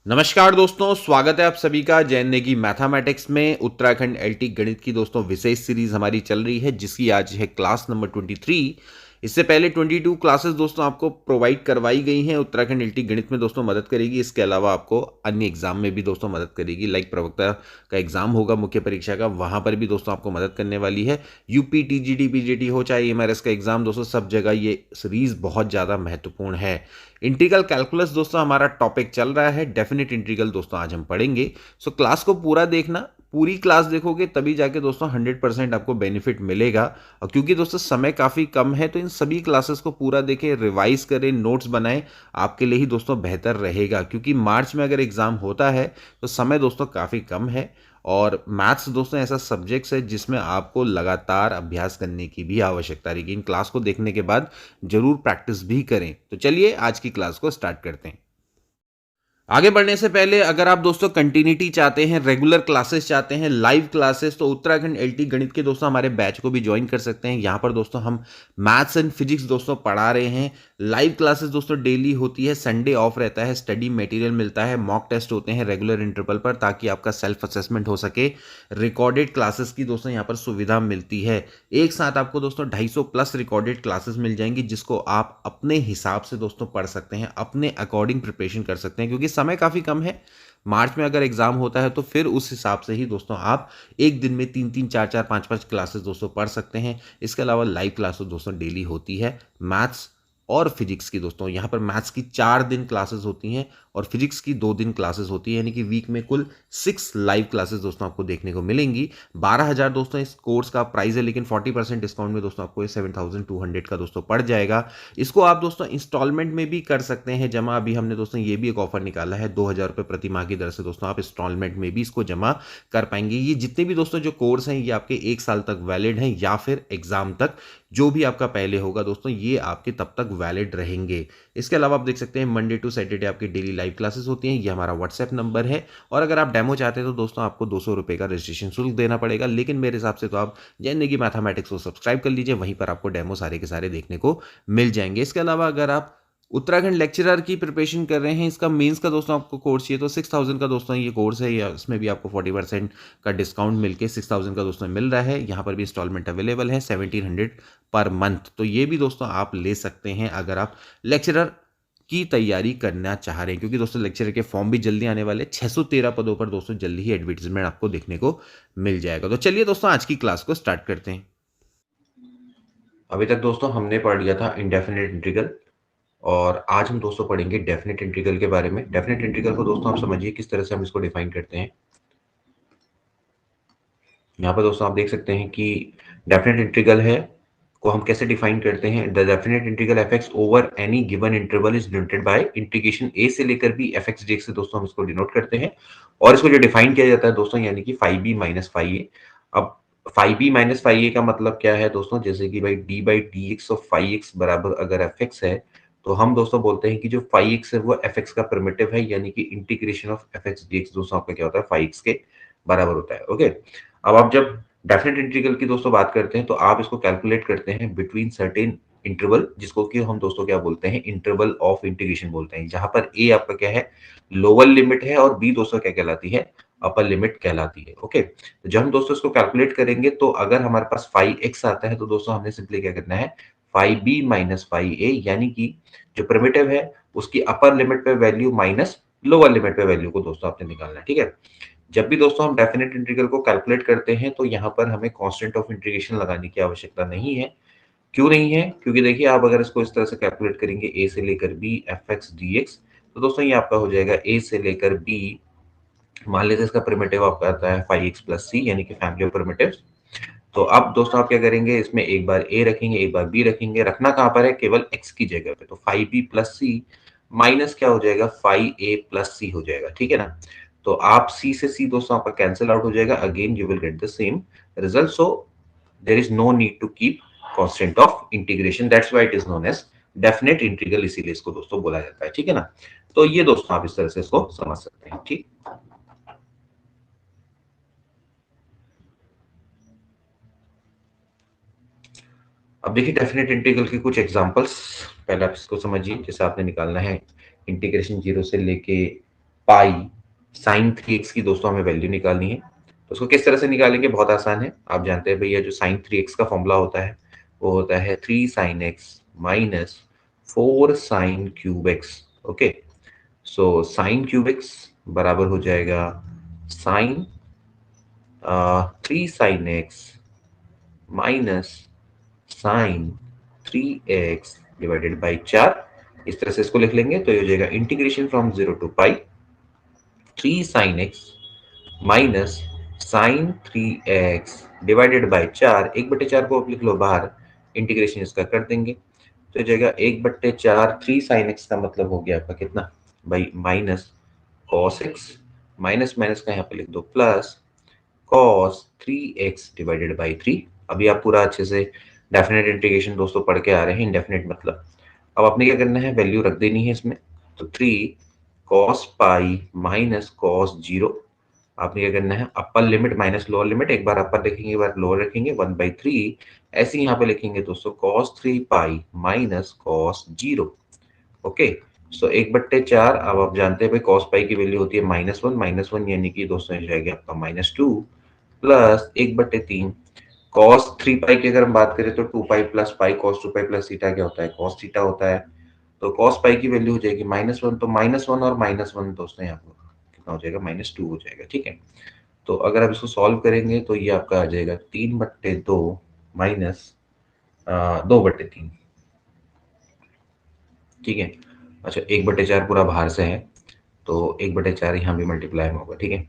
नमस्कार दोस्तों, स्वागत है आप सभी का जैन नेगी मैथमेटिक्स में। उत्तराखंड एलटी गणित की दोस्तों विशेष सीरीज हमारी चल रही है, जिसकी आज है क्लास नंबर 23। इससे पहले 22 क्लासेस दोस्तों आपको प्रोवाइड करवाई गई हैं। उत्तराखंड एलटी गणित में दोस्तों मदद करेगी, इसके अलावा आपको अन्य एग्जाम में भी दोस्तों मदद करेगी। लाइक प्रवक्ता का एग्जाम होगा मुख्य परीक्षा का, वहां पर भी दोस्तों आपको मदद करने वाली है। यूपी टीजीटी पीजीटी हो चाहे एमआरएस का एग्जाम, दोस्तों सब जगह ये सीरीज बहुत ज़्यादा महत्वपूर्ण है। इंटीग्रल कैलकुलस दोस्तों हमारा टॉपिक चल रहा है। डेफिनेट इंटीग्रल दोस्तों आज हम पढ़ेंगे। सो क्लास को पूरा देखना, पूरी क्लास देखोगे तभी जाके दोस्तों 100% आपको बेनिफिट मिलेगा। और क्योंकि दोस्तों समय काफ़ी कम है, तो इन सभी क्लासेस को पूरा देखें, रिवाइज करें, नोट्स बनाएं, आपके लिए ही दोस्तों बेहतर रहेगा। क्योंकि मार्च में अगर एग्ज़ाम होता है तो समय दोस्तों काफ़ी कम है। और मैथ्स दोस्तों ऐसा सब्जेक्ट्स है जिसमें आपको लगातार अभ्यास करने की भी आवश्यकता रहेगी। इन क्लास को देखने के बाद जरूर प्रैक्टिस भी करें। तो चलिए आज की क्लास को स्टार्ट करते हैं। आगे बढ़ने से पहले अगर आप दोस्तों कंटिन्यूटी चाहते हैं, रेगुलर क्लासेस चाहते हैं, लाइव क्लासेस, तो उत्तराखंड एलटी गणित के दोस्तों हमारे बैच को भी ज्वाइन कर सकते हैं। यहाँ पर दोस्तों हम मैथ्स एंड फिजिक्स दोस्तों पढ़ा रहे हैं। लाइव क्लासेस दोस्तों डेली होती है, संडे ऑफ रहता है, स्टडी मटेरियल मिलता है, मॉक टेस्ट होते हैं रेगुलर इंटरवल पर, ताकि आपका सेल्फ असेसमेंट हो सके। रिकॉर्डेड क्लासेस की दोस्तों यहाँ पर सुविधा मिलती है। एक साथ आपको दोस्तों 250 प्लस रिकॉर्डेड क्लासेस मिल जाएंगी, जिसको आप अपने हिसाब से दोस्तों पढ़ सकते हैं, अपने अकॉर्डिंग प्रिपरेशन कर सकते हैं। क्योंकि समय काफ़ी कम है, मार्च में अगर एग्जाम होता है तो फिर उस हिसाब से ही दोस्तों आप एक दिन में 3-3, 4-4, 5-5 क्लासेस दोस्तों पढ़ सकते हैं। इसके अलावा लाइव क्लासेस दोस्तों डेली होती है मैथ्स और फिजिक्स की। दोस्तों यहाँ पर मैथ्स की 4 दिन क्लासेस होती हैं और फिजिक्स की 2 दिन क्लासेस होती है, यानी कि वीक में कुल 6 लाइव क्लासेस दोस्तों आपको देखने को मिलेंगी। 12,000 दोस्तों इस कोर्स का प्राइस है, लेकिन 40% डिस्काउंट में दोस्तों आपको ये 7,200 का दोस्तों पड़ जाएगा। इसको आप दोस्तों इंस्टॉलमेंट में भी कर सकते हैं जमा। अभी हमने दोस्तों ये भी एक ऑफर निकाला है, 2,000 रुपये प्रति माह की दर से दोस्तों आप इंस्टॉलमेंट में भी इसको जमा कर पाएंगे। ये जितने भी दोस्तों जो कोर्स हैं ये आपके 1 साल तक वैलिड हैं, या फिर एग्जाम तक जो भी आपका पहले होगा दोस्तों ये आपके तब तक वैलिड रहेंगे। इसके अलावा आप देख सकते हैं मंडे टू सैटरडे आपकी डेली लाइव क्लासेस होती हैं। ये हमारा व्हाट्सएप नंबर है, और अगर आप डेमो चाहते हैं तो दोस्तों आपको 200 रुपये का रजिस्ट्रेशन शुल्क देना पड़ेगा। लेकिन मेरे हिसाब से तो आप जैन नेगी मैथमेटिक्स को सब्सक्राइब कर लीजिए, वहीं पर आपको डेमो सारे के सारे देखने को मिल जाएंगे। इसके अलावा अगर आप उत्तराखंड लेक्चरर की प्रिपरेशन कर रहे हैं, इसका मेंस का दोस्तों आपको कोर्स चाहिए तो 6,000 का दोस्तों ये कोर्स है, या इसमें भी आपको 40% का डिस्काउंट मिलके 6,000 का दोस्तों मिल रहा है। यहाँ पर भी इंस्टॉलमेंट अवेलेबल है 1,700 पर मंथ। तो ये भी दोस्तों आप ले सकते हैं अगर आप लेक्चरर की तैयारी करना चाह रहे हैं। क्योंकि दोस्तों लेक्चरर के फॉर्म भी जल्दी आने वाले, 613 पदों पर दोस्तों जल्दी ही एडवर्टीजमेंट आपको देखने को मिल जाएगा। तो चलिए दोस्तों आज की क्लास को स्टार्ट करते हैं। अभी तक दोस्तों हमने पढ़ लिया था इंडेफिनिट इंटीग्रल, और आज हम दोस्तों पढ़ेंगे डेफिनेट इंटीग्रल के बारे में। डेफिनेट इंटीग्रल को दोस्तों आप समझिए किस तरह से हम इसको डिफाइन करते हैं। यहाँ पर दोस्तों आप देख सकते हैं कि डेफिनेट इंटीग्रल है को हम कैसे डिफाइन करते हैं। The definite integral f x over any given interval is denoted by integration a से लेकर बी एफ एक्स डीएक्स से दोस्तों हम इसको डिनोट करते हैं। और इसको जो डिफाइन किया जाता है दोस्तों, यानी कि फाइव बी माइनस फाइव ए। अब फाइव बी माइनस फाइव ए का मतलब क्या है दोस्तों, जैसे कि भाई D by D x of five x बराबर अगर एफ एक्स है, तो हम दोस्तों बोलते हैं कि जो फाइव एक्स है वो एफ एक्स का प्रिमिटिव है, यानी कि integration of F x d x दोस्तों आपका क्या होता है, फाइव एक्स के बराबर होता है। ओके, अब आप जब डेफिनेट इंटीग्रल की दोस्तों बात करते हैं तो आप इसको कैलकुलेट करते हैं बिटवीन सर्टेन इंटरवल, जिसको कि हम दोस्तों क्या बोलते हैं, इंटरवल ऑफ इंटीग्रेशन बोलते हैं। जहां पर ए आपका क्या है, लोअर लिमिट है, और बी दोस्तों क्या कहलाती है, अपर लिमिट कहलाती है। ओके, तो जब हम दोस्तों इसको कैलकुलेट करेंगे तो अगर हमारे पास 5x आता है तो दोस्तों हमने सिंपली क्या करना है, 5b माइनस 5a, यानी कि जो प्रिमिटिव है उसकी अपर लिमिट पे वैल्यू माइनस लोअर लिमिट पे वैल्यू को दोस्तों आपने निकालना है। ठीक है, जब भी दोस्तों हम डेफिनेट इंटीग्रल को कैलकुलेट करते हैं तो यहाँ पर हमें कांस्टेंट ऑफ इंटीग्रेशन लगाने की आवश्यकता नहीं है। क्यों नहीं है, क्योंकि देखिए आप अगर इसको इस तरह से कैलकुलेट करेंगे a से लेकर b F x d x, तो दोस्तों ये आपका हो जाएगा a से लेकर b, मान लेते हैं इसका प्रिमिटिव आपका आता है 5x प्लस सी, यानी कि फैमिली ऑफ प्रिमिटिव्स। तो अब दोस्तों आप क्या करेंगे, इसमें एक बार a रखेंगे एक बार b रखेंगे, रखना कहाँ पर है, केवल x की जगह पे। तो 5b प्लस सी माइनस क्या हो जाएगा, 5a प्लस सी हो जाएगा। ठीक है ना, तो आप c से c दोस्तों आपका कैंसिल आउट हो जाएगा, again you will get the same result. So there is no need to keep constant of integration, that's why it is known as definite integral, इसीलिए इसको दोस्तों बोला जाता है। ठीक है ना, तो ये दोस्तों आप इस तरह से इसको समझ सकते हैं। ठीक, अब देखिए डेफिनेट इंटीग्रल के कुछ एग्जांपल्स, पहले आप इसको समझिए। जैसे आपने निकालना है इंटीग्रेशन जीरो से लेके पाई साइन 3x की दोस्तों हमें वैल्यू निकालनी है। तो उसको किस तरह से निकालेंगे, बहुत आसान है। आप जानते हैं भैया जो साइन 3x का फॉर्मूला होता है वो होता है 3 sine x minus 4 sine cube x। Okay, so sine cube x बराबर हो जाएगा sine 3 sine x minus sine 3x divided by 4। इस तरह से इसको लिख लेंगे तो ये हो जाएगा integration from 0 to pi 3 sine x minus sine 3x divided by 4। 1/4 को आप लिख लो बाहर, इंटीग्रेशन इसका कर देंगे तो हो जाएगा 1/4। 3 साइन x का मतलब हो गया आपका कितना भाई, minus cos x, minus minus का यहाँ पे लिख दो plus cos 3x divided by 3। अभी आप पूरा अच्छे से डेफिनेट इंटीग्रेशन दोस्तों पढ़ के आ रहे हैं, इंडेफिनेट मतलब। अब आपने क्या करना है, वैल्यू रख देनी है इसमें। तो 3 कॉस पाई माइनस कॉस 0। आपने क्या करना है, upper limit minus lower limit, एक बार अपर लिखेंगे एक बार लोअर रखेंगे 1/3। ऐसे ही यहाँ पे लिखेंगे दोस्तों cos 3 pi minus cos 0। Okay, so 1/4। अब आप जानते हैं भाई कॉस पाई की वैल्यू होती है -1 यानी कि दोस्तों ये जाएगा आपका -2 प्लस 1/3। कॉस 3 पाई की अगर हम बात करें तो 2 pi plus pi cos 2 pi plus theta क्या होता है, कॉस थीटा होता है। तो कॉस पाई की वैल्यू हो जाएगी -1, तो -1 और -1 दोस्तों यहाँ पर कितना हो जाएगा, -2 हो जाएगा। ठीक है, तो अगर आप इसको सॉल्व करेंगे तो ये आपका आ जाएगा 3/2 माइनस 2/3। ठीक है, अच्छा 1/4 पूरा बाहर से है तो 1/4 यहाँ भी मल्टीप्लाई में होगा। ठीक है,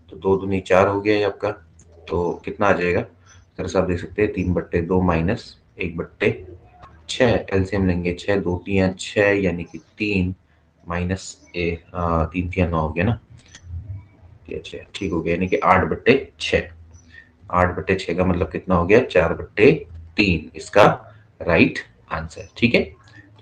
तो 2 दूनी 4 हो गया ये आपका, तो कितना आ जाएगा, तरह से आप देख सकते हैं 3/2 माइनस 1/6। एलसीएम लेंगे 6 2 3 6 यानी कि 3 माइनस 3 3 9 हो गया ना, ये 6 ठीक हो गया, यानी कि 8/6। 8/6 का मतलब कितना हो गया, 4/3 इसका राइट आंसर। ठीक है,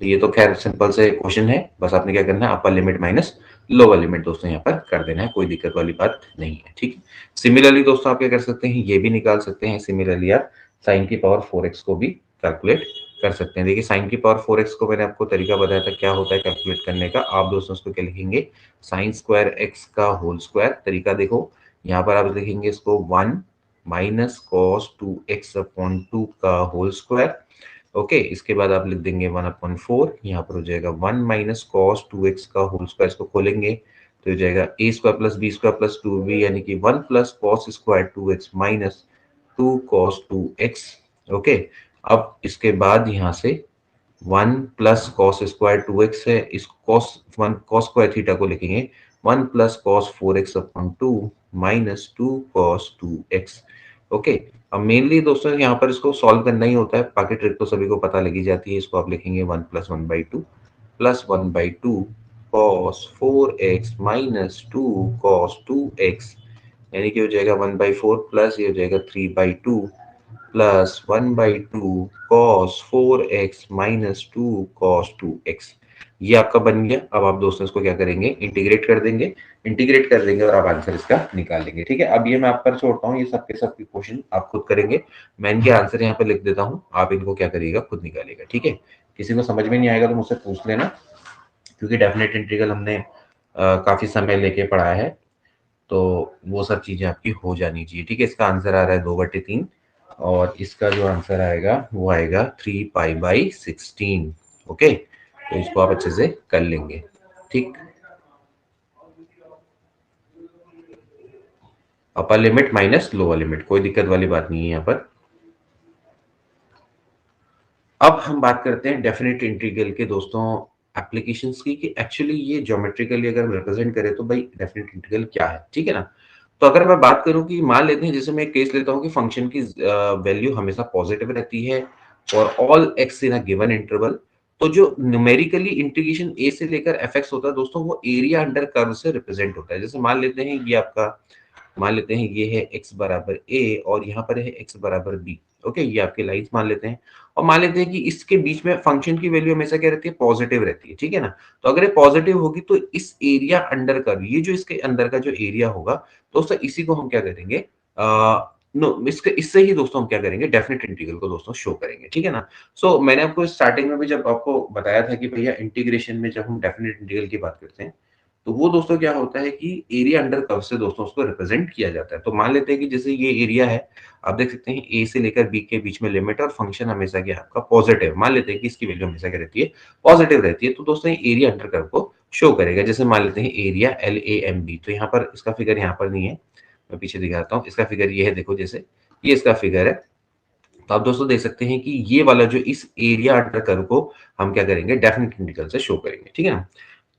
तो ये तो खैर सिंपल से क्वेश्चन है, बस आपने क्या करना है, upper limit minus lower limit दोस्तों यहाँ पर कर देना है, कोई दिक्कत वाली बात नहीं है। ठीक है, सिमिलरली दोस्तों आप क्या कर सकते हैं, ये भी निकाल सकते हैं। सिमिलरली आप साइन की पावर 4x को भी कैलकुलेट कर सकते हैं। देखिए साइन की पावर 4x को मैंने आपको तरीका बताया था क्या होता है कैलकुलेट करने का। आप दोस्तों उसको क्या लिखेंगे, साइन स्क्वायर x का होल स्क्वायर। तरीका देखो, यहाँ पर आप लिखेंगे इसको 1 माइनस कॉस 2x अपॉन 2 का होल स्क्वायर। ओके, इसके बाद आप लिख देंगे 1/4, यहाँ पर हो जाएगा 1 माइनस कॉस 2x का होल स्क्वायर। इसको खोलेंगे तो हो जाएगा a square plus b square plus 2b यानी कि 1 plus cos square 2x minus 2 cos 2x। Okay, अब इसके बाद यहाँ से 1 प्लस कॉस स्क्वायर 2x है, इस कॉस 1 कॉस स्क्वायर थीटा को लिखेंगे 1 plus cos 4x upon 2 minus 2 cos 2x। Okay, अब मेनली दोस्तों यहाँ पर इसको सॉल्व करना ही होता है, बाकी ट्रिक तो सभी को पता लगी जाती है। इसको आप लिखेंगे 1 plus 1/2 plus 1/2 cos 4x minus 2 cos 2x, यानी कि हो जाएगा 1/4 प्लस ये हो जाएगा 3/2 plus 1/2 cos 4x minus 2 cos 2x। ये आपका बन गया। अब आप दोस्तों इसको क्या करेंगे, इंटीग्रेट कर देंगे। इंटीग्रेट कर देंगे और आप आंसर इसका निकाल लेंगे। ठीक है, अब ये मैं आप पर छोड़ता हूँ, ये सबके सब क्वेश्चन आप खुद करेंगे। मैं इनके आंसर यहाँ पे लिख देता हूँ, आप इनको क्या करिएगा, खुद निकालिएगा। ठीक है, किसी को समझ में नहीं आएगा तो मुझसे पूछ लेना, क्योंकि डेफिनेट इंटीग्रल हमने काफी समय लेके पढ़ा है, तो वो सब चीजें आपकी हो जानी चाहिए। ठीक है, इसका आंसर आ रहा है 2/3 और इसका जो आंसर आएगा वो आएगा 3π/16। ओके, तो इसको आप अच्छे से कर लेंगे। ठीक, upper limit minus lower limit, कोई दिक्कत वाली बात नहीं है यहाँ पर। अब हम बात करते हैं डेफिनेट इंटीग्रल के दोस्तों एप्लीकेशंस की, कि एक्चुअली ये ज्योमेट्रिकली अगर हम रिप्रेजेंट करें तो भाई डेफिनेट इंटीग्रल क्या है। ठीक है ना, तो अगर मैं बात करूं कि मान लेते हैं, जैसे मैं एक केस लेता हूं कि फंक्शन की वैल्यू हमेशा पॉजिटिव रहती है और all x in a given interval, तो जो न्यूमेरिकली इंटीग्रेशन ए से लेकर एफ एक्स होता है दोस्तों, वो एरिया अंडर कर्व से रिप्रेजेंट होता है। जैसे मान लेते हैं ये आपका, मान लेते हैं ये है x बराबर a और यहाँ पर है x बराबर b। ओके, ये आपके लाइंस मान लेते हैं और मान लेते हैं कि इसके बीच में फंक्शन की वैल्यू हमेशा क्या रहती है, पॉजिटिव रहती है। ठीक है ना, तो अगर ये पॉजिटिव होगी तो इस एरिया अंडर कर्व, ये जो इसके अंदर का जो एरिया होगा दोस्तों, इसी को हम क्या करेंगे, नो इसके इससे ही दोस्तों हम क्या करेंगे, डेफिनेट इंटीग्रल को दोस्तों शो करेंगे। ठीक है ना, सो मैंने आपको स्टार्टिंग में भी जब आपको बताया था कि भैया इंटीग्रेशन में जब हम डेफिनेट इंटीग्रल की बात करते हैं तो वो दोस्तों क्या होता है कि एरिया अंडर कर्व से दोस्तों उसको रिप्रेजेंट किया जाता है। तो मान लेते हैं कि जैसे ये एरिया है, आप देख सकते हैं ए से लेकर बी के बीच में लिमिट है और फंक्शन हमेशा क्या है आपका पॉजिटिव। मान लेते हैं कि इसकी वैल्यू हमेशा क्या रहती है, पॉजिटिव रहती है। तो दोस्तों ये एरिया अंडर कर्व को शो करेगा। जैसे मान लेते हैं एरिया LAMB, तो यहाँ पर इसका फिगर यहाँ पर नहीं है, मैं पीछे दिखाता हूँ। इसका फिगर ये है, देखो जैसे ये इसका फिगर है। तो आप दोस्तों देख सकते हैं कि ये वाला जो इस एरिया अंडर कर्व को हम क्या करेंगे, डेफिनेट इंटीग्रल से शो करेंगे, ठीक है ना।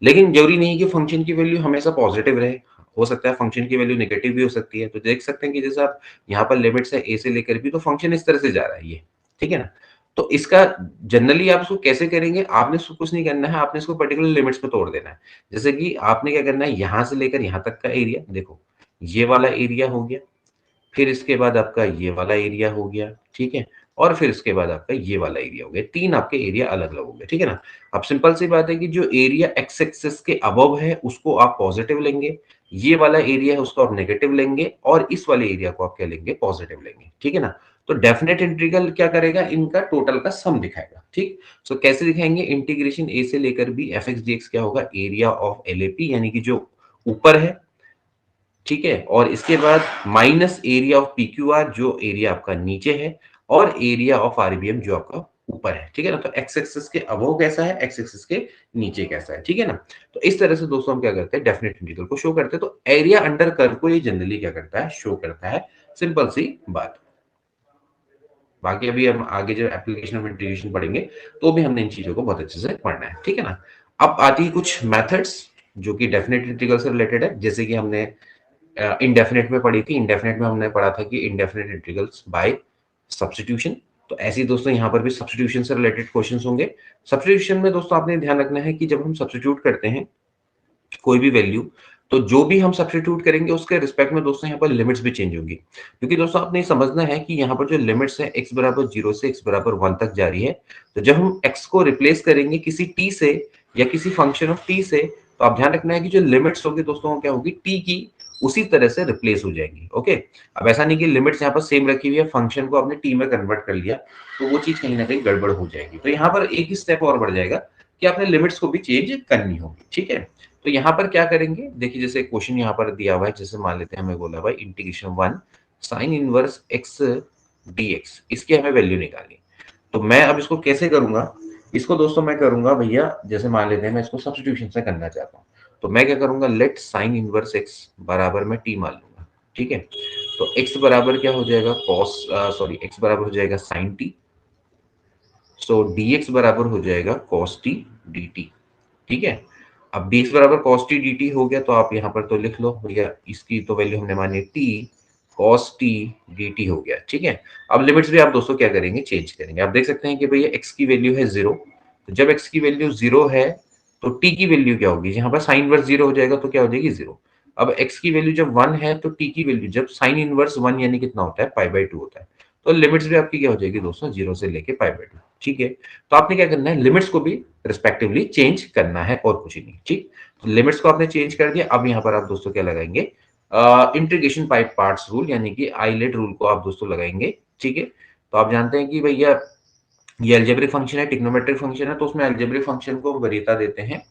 लेकिन जरूरी नहीं है कि फंक्शन की वैल्यू हमेशा पॉजिटिव रहे, हो सकता है फंक्शन की वैल्यू नेगेटिव भी हो सकती है। तो देख सकते हैं कि जैसे आप यहाँ पर लिमिट्स है ए से लेकर बी, तो फंक्शन इस तरह से जा रहा है ये, ठीक है ना। तो इसका जनरली आप इसको कैसे करेंगे, आपने इसको कुछ नहीं करना है, आपने इसको पर्टिकुलर लिमिट्स पे तोड़ देना है। जैसे कि आपने क्या करना है, यहाँ से लेकर यहाँ तक का एरिया, देखो ये वाला एरिया हो गया, फिर इसके बाद आपका ये वाला एरिया हो गया, ठीक है, और फिर इसके बाद आपका ये वाला एरिया हो गया। 3 आपके एरिया अलग-अलग हो गए, ठीक है ना। अब सिंपल सी बात है कि जो एरिया एक्स एक्सिस के अबव है उसको आप पॉजिटिव लेंगे, ये वाला एरिया है उसको आप नेगेटिव लेंगे और इस वाले एरिया को आप क्या लेंगे, पॉजिटिव लेंगे, ठीक है ना। तो डेफिनेट इंटीग्रल क्या करेगा, इनका टोटल का सम दिखाएगा, ठीक। सो कैसे दिखाएंगे, इंटीग्रेशन ए से लेकर b f x d x क्या होगा, एरिया ऑफ एलएपी यानी कि जो ऊपर है, ठीक है, और इसके बाद माइनस एरिया ऑफ पीक्यूआर जो एरिया आपका नीचे है, और एरिया ऑफ आरबीएम जो आपका ऊपर है, ठीक है ना। तो एक्स एक्सिस के अबव कैसा है, एक्स एक्सिस के नीचे कैसा है, ठीक है ना। तो इस तरह से दोस्तों हम क्या करते हैं, डेफिनेट इंटीग्रल को शो करते हैं। तो एरिया अंडर कर्व को ये जनरली क्या करता है, शो करता है, सिंपल सी बात। बाकी अभी हम आगे जो एप्लीकेशन ऑफ इंटीग्रेशन पढ़ेंगे तो भी हमने इन चीजों को बहुत अच्छे से पढ़ना है, ठीक है ना। अब आती है कुछ मेथड्स जो कि डेफिनेट इंटीग्रल से रिलेटेड है, जैसे कि हमने इंडेफिनेट में पढ़ी थी। इंडेफिनेट में हमने पढ़ा था कि इंडेफिनेट इंटीग्रल्स बाय सब्स्टिट्यूशन। तो ऐसे ही दोस्तों यहाँ पर भी सब्स्टिट्यूशन से रिलेटेड क्वेश्चंस होंगे। सब्स्टिट्यूशन में दोस्तों आपने ध्यान रखना है कि जब हम सब्स्टिट्यूट करते हैं कोई भी वैल्यू, तो जो भी हम सब्स्टिट्यूट करेंगे उसके रिस्पेक्ट में दोस्तों यहाँ पर लिमिट्स भी चेंज होंगी। क्योंकि दोस्तों आपने समझना है कि यहाँ पर जो लिमिट्स है x बराबर 0 से x बराबर 1 तक जा रही है। तो जब हम x को रिप्लेस करेंगे किसी t से या किसी फंक्शन ऑफ t से, तो आप ध्यान रखना है कि जो लिमिट्स होगी दोस्तों वो क्या होगी, t की उसी तरह से रिप्लेस हो जाएंगी। ओके, अब ऐसा नहीं कि लिमिट्स यहाँ पर सेम रखी हुई है, फंक्शन को आपने t में कन्वर्ट कर लिया तो वो चीज कहीं ना कहीं गड़बड़ हो जाएगी। तो यहाँ पर एक ही स्टेप और बढ़ जाएगा कि आपने लिमिट्स को भी चेंज करनी होगी, ठीक है। तो यहाँ पर क्या करेंगे, देखिए जैसे क्वेश्चन यहाँ पर दिया हुआ है, जैसे मान लेते हैं हमें बोला हुआ है integration 1 sine inverse x dx, इसकी हमें वैल्यू निकालनी। तो मैं अब इसको कैसे करूंगा, इसको दोस्तों मैं करूंगा भैया, जैसे मान लेते हैं मैं इसको सब्स्टिट्यूशन से करना चाहता हूँ, तो मैं क्या करूंगा, लेट साइन इनवर्स एक्स बराबर में टी मान लूंगा, ठीक है। तो एक्स बराबर क्या हो जाएगा, कॉस सॉरी एक्स बराबर हो जाएगा साइन टी, सो डीएक्स बराबर हो जाएगा कॉस टी डी टी, ठीक है। अब dx बराबर cos t dt हो गया, तो आप यहाँ पर तो लिख लो भैया, इसकी तो वैल्यू हमने मानी t cos t dt हो गया, ठीक है। अब लिमिट्स भी आप दोस्तों क्या करेंगे, चेंज करेंगे। आप देख सकते हैं कि भैया x की वैल्यू है 0, तो जब x की वैल्यू 0 है तो t की वैल्यू क्या होगी, यहाँ पर साइन इनवर्स 0 हो जाएगा तो क्या हो जाएगी 0। अब x की वैल्यू जब 1 है तो t की वैल्यू जब साइन इनवर्स 1 यानी कितना होता है, π/2 होता है। तो लिमिट्स भी आपकी क्या हो जाएगी दोस्तों, 0 से लेके π/2, ठीक है। तो आपने क्या करना है, लिमिट्स को भी रिस्पेक्टिवली चेंज करना है और कुछ ही नहीं, ठीक। तो लिमिट्स को आपने चेंज कर दिया। अब यहाँ पर आप दोस्तों क्या लगाएंगे, इंटीग्रेशन बाय पार्ट्स रूल यानी कि आइलेट रूल को आप दोस्तों लगाएंगे, ठीक है। तो आप जानते हैं कि भैया ये अलजेब्रिक फंक्शन है, ट्रिग्नोमेट्रिक फंक्शन है, तो उसमें अलजेब्रिक फंक्शन को वरीयता देते हैं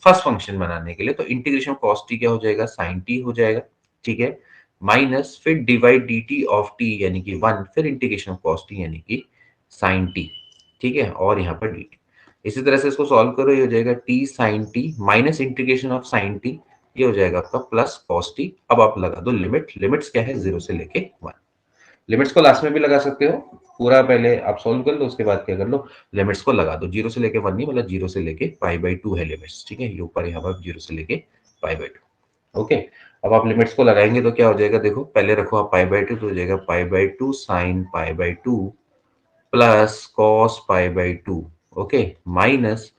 फर्स्ट फंक्शन बनाने के लिए। तो इंटीग्रेशन कॉस टी क्या हो जाएगा, साइन टी हो जाएगा, ठीक है, माइनस फिर divide D T of T यानी कि 1, फिर इंटीग्रेशन कॉस टी यानी कि साइन टी, ठीक है, और यहाँ पर डी टी। इसी तरह से इसको सॉल्व करो, ये हो जाएगा t sine t minus integration of sine t, ये हो जाएगा आपका प्लस कॉस टी। अब आप लगा दो लिमिट, लिमिट्स क्या है, 0 से लेके 1। लिमिट्स को लास्ट में भी लगा सकते हो, पूरा पहले आप सॉल्व कर लो, उसके बाद क्या कर लो, लिमिट्स को लगा दो। 0 से लेके 1 नहीं, मतलब 0 से लेके π/2 है लिमिट्स, ठीक है, ये ऊपर यहाँ पर 0 से लेके π/2। ओके, अब आप लिमिट्स को लगाएंगे तो क्या हो जाएगा, देखो पहले रखो आप π/2, तो हो जाएगा π/2 sine π/2 plus cos π/2, okay, minus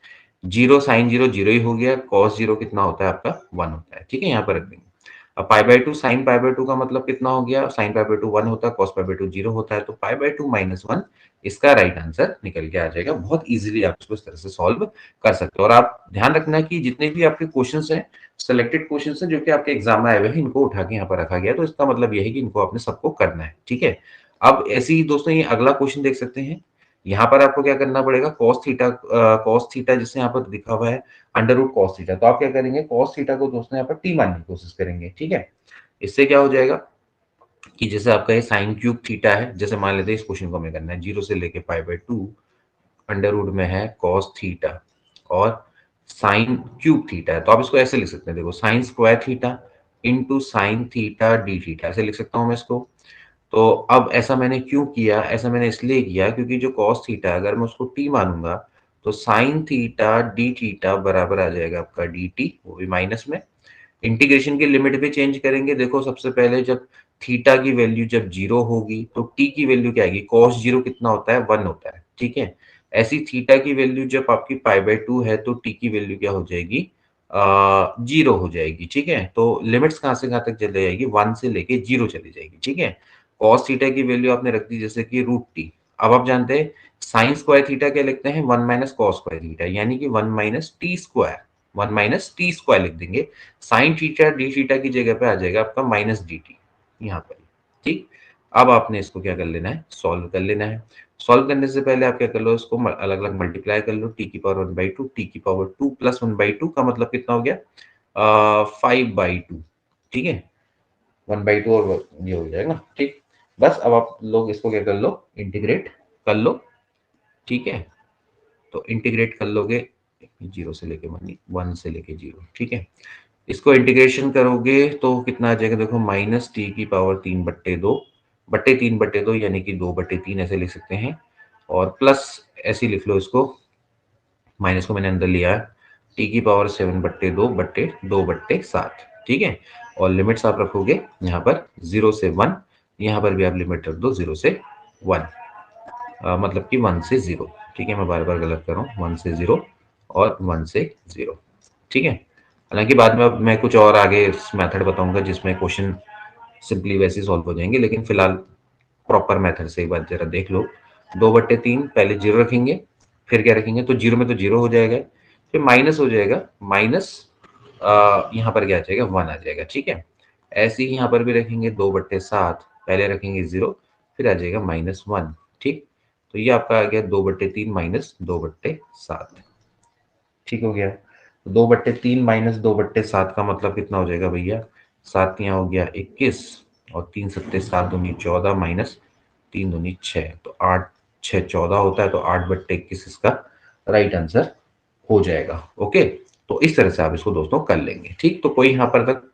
0 sine 0 0 ही हो गया, कॉस 0 कितना होता है आपका 1 होता है, ठीक है, यहाँ पर रख देंगे। अब π/2 साइन π/2 का मतलब कितना हो गया, साइन π/2 1 होता है, cos π/2 0 होता है, तो π/2 माइनस 1 इसका राइट आंसर निकल के आ जाएगा। बहुत इजीली आप इसको इस तरह से सॉल्व कर सकते हो। और आप ध्यान रखना कि जितने भी आपके क्वेश्चंस हैं, सिलेक्टेड क्वेश्चंस हैं जो कि आपके एग्जाम में आए हुए हैं, इनको उठा के यहाँ पर रखा गया, तो इसका मतलब ये है कि इनको आपने सबको करना है, ठीक है। अब ऐसे ही दोस्तों ये अगला क्वेश्चन देख सकते हैं यहाँ पर आपको क्या करना पड़ेगा, कॉस थीटा जिससे यहाँ पर लिखा हुआ है अंडर रूट कॉस थीटा, तो आप क्या करेंगे, कॉस थीटा को दोस्तों यहाँ पर टी मानने की कोशिश करेंगे। ठीक है, इससे क्या हो जाएगा कि जैसे आपका ये साइन क्यूब थीटा है, जैसे मान लेते हैं इस क्वेश्चन को हमें करना है 0 से लेके पाई बाय 2 अंडर रूट में है कॉस थीटा और साइन क्यूब थीटा है, तो आप इसको ऐसे लिख सकते हैं, देखो sine square theta into sine theta D theta, ऐसे लिख सकता हूं मैं इसको। तो अब ऐसा मैंने क्यों किया, ऐसा मैंने इसलिए किया क्योंकि जो कॉस थीटा है अगर मैं उसको टी मानूंगा तो साइन थीटा डी थीटा बराबर आ जाएगा आपका डी टी, वो भी माइनस में। इंटीग्रेशन की लिमिट भी चेंज करेंगे, देखो सबसे पहले जब थीटा की वैल्यू जब जीरो होगी तो टी की वैल्यू क्या आएगी, कॉस जीरो कितना होता है, 1 होता है। ठीक है, ऐसी थीटा की वैल्यू जब आपकी पाई बाय 2 है तो टी की वैल्यू क्या हो जाएगी, जीरो हो जाएगी। ठीक है, तो लिमिट्स कहां से कहां तक चली जाएगी, 1 से लेके जीरो चली जाएगी। ठीक है, कॉस थीटा की वैल्यू आपने रख दी जैसे कि रूट टी। अब आप जानते हैं साइन स्क्वायर थीटा क्या लिखते हैं, 1 माइनस कॉस स्क्वायर थीटा, यानी कि 1 minus T square, 1 minus T square लिख देंगे। साइन थीटा डी थीटा की जगह पे आ जाएगा आपका माइनस डी टी यहाँ पर। ठीक, अब आपने इसको क्या कर लेना है, सॉल्व कर लेना है। सॉल्व करने से पहले आप क्या कर लो, इसको अलग अलग मल्टीप्लाई कर लो, टी की पावर 1/2, टी की पावर 2 प्लस 1/2 का मतलब कितना हो गया, 5/2। ठीक है, 1/2 और ये हो जाएगा ना। ठीक, बस अब आप लोग इसको क्या कर लो, इंटीग्रेट कर लो। ठीक है, तो इंटीग्रेट कर लोगे 0 से लेके 1, 1 से लेके 0। ठीक है, इसको इंटीग्रेशन करोगे तो कितना आ जाएगा, देखो माइनस टी की पावर 3/2 बट्टे 3/2 यानी कि 2/3 ऐसे लिख सकते हैं, और प्लस ऐसे लिख लो इसको, माइनस को मैंने अंदर लिया है, टी की पावर 7/2 बट्टे 2/7। ठीक है, और लिमिट्स आप रखोगे यहाँ पर 0 से 1, यहाँ पर भी आप लिमिट रख दो 0 से 1, मतलब कि 1 से 0। ठीक है, मैं बार बार गलत कर रहा हूँ, 1 से 0 और 1 से 0। ठीक है, हालांकि बाद में अब मैं कुछ और आगे मेथड बताऊंगा जिसमें क्वेश्चन सिंपली वैसे ही सॉल्व हो जाएंगे, लेकिन फिलहाल प्रॉपर मेथड से एक बार जरा देख लो। 2/3 पहले जीरो रखेंगे, फिर क्या रखेंगे, तो जीरो में तो जीरो हो जाएगा, फिर माइनस हो जाएगा, माइनस यहाँ पर क्या आ जाएगा, 1 आ जाएगा। ठीक है, ऐसे ही यहाँ पर भी रखेंगे 2/7, पहले रखेंगे जीरो, फिर आ जाएगा -1। ठीक, तो ये आपका आ गया 2/3 माइनस 2/7। ठीक हो गया, 2/3 माइनस 2/7 का मतलब कितना हो जाएगा भैया, 7 यहाँ हो गया 21 और 3 सत्ते 7 दूनी 14 माइनस 3 दूनी 6, तो 8 6 14 होता है, तो 8/21 इसका राइट आंसर हो जाएगा। ओके, तो इस तरह से आप इसको दोस्तों कर लेंगे। ठीक, तो कोई यहाँ पर तक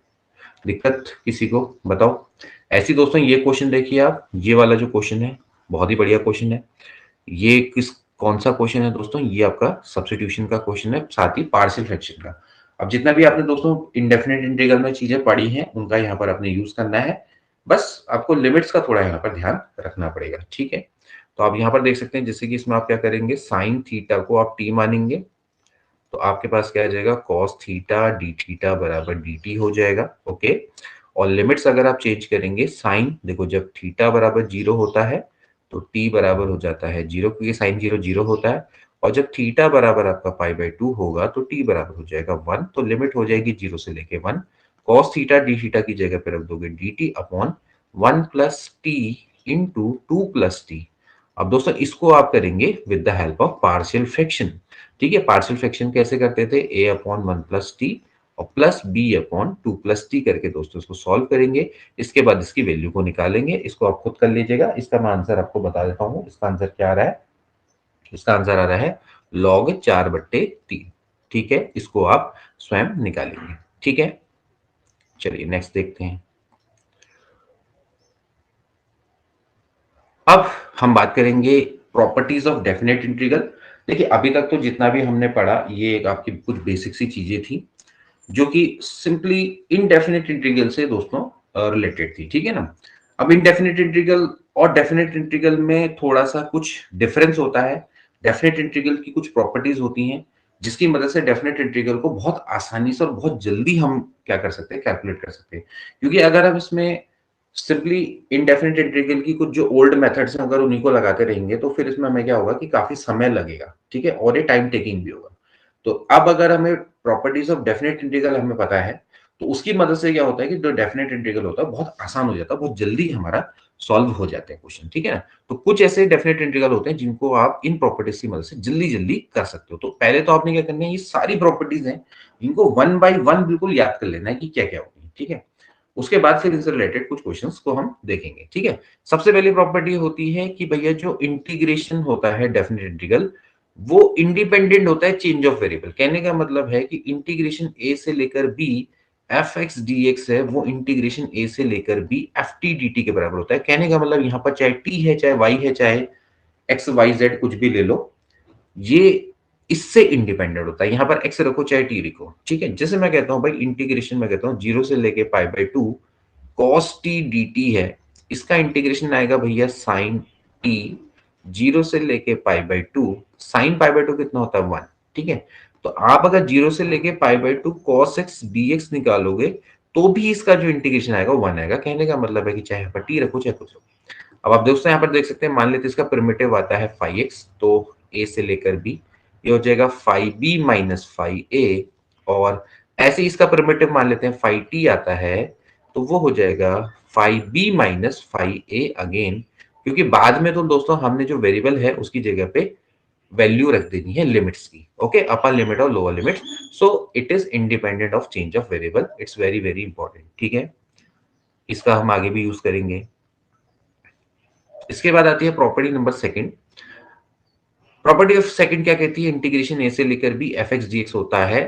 दिक्कत किसी को बताओ। ऐसी दोस्तों ये क्वेश्चन देखिए आप, ये वाला जो क्वेश्चन है बहुत ही बढ़िया क्वेश्चन है। ये किस कौन सा क्वेश्चन है दोस्तों, ये आपका सब्स्टिट्यूशन का क्वेश्चन है, साथ ही पार्शियल फ्रैक्शन का। अब जितना भी आपने दोस्तों इंडेफिनेट इंटीग्रल में चीजें पढ़ी हैं उनका यहाँ पर आपने यूज करना है, बस आपको लिमिट्स का थोड़ा यहाँ पर ध्यान रखना पड़ेगा। ठीक है, तो आप यहाँ पर देख सकते हैं जैसे कि इसमें आप क्या करेंगे, साइन थीटा को आप टी मानेंगे, तो आपके पास क्या आ जाएगा, कॉस थीटा डी थीटा बराबर डी टी हो जाएगा। ओके, और लिमिट्स अगर आप चेंज करेंगे, साइन देखो जब थीटा बराबर जीरो होता है तो टी बराबर हो जाता है जीरो, क्योंकि साइन जीरो जीरो होता है, और जब थीटा बराबर आपका π/2 होगा तो टी बराबर हो जाएगा 1, तो लिमिट हो जाएगी 0 से लेके 1। कॉस थीटा डी थीटा की जगह पे रख दोगे d t upon 1 plus t into 2 plus t. अब दोस्तों इसको आप करेंगे with the help of partial fraction. ठीक है, पार्शियल फ्रैक्शन कैसे करते थे, a अपॉन 1 प्लस टी और plus b upon 2 plus t करके दोस्तों इसको सॉल्व करेंगे। इसके बाद इसकी वैल्यू को निकालेंगे, इसको आप खुद कर लीजिएगा। इसका मैं आंसर आपको बता देता हूँ, इसका आंसर क्या आ रहा है, इसका आंसर आ रहा है log 4/3। ठीक है, इसको आप स्वयं निकालेंगे। ठीक है, चलिए नेक्स्ट देखते हैं। अब हम बात करेंगे प्रॉपर्टीज ऑफ डेफिनेट इंटीग्रल। देखिए अभी तक तो जितना भी हमने पढ़ा ये एक आपकी कुछ बेसिक सी चीजें थी जो कि सिंपली इनडेफिनेट इंटीग्रल से दोस्तों रिलेटेड थी। ठीक है ना, अब इनडेफिनेट इंटीग्रल और डेफिनेट इंटीग्रल में थोड़ा सा कुछ डिफरेंस होता है। डेफिनेट इंटीग्रल की कुछ प्रॉपर्टीज होती हैं जिसकी मदद से डेफिनेट इंटीग्रल को बहुत आसानी से और बहुत जल्दी हम क्या कर सकते हैं, कैलकुलेट कर सकते हैं। क्योंकि अगर हम इसमें सिंपली इनडेफिनेट इंटीग्रल की कुछ जो ओल्ड मेथड्स हैं अगर उन्हीं को लगाते रहेंगे तो फिर इसमें हमें क्या होगा कि काफी समय लगेगा। ठीक है, और ये टाइम टेकिंग भी होगा। तो अब अगर हमें प्रॉपर्टीज ऑफ डेफिनेट इंटीग्रल हमें पता है तो उसकी मदद से क्या होता है कि जो डेफिनेट इंटीग्रल होता है बहुत आसान हो जाता है, बहुत जल्दी हमारा सॉल्व हो जाते हैं क्वेश्चन, ठीक है ना। तो कुछ ऐसे डेफिनेट इंटीग्रल होते हैं जिनको आप इन प्रॉपर्टीज की मदद से जल्दी जल्दी कर सकते हो। तो पहले तो आपने क्या करना है, ये सारी प्रॉपर्टीज हैं इनको वन बाय वन बिल्कुल याद कर लेना है कि क्या क्या होती है, ठीक है। उसके बाद फिर इनसे रिलेटेड कुछ क्वेश्चंस को हम देखेंगे, ठीक है। सबसे पहली प्रॉपर्टी होती है कि भैया जो इंटीग्रेशन होता है डेफिनेट इंटीग्रल, वो इंडिपेंडेंट होता है चेंज ऑफ वेरिएबल। कहने का मतलब है कि इंटीग्रेशन ए से लेकर b f x d x है, वो इंटीग्रेशन ए से लेकर b f t d t के बराबर होता है। कहने का मतलब यहाँ पर चाहे टी है, चाहे वाई है, चाहे एक्स वाई जेड कुछ भी ले लो, ये इससे इंडिपेंडेंट होता है। यहां पर एक्स रखो चाहे टी रखो, ठीक है। जैसे मैं कहता हूं भाई इंटीग्रेशन में कहता हूं जीरो से लेके pi by two cos T d T है, इसका इंटीग्रेशन आएगा भैया साइन टी, जीरो से लेके pi by two, sine pi by two कितना होता है 1, ठीक है। तो आप अगर जीरो से लेके pi by two cos x d x निकालोगे तो भी इसका जो इंटीग्रेशन आएगा 1 आएगा। कहने का मतलब है कि चाहे यहाँ पर टी रखो चाहे कुछ रखो। अब आप दोस्तों यहाँ पर देख सकते हैं, मान लेते हैं इसका प्रिमिटिव आता है 5x, तो a से लेकर b ये हो जाएगा 5b माइनस 5a, और ऐसे ही इसका प्रिमिटिव मान लेते हैं 5t आता है, तो वो हो जाएगा 5b माइनस 5a अगेन, क्योंकि बाद में तो दोस्तों हमने जो वेरिएबल है उसकी जगह पे वैल्यू रख देनी है लिमिट्स की, ओके, अपर लिमिट और lower limit. So it is independent of change of variable, it's very very important, ठीक है। इसका हम आगे भी यूज करेंगे। इसके बाद आती है property number second. Property of second क्या कहती है, इंटीग्रेशन ए से लेकर b f x d x होता है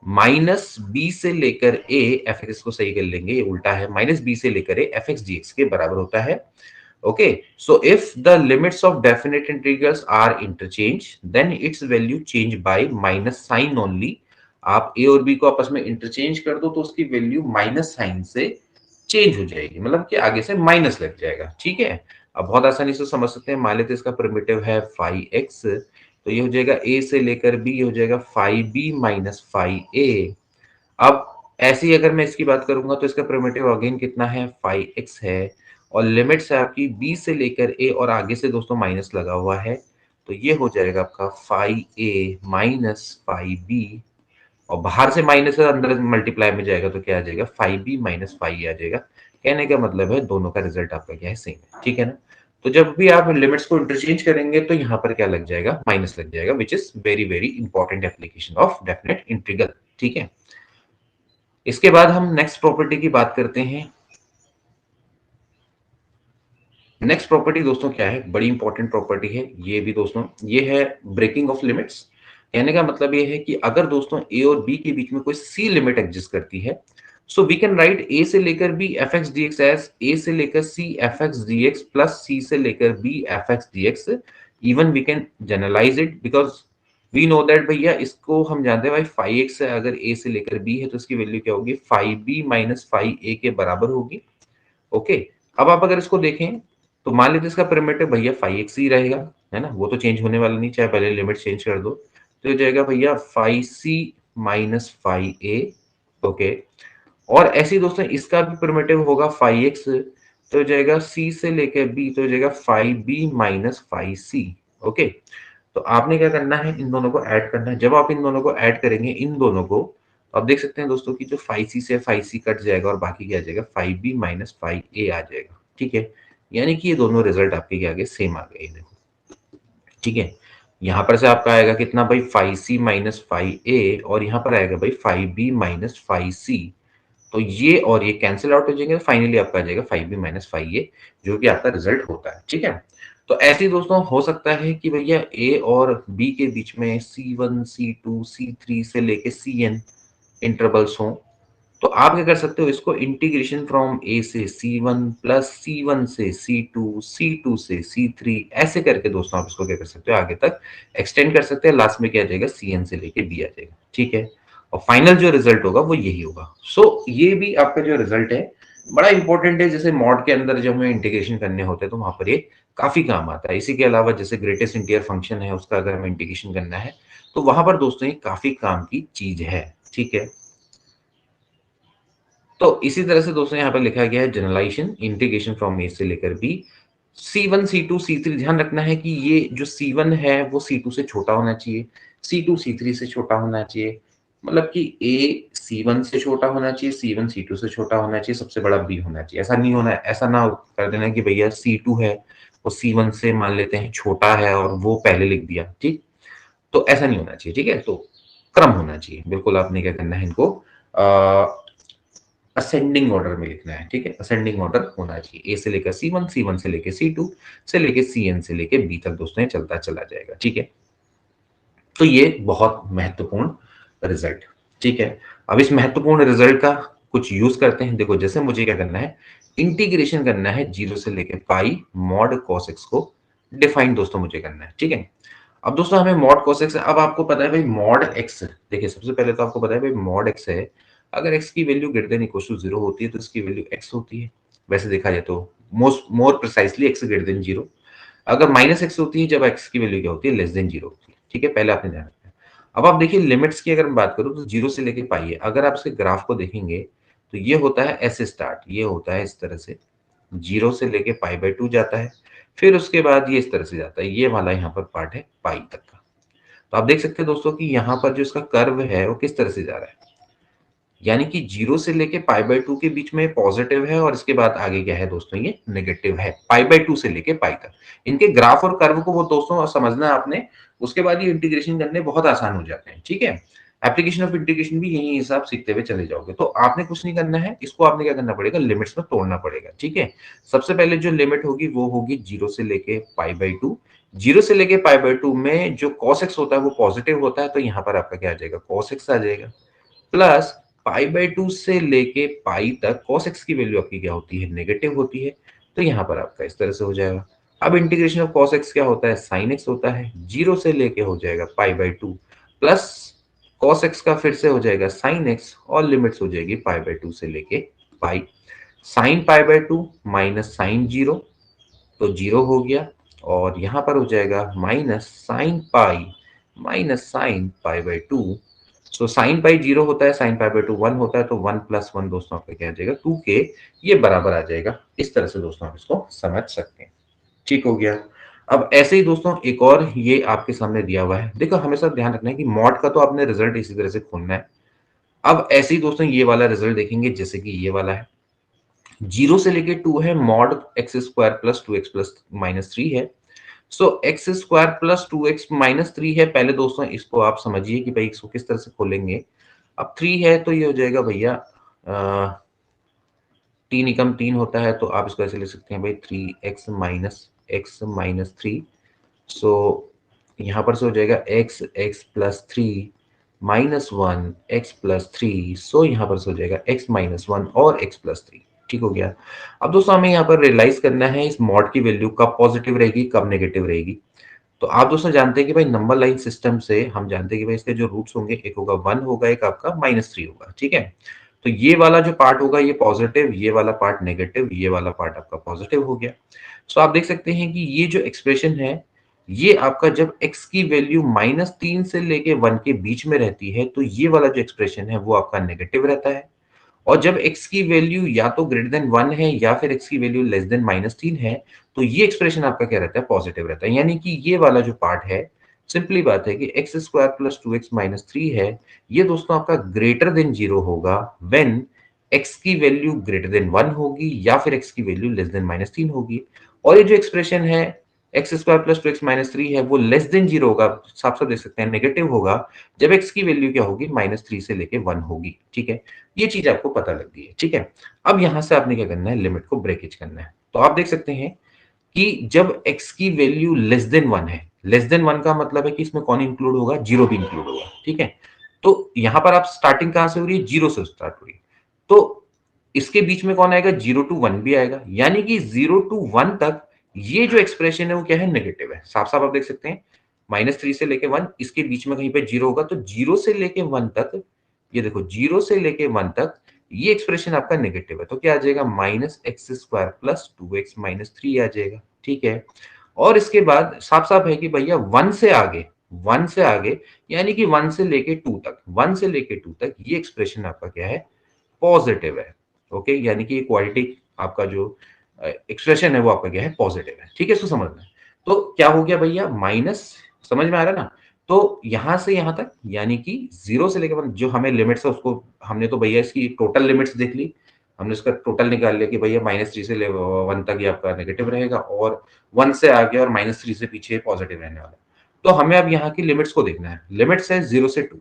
माइनस बी से लेकर ए, एफ एक्स को सही कर लेंगे, ये उल्टा है, माइनस बी से लेकर a f x d x के बराबर होता है। Okay, so if the limits of definite integrals are interchange then its value change by minus sign only. आप ए और बी को आपस में इंटरचेंज कर दो तो उसकी वैल्यू माइनस साइन से चेंज हो जाएगी, मतलब कि आगे से माइनस लग जाएगा, ठीक है। अब बहुत आसानी से समझ सकते हैं, मान लेते इसका प्रिमिटिव है 5x, तो ये हो जाएगा a से लेकर b, ये हो जाएगा 5b माइनस 5a। अब ऐसे ही अगर मैं इसकी बात करूंगा तो इसका प्रिमिटिव अगेन कितना है, 5x है, और लिमिट्स है आपकी b से लेकर a और आगे से दोस्तों माइनस लगा हुआ है, तो ये हो जाएगा आपका 5a माइनस 5b, और बाहर से माइनस है अंदर मल्टीप्लाई में जाएगा तो क्या आ जाएगा, 5b माइनस 5 आ जाएगा। कहने का मतलब है दोनों का रिजल्ट आपका क्या है, सेम है, ठीक है ना। तो जब भी आप लिमिट्स को इंटरचेंज करेंगे तो यहाँ पर क्या लग जाएगा, माइनस लग जाएगा, which is very very important application of definite integral, ठीक है। इसके बाद हम नेक्स्ट प्रॉपर्टी की बात करते हैं। नेक्स्ट प्रॉपर्टी दोस्तों क्या है, बड़ी इंपॉर्टेंट प्रॉपर्टी है ये भी दोस्तों, ये है ब्रेकिंग ऑफ लिमिट्स। कहने का मतलब ये है कि अगर दोस्तों ए और बी के बीच में कोई सी लिमिट एग्जिस्ट करती है, so we can write a से लेकर b f x d x as a से लेकर c f x d x plus c से लेकर b f x d x. Even we can generalize it because we know that भैया इसको हम जानते हैं भाई 5x है, अगर a से लेकर b है तो इसकी वैल्यू क्या होगी, 5b माइनस 5a के बराबर होगी। ओके, अब आप अगर इसको देखें तो मान लीजिए इसका प्रिमिटिव भैया 5x ही रहेगा, है ना, वो तो चेंज होने वाला नहीं, चाहे पहले लिमिट चेंज कर दो, तो हो जाएगा भैया 5c माइनस 5a। ओके, और ऐसे ही दोस्तों इसका भी प्रिमिटिव होगा 5x, तो हो जाएगा c से लेकर b, तो हो जाएगा 5b माइनस 5c। ओके, तो आपने क्या करना है, इन दोनों को ऐड करना है। जब आप इन दोनों को ऐड करेंगे इन दोनों को, तो आप देख सकते हैं दोस्तों कि जो 5c से 5c कट जाएगा और बाकी क्या आ जाएगा, 5b माइनस 5a आ जाएगा, ठीक है। यानी कि ये दोनों रिजल्ट आपके क्या आ गए, सेम आ गए, देखो, ठीक है। यहां पर से आपका आएगा कितना भाई, 5c माइनस 5a, और यहाँ पर आएगा भाई 5b माइनस 5c। तो ये और ये कैंसिल आउट हो जाएंगे, तो फाइनली आपका आ जाएगा 5b माइनस 5a, जो कि आपका रिजल्ट होता है, ठीक है। तो ऐसे ही दोस्तों हो सकता है कि भैया a और b के बीच में c1 c2 c3 से लेके cn इंटरवल्स हों, तो आप क्या कर सकते हो, इसको इंटीग्रेशन फ्रॉम a से c1 प्लस c1 से c2 c2 से c3 ऐसे करके दोस्तों आप इसको क्या कर सकते हो, आगे तक एक्सटेंड कर सकते हैं। लास्ट में क्या आ जाएगा, cn से लेके b आ जाएगा, ठीक है। और फाइनल जो रिजल्ट होगा वो यही होगा। सो ये भी आपका जो रिजल्ट है बड़ा इंपॉर्टेंट है, जैसे मॉड के अंदर जब हमें इंटीग्रेशन करने होते हैं तो वहां पर ये काफी काम आता है। इसी के अलावा जैसे ग्रेटेस्ट इंटीजर फंक्शन है उसका अगर हमें इंटीग्रेशन करना है तो वहां पर दोस्तों ये काफी काम की चीज है, ठीक है। तो इसी तरह से दोस्तों यहाँ पर लिखा गया है जनरलाइजेशन इंटीग्रेशन फ्रॉम ए से लेकर बी, C1 C2 C3, ध्यान रखना है कि ये जो C1 है वो C2 से छोटा होना चाहिए, C2 C3 से छोटा होना चाहिए, मतलब कि ए C1 से छोटा होना चाहिए, C1 C2 से छोटा होना चाहिए, सबसे बड़ा B होना चाहिए। ऐसा नहीं होना है, ऐसा ना कर देना कि भैया C2 है, वो C1 से मान लेते हैं छोटा है और वो पहले लिख दिया, ठीक? तो ऐसा नहीं होना चाहिए, ठीक है? तो क्रम होना चाहिए। बिल्कुल आपने क्या करना है इनको असेंडिंग ऑर्डर में लिखना है, ठीक है? असेंडिंग ऑर्डर होना चाहिए। ए से लेकर C1, C1 से लेकर C2 से लेकर Cn से लेकर B तक दोस्तों ये चलता चला जाएगा, ठीक है? तो ये बहुत महत्वपूर्ण रिजल्ट, ठीक है? अब इस महत्वपूर्ण रिजल्ट का कुछ यूज करते हैं। देखो जैसे मुझे क्या करना है, इंटीग्रेशन करना है 0 से लेके पाई मॉड cos x को डिफाइन दोस्तों मुझे करना है, ठीक है? अब दोस्तों हमें मॉड cos x, अब आपको पता है भाई मॉड x, देखिए सबसे पहले तो आपको पता है भाई मॉड x है, अगर x की value greater than equal to 0 होती है तो इसकी वैल्यू x होती है। वैसे देखा जाए तो मोर प्रिसाइसली x ग्रेटर देन 0, अगर माइनस एक्स होती है जब x की वैल्यू क्या होती है, लेस देन 0 होती है, ठीक है? पहले आपने ध्यान रखना है। अब आप देखिए लिमिट्स की अगर मैं बात करूं तो 0 से लेके पाई है, अगर आप इसके ग्राफ को देखेंगे तो ये होता है ऐसे स्टार्ट, ये होता है इस तरह से, 0 से लेके पाई बाय 2 जाता है, फिर उसके बाद ये इस तरह से जाता है, ये वाला यहाँ पर पार्ट है पाई तक का। तो आप देख सकते हैं दोस्तों कि यहाँ पर जो इसका कर्व है वो किस तरह से जा रहा है, यानी कि 0 से लेके पाई बाय 2 के बीच में पॉजिटिव है और इसके बाद आगे क्या है दोस्तों, ये नेगेटिव है पाई बाय 2 से लेके पाई तक। इनके ग्राफ और कर्व को वो दोस्तों समझना है आपने, उसके बाद ये इंटीग्रेशन करने बहुत आसान हो जाते हैं, ठीक है? एप्लीकेशन ऑफ इंटीग्रेशन भी यही हिसाब सीखते हुए चले जाओगे। तो आपने कुछ नहीं करना है, इसको आपने क्या करना पड़ेगा, लिमिट्स में तोड़ना पड़ेगा, ठीक है? सबसे पहले जो लिमिट होगी वो होगी 0 से लेके पाई बाय 2। 0 से लेके पाई बाय 2 में जो cos x होता है वो पॉजिटिव होता है, तो यहाँ पर आपका क्या आ जाएगा, cos x आ जाएगा, प्लस पाई बाय 2 से लेके पाई तक cos x की वैल्यू आपकी क्या होती है, नेगेटिव होती है, तो यहाँ पर आपका इस तरह से हो जाएगा। अब इंटीग्रेशन ऑफ cos x क्या होता है, sin x होता है, 0 से लेके हो जाएगा pi by 2 plus cos x का फिर से हो जाएगा sin x और लिमिट्स हो जाएगी पाई बाय 2 से लेके पाई, sin pi by 2 minus sin 0, तो 0 हो गया, और यहाँ पर हो जाएगा minus sin pi by 2। So sine pi 0 होता है, साइन पाई बाय 2 1 होता है, तो 1 प्लस 1 दोस्तों आपका क्या आ जाएगा, 2k, ये बराबर आ जाएगा। इस तरह से दोस्तों आप इसको समझ सकते हैं, ठीक हो गया? अब ऐसे ही दोस्तों एक और ये आपके सामने दिया हुआ है, देखो हमेशा ध्यान रखना है कि मॉड का तो आपने रिजल्ट इसी तरह से खोलना है। अब ऐसे ही दोस्तों ये वाला रिजल्ट देखेंगे, जैसे कि ये वाला है, 0 से लेके 2 है, mod x square plus 2x plus minus 3 है। So x square plus 2x minus 3 है। पहले दोस्तों इसको आप समझिए कि भाई इसको किस तरह से खोलेंगे। अब 3 है तो ये हो जाएगा भैया, 3 एकम 3 होता है, तो आप इसको ऐसे लिख सकते हैं भाई 3x माइनस 3। सो यहाँ पर से हो जाएगा x plus 3 minus 1 x plus 3। सो यहाँ पर से हो जाएगा x माइनस 1 और x प्लस 3, ठीक हो गया? अब दोस्तों हमें यहाँ पर रियलाइज करना है इस मॉड की वैल्यू कब पॉजिटिव रहेगी कब नेगेटिव रहेगी। तो आप दोस्तों जानते हैं कि भाई नंबर लाइन सिस्टम से हम जानते हैं कि भाई इसके जो रूट्स होंगे, एक होगा 1 होगा, एक आपका -3 होगा, ठीक है? तो ये वाला जो पार्ट होगा ये पॉजिटिव, ये वाला पार्ट नेगेटिव, ये वाला पार्ट आपका पॉजिटिव हो गया। सो आप देख सकते हैं कि ये जो एक्सप्रेशन है, ये आपका जब x की वैल्यू -3 से लेके 1 के बीच में रहती है, तो ये वाला जो एक्सप्रेशन है वो आपका नेगेटिव रहता है। और जब x की वैल्यू या तो ग्रेटर देन 1 है या फिर x की वैल्यू लेस देन -3 है, तो ये एक्सप्रेशन आपका क्या रहता है, पॉजिटिव रहता है। यानी कि ये वाला जो पार्ट है, सिंपली बात है कि x square plus 2x minus 3 है, ये दोस्तों आपका ग्रेटर देन 0 होगा व्हेन x की वैल्यू ग्रेटर देन 1 होगी या फिर x की वैल्यू लेस देन -3 होगी। और ये जो एक्सप्रेशन है x square plus 2x minus 3 है, वो लेस देन 0 होगा, साफ साफ देख सकते हैं नेगेटिव होगा जब x की वैल्यू क्या होगी, -3 से लेके 1 होगी, ठीक है? ये चीज आपको पता लग गई है, ठीक है? अब यहां से आपने क्या करना है, लिमिट को ब्रेकेज करना है। तो आप देख सकते हैं कि जब x की वैल्यू लेस देन 1 है, लेस देन 1 का मतलब है कि इसमें कौन इंक्लूड होगा, 0 भी इंक्लूड होगा, ठीक है? तो यहां पर आप स्टार्टिंग कहां से हो रही है, 0 से स्टार्ट हो रही है, तो इसके बीच में कौन आएगा, 0 टू 1 भी आएगा, यानी कि 0 टू 1 तक ये जो एक्सप्रेशन है वो क्या है, नेगेटिव है। साफ साफ आप देख सकते हैं, -3 से लेके 1, इसके बीच में कहीं पे 0 होगा, तो 0 से लेके 1 तक, ये देखो 0 से लेके 1 तक ये एक्सप्रेशन आपका नेगेटिव है, तो क्या आ जाएगा, -x square plus 2x minus 3 आ जाएगा, ठीक है? और इसके बाद साफ साफ है कि भैया 1 से आगे, 1 से आगे यानी कि 1 से लेके 2 तक, 1 से लेके 2 तक ये एक्सप्रेशन आपका क्या है, पॉजिटिव है। ओके, यानी कि क्वालिटी आपका जो एक्सप्रेशन है वो आपका क्या है, पॉजिटिव है, ठीक है? इसको समझना है। तो क्या हो गया भैया, माइनस, समझ में आ रहा है ना? तो यहां से यहां तक यानी कि 0 से लेकर 1 जो हमें लिमिट्स है उसको हमने तो भैया इसकी टोटल लिमिट्स देख ली। हमने इसका टोटल निकाल लिया कि भैया -3 से 1 तक ये आपका नेगेटिव रहेगा और 1 से आगे और -3 से पीछे पॉजिटिव रहने वाला है। तो हमें अब यहाँ की लिमिट्स को देखना है। लिमिट्स है 0 से 2,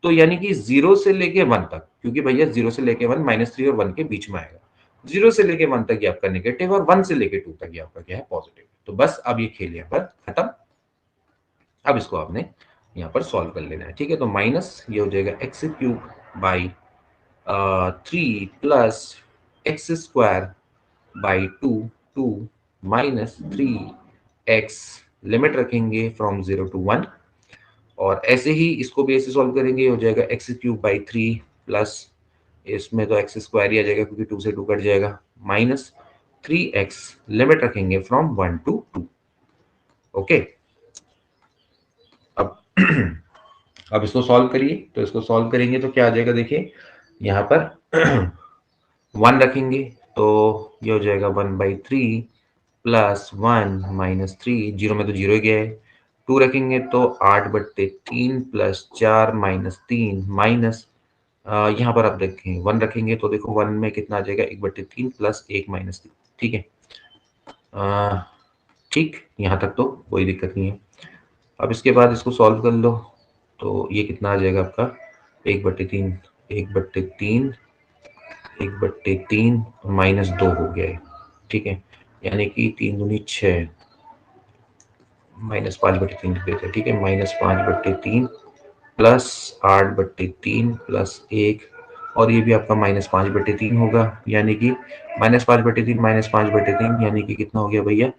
तो यानी कि 0 से लेके 1 तक, क्योंकि भैया 0 से लेके 1 -3 और 1 के बीच में आएगा। 0 से लेके 1 तक ये आपका नेगेटिव और 1 से लेके 2 तक ये आपका क्या है पॉजिटिव। तो बस अब ये खेल यहाँ पर खत्म। अब इसको आपने यहाँ पर सॉल्व कर लेना है, ठीक है। तो माइनस ये हो जाएगा x cube by 3 plus x square by 2 2 minus 3x, limit रखेंगे फ्रॉम 0 to 1, और ऐसे ही इसको भी ऐसे सॉल्व करेंगे। ये हो जाएगा एक्स क्यूब बाई 3 प्लस, इसमें तो एक्स स्क्वायर ही आ जाएगा क्योंकि 2 से 2 कट जाएगा, माइनस 3x, लिमिट रखेंगे फ्रॉम 1 to 2। ओके, अब अब इसको सॉल्व करिए। तो इसको सॉल्व करेंगे तो क्या आ जाएगा, देखिए यहाँ पर 1 रखेंगे तो ये हो जाएगा 1/3 प्लस 1 माइनस 3, जीरो में तो जीरो ही गया है। 2 रखेंगे तो 8/3 प्लस 4 माइनस 3 माइनस, यहाँ पर आप देखें 1 रखेंगे तो देखो 1 में कितना आ जाएगा, 1/3 प्लस 1 माइनस 3, ठीक है। ठीक, यहाँ तक तो कोई दिक्कत नहीं है। अब इसके बाद इसको सॉल्व कर लो तो ये कितना आ जाएगा आपका, 1/3 1/3 1/3 माइनस 2 हो गया है, ठीक है। यानी कि 3 दूनी 6 माइनस 5/3 लिख देते हैं, ठीक है। -5/3 प्लस 8/3 प्लस 1, और ये भी आपका -5/3 होगा, यानी कि -5/3 -5/3 यानी कि कितना हो गया भैया,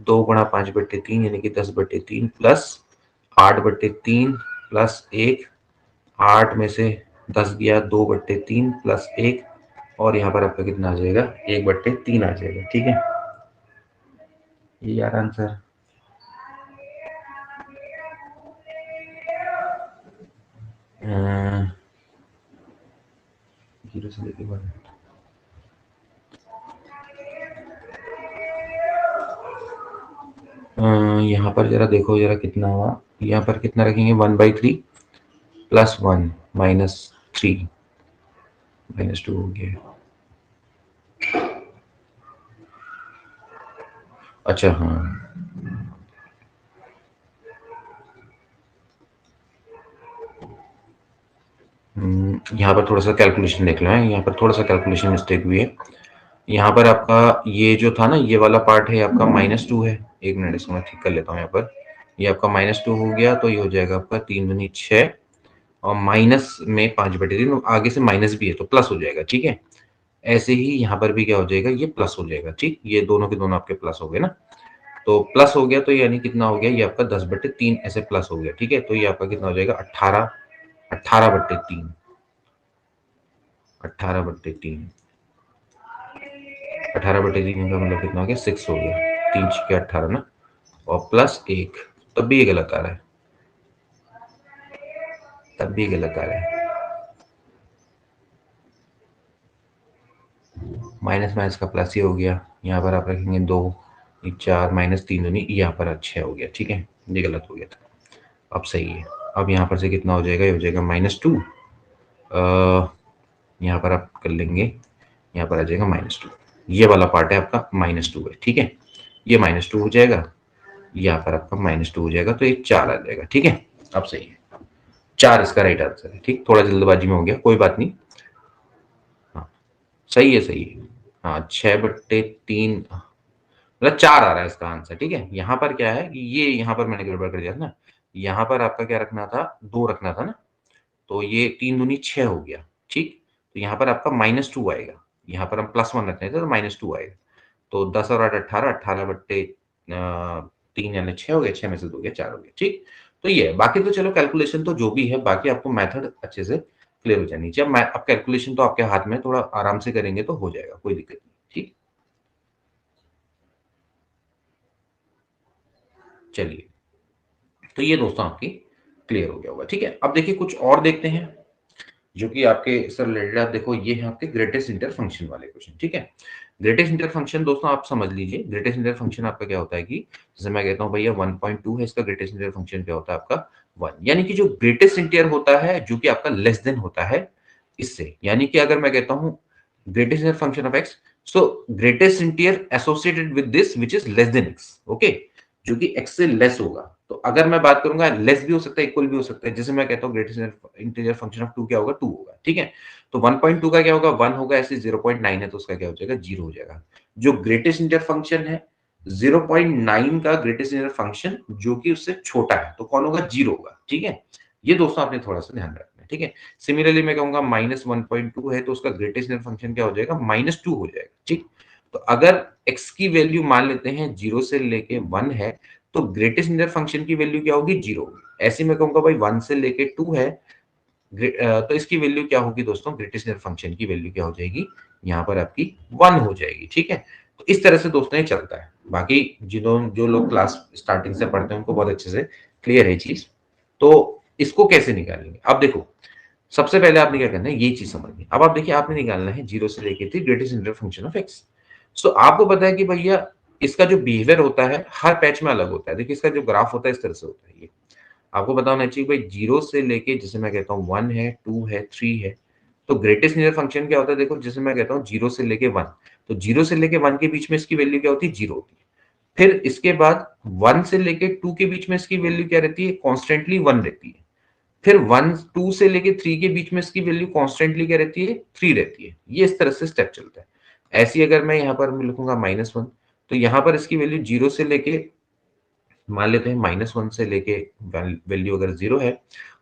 2 गुणा 5/3 यानी कि 10/3 प्लस 8/3 प्लस 1, 8 में से 10 गया, 2/3 प्लस 1, और यहाँ पर आपका कितना आ जाएगा, 1/3 आ जाएगा, ठीक है। ये यार आंसर। जीरो से लेके 1, यहाँ पर जरा देखो जरा कितना हुआ। यहाँ पर कितना रखेंगे, 1/3 प्लस 1 माइनस 3 -2 हो गया। अच्छा हाँ, यहाँ पर थोड़ा सा कैलकुलेशन देख लें, यहाँ पर थोड़ा सा कैलकुलेशन मिस्टेक हुई है। यहाँ पर आपका ये जो था ना, ये वाला पार्ट है आपका -2 है। एक मिनट इसको मैं ठीक कर लेता हूँ। यहाँ पर ये आपका -2 हो गया तो ये हो जाएगा आपका 3 दूनी 6, और माइनस में 5/3, आगे से माइनस भी है तो प्लस हो जाएगा, ठीक है। ऐसे ही यहाँ पर भी क्या हो जाएगा, ये प्लस हो जाएगा, ठीक। ये दोनों के दोनों आपके प्लस हो गए ना, तो प्लस हो गया तो यानी कितना हो गया, ये आपका 10/3 ऐसे प्लस हो गया, ठीक है। तो ये आपका कितना हो जाएगा, 18 18/3 18/3 18/3 का मतलब कितना हो गया, 6 हो गया, 3 छक्के 18 ना, और प्लस 1, तब भी ये गलत आ रहा है, तब भी गलत आ रहा है। माइनस माइनस का प्लस ही हो गया। यहाँ पर आप रखेंगे 2, ये 4 -3 दूनी, यहाँ पर 6 हो गया, ठीक है। ये गलत हो गया था, अब सही है। अब यहाँ पर से कितना हो जाएगा, ये हो जाएगा -2, यहाँ पर आप कर लेंगे, यहाँ पर आ जाएगा -2। ये वाला पार्ट है आपका -2 है, ठीक है। ये -2 हो जाएगा, यहाँ पर आपका -2 हो जाएगा, तो ये 4 आ जाएगा, ठीक है। अब सही है, 4 इसका राइट आंसर है, ठीक। थोड़ा जल्दबाजी में हो गया, कोई बात नहीं। हाँ, सही है, सही है। हाँ, 6/3 मतलब 4 आ रहा है इसका आंसर, ठीक है। यहाँ पर क्या है कि ये यहाँ पर मैंने गड़बड़ कर दिया था ना, यहाँ पर आपका क्या रखना था, 2 रखना था ना, तो ये 3 दूनी 6 हो गया, ठीक। तो यहाँ पर आपका -2 आएगा, यहाँ पर हम +1 रख रहे थे तो -2 आएगा। तो 10 और 8 18, 18/3 यानी 6 हो गया, 6 में से 2 गया, 4 हो गया, ठीक। तो ये है, बाकी तो चलो कैलकुलेशन तो जो भी है, बाकी आपको मेथड अच्छे से क्लियर हो जानी चाहिए। अब कैलकुलेशन तो आपके हाथ में, थोड़ा आराम से करेंगे तो हो जाएगा, कोई दिक्कत नहीं, ठीक। चलिए, तो ये दोस्तों आपकी क्लियर हो गया होगा, ठीक है। अब देखिए कुछ और देखते हैं। जो कि आपके इससे रिलेटेड आप देखो, ये है आपके ग्रेटेस्ट इंटर फंक्शन वाले क्वेश्चन, ठीक है। ग्रेटेस्ट इंटर फंक्शन दोस्तों आप समझ लीजिए, ग्रेटेस्ट इंटर फंक्शन आपका क्या होता है कि जैसे मैं कहता हूँ भैया 1.2 है, इसका ग्रेटेस्ट इंटर फंक्शन क्या होता है आपका 1, यानी कि जो ग्रेटेस्ट इंटर होता है जो कि आपका लेस देन होता है इससे, यानी कि अगर मैं कहता हूँ greatest inter function of x, so greatest inter associated with this which is less than x, okay, जो कि एक्स से लेस होगा। तो अगर मैं बात करूंगा लेस भी हो सकता है, इक्वल भी हो सकता है, जैसे मैं कहता हूँ ग्रेटेस्ट इंटीजर फंक्शन ऑफ 2 क्या होगा 2 होगा, ठीक है। तो 1.2 का क्या होगा 1 होगा, ऐसे 0.9 है तो उसका क्या हो जाएगा 0 हो जाएगा। जो ग्रेटेस्ट इंटीजर फंक्शन है 0.9 का ग्रेटेस्ट इंटीजर फंक्शन जो कि उससे छोटा है तो कौन होगा 0 होगा, ठीक है। ये दोस्तों आपने थोड़ा सा ध्यान रखना है, ठीक है। सिमिलरली मैं कहूंगा -1.2 है तो उसका ग्रेटेस्ट इंटीजर फंक्शन क्या हो जाएगा -2 हो जाएगा, ठीक। तो अगर x की वैल्यू मान लेते हैं 0 से लेके 1 है तो ग्रेटेस्ट इंटीजर फंक्शन की वैल्यू क्या होगी 0 होगी। ऐसे मैं कहूंगा भाई 1 से लेके 2 है, तो इसकी वैल्यू क्या होगी दोस्तों, ग्रेटेस्ट इंटीजर फंक्शन की वैल्यू क्या हो जाएगी यहाँ पर आपकी 1 हो जाएगी, ठीक है। तो इस तरह से दोस्तों ये चलता है। बाकी जो लोग क्लास स्टार्टिंग से पढ़ते हैं उनको बहुत अच्छे से क्लियर है चीज। तो इसको कैसे निकालेंगे, अब देखो सबसे पहले आपने क्या करना है ये चीज समझनी। अब आप देखिए आपने निकालना है 0 से लेके थी greatest integer function of x. So आपको पता है कि भैया इसका जो बिहेवियर होता है हर पैच में अलग होता है। देखिए इसका जो ग्राफ होता है इस तरह से होता है, ये आपको पता होना चाहिए भाई 0 से लेके जैसे मैं कहता हूँ 1 है 2 है 3 है, तो ग्रेटेस्ट इंटीजर फंक्शन क्या होता है, देखो जैसे मैं कहता हूँ 0 से लेके 1, तो 0 से लेके 1 के बीच में इसकी वैल्यू क्या होती है 0 होती है। फिर इसके बाद 1 से लेके 2 के बीच में इसकी वैल्यू क्या रहती है, कॉन्स्टेंटली 1 रहती है। फिर 1 2 से लेके 3 के बीच में इसकी वैल्यू कॉन्स्टेंटली क्या रहती है 3 रहती है। ये इस तरह से स्टेप चलता है। ऐसी अगर मैं यहाँ पर मैं लिखूंगा -1, तो यहाँ पर इसकी वैल्यू 0 से लेके मान लेते हैं -1 से लेके वैल्यू अगर 0 है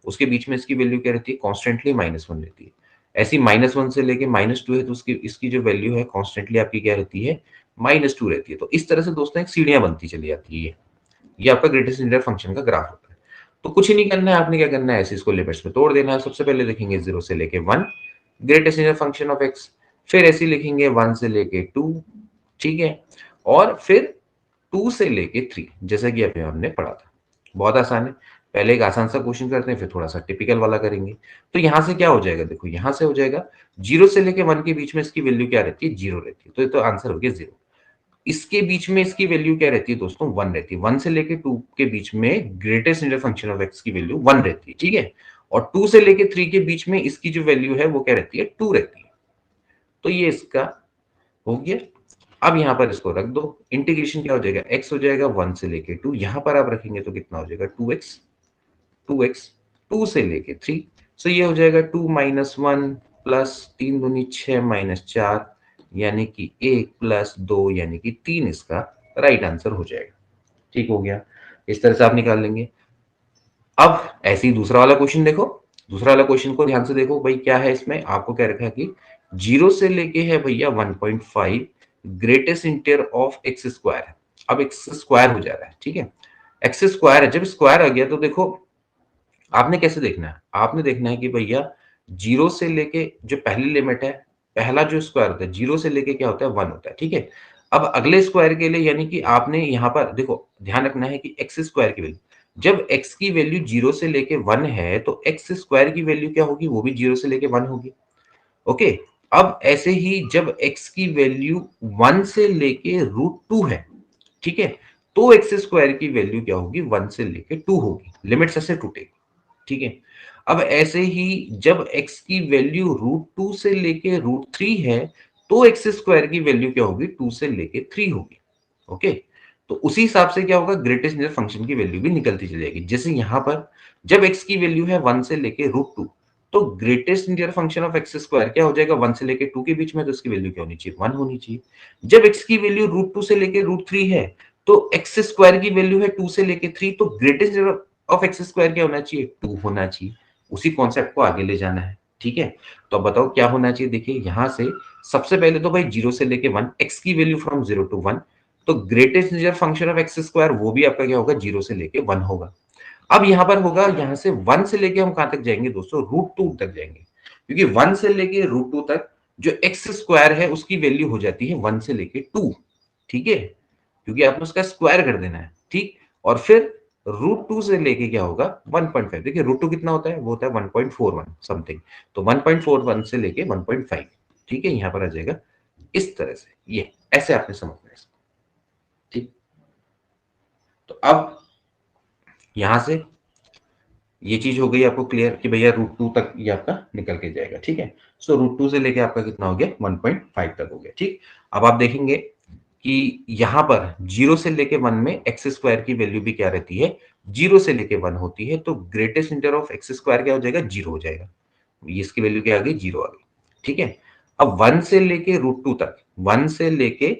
उसके बीच में इसकी वैल्यू क्या रहती है कॉन्स्टेंटली -1 रहती है। ऐसी -1 से लेके -2 है तो उसकी इसकी जो वैल्यू है कॉन्स्टेंटली आपकी क्या रहती है -2 रहती है। तो इस तरह से दोस्तों एक सीढ़ियां बनती चली जाती है। ये आपका ग्रेटेस्ट इंटीजर फंक्शन का ग्राफ होता है। तो कुछ ही नहीं करना है, आपने क्या करना है ऐसे इसको लिमिट्स में तोड़ देना है। सबसे पहले लिखेंगे 0 से लेके 1 greatest integer function of x, फिर ऐसे लिखेंगे 1 से लेके 2, ठीक है, और फिर 2 से लेके 3 जैसा कि अभी हमने पढ़ा था। बहुत आसान है। पहले एक आसान सा क्वेश्चन करते हैं फिर थोड़ा सा टिपिकल वाला करेंगे। तो यहां से क्या हो जाएगा, देखो यहां से हो जाएगा 0 से लेके 1 के बीच में इसकी वैल्यू क्या रहती है 0 रहती है, तो ये तो आंसर हो गया 0। इसके बीच में इसकी वैल्यू क्या रहती है दोस्तों 1 रहती है। 1 से लेके 2 के बीच में greatest integer function of x की वैल्यू 1 रहती है, ठीक है। और 2 से लेके 3 के बीच में इसकी जो वैल्यू है वो क्या रहती है 2 रहती है। तो ये इसका हो गया। अब यहां पर इसको रख दो, इंटीग्रेशन क्या हो जाएगा x हो जाएगा 1 से लेके 2, यहां पर आप रखेंगे तो कितना हो जाएगा 2x, 2x 2 से लेके 3, सो ये हो जाएगा 2 माइनस 1 प्लस 3 दूनी 6 माइनस 4 यानी कि 1 प्लस 2 यानी कि 3 इसका राइट आंसर हो जाएगा। ठीक हो गया, इस तरह से आप निकाल लेंगे। अब ऐसे ही दूसरा वाला क्वेश्चन देखो, दूसरा वाला क्वेश्चन को ध्यान से देखो भाई क्या है इसमें, आपको क्या रखा है कि 0 से लेके है भैया 1.5 greatest integer of x square है। अब एक्स स्क्वायर हो जा रहा है, ठीक है, एक्स स्क्वायर है। जब स्क्वायर आ गया तो देखो आपने कैसे देखना है, आपने देखना है कि भैया 0 से लेके जो पहली लिमिट है, पहला जो स्क्वायर होता है 0 से लेके क्या होता है 1 होता है, ठीक है। अब अगले स्क्वायर के लिए यानी कि आपने यहाँ पर देखो ध्यान रखना है कि एक्स स्क्वायर की वैल्यू, जब x की वैल्यू 0 से लेके 1 है तो x स्क्वायर की वैल्यू क्या होगी, वो भी 0 से लेके 1 होगी। ओके, अब ऐसे ही जब x की वैल्यू 1 से लेके √2 है, ठीक है, तो एक्स स्क्वायर की वैल्यू क्या होगी 1 से लेके 2 होगी, लिमिट्स ऐसे टूटेगी, ठीक है। अब ऐसे ही जब x की वैल्यू √2 से लेके √3 है तो एक्स स्क्वायर की वैल्यू क्या होगी 2 से लेके 3 होगी। ओके, तो उसी हिसाब से क्या होगा ग्रेटेस्ट इंटीजर फंक्शन की वैल्यू भी निकलती चली जाएगी। जैसे यहां पर जब x की वैल्यू है 1 से लेके √2 तो greatest integer function of x square क्या हो जाएगा 1 से लेके 2 के बीच में, तो इसकी वैल्यू क्या होनी चाहिए 1 होनी चाहिए। जब x की वैल्यू √2 से लेके √3 है तो एक्स स्क्वायर की वैल्यू है 2 से लेके 3, तो greatest integer of x square क्या होना चाहिए 2 होना चाहिए। उसी कॉन्सेप्ट को आगे ले जाना है, ठीक है। तो अब बताओ क्या होना चाहिए, देखिए यहां से सबसे पहले तो भाई 0 से लेके 1 x की वैल्यू फ्रॉम 0 टू 1, तो greatest integer function of x square वो भी आपका क्या होगा 0 से लेके 1 होगा। अब यहां पर होगा यहां से 1 से लेके हम कहां तक जाएंगे दोस्तों √2 तक जाएंगे, क्योंकि 1 से लेके √2 तक जो एक्स स्क्वायर है उसकी वैल्यू हो जाती है 1 से लेके 2, ठीक है, क्योंकि आपने उसका स्क्वायर कर देना है, ठीक। और फिर √2 से लेके क्या होगा 1.5। देखिए √2 कितना होता है, वो होता है 1.41 समथिंग, तो 1.41 से लेके 1.5, ठीक है, यहां पर आ जाएगा इस तरह से, ये ऐसे आपने समझना है इसको, ठीक। तो अब यहां से ये चीज हो गई आपको क्लियर कि भैया √2 तक ये आपका निकल के जाएगा, ठीक है। सो √2 से लेके आपका कितना हो गया 1.5 तक हो गया, ठीक। अब आप देखेंगे कि यहां पर 0 से लेके 1 में एक्स स्क्वायर की वैल्यू भी क्या रहती है, 0 से लेके 1 होती है, तो greatest inter of x square क्या हो जाएगा, 0 हो जाएगा। इसकी वैल्यू क्या आ गई, 0 आ गई, ठीक है। अब 1 से लेके √2 तक, 1 से लेके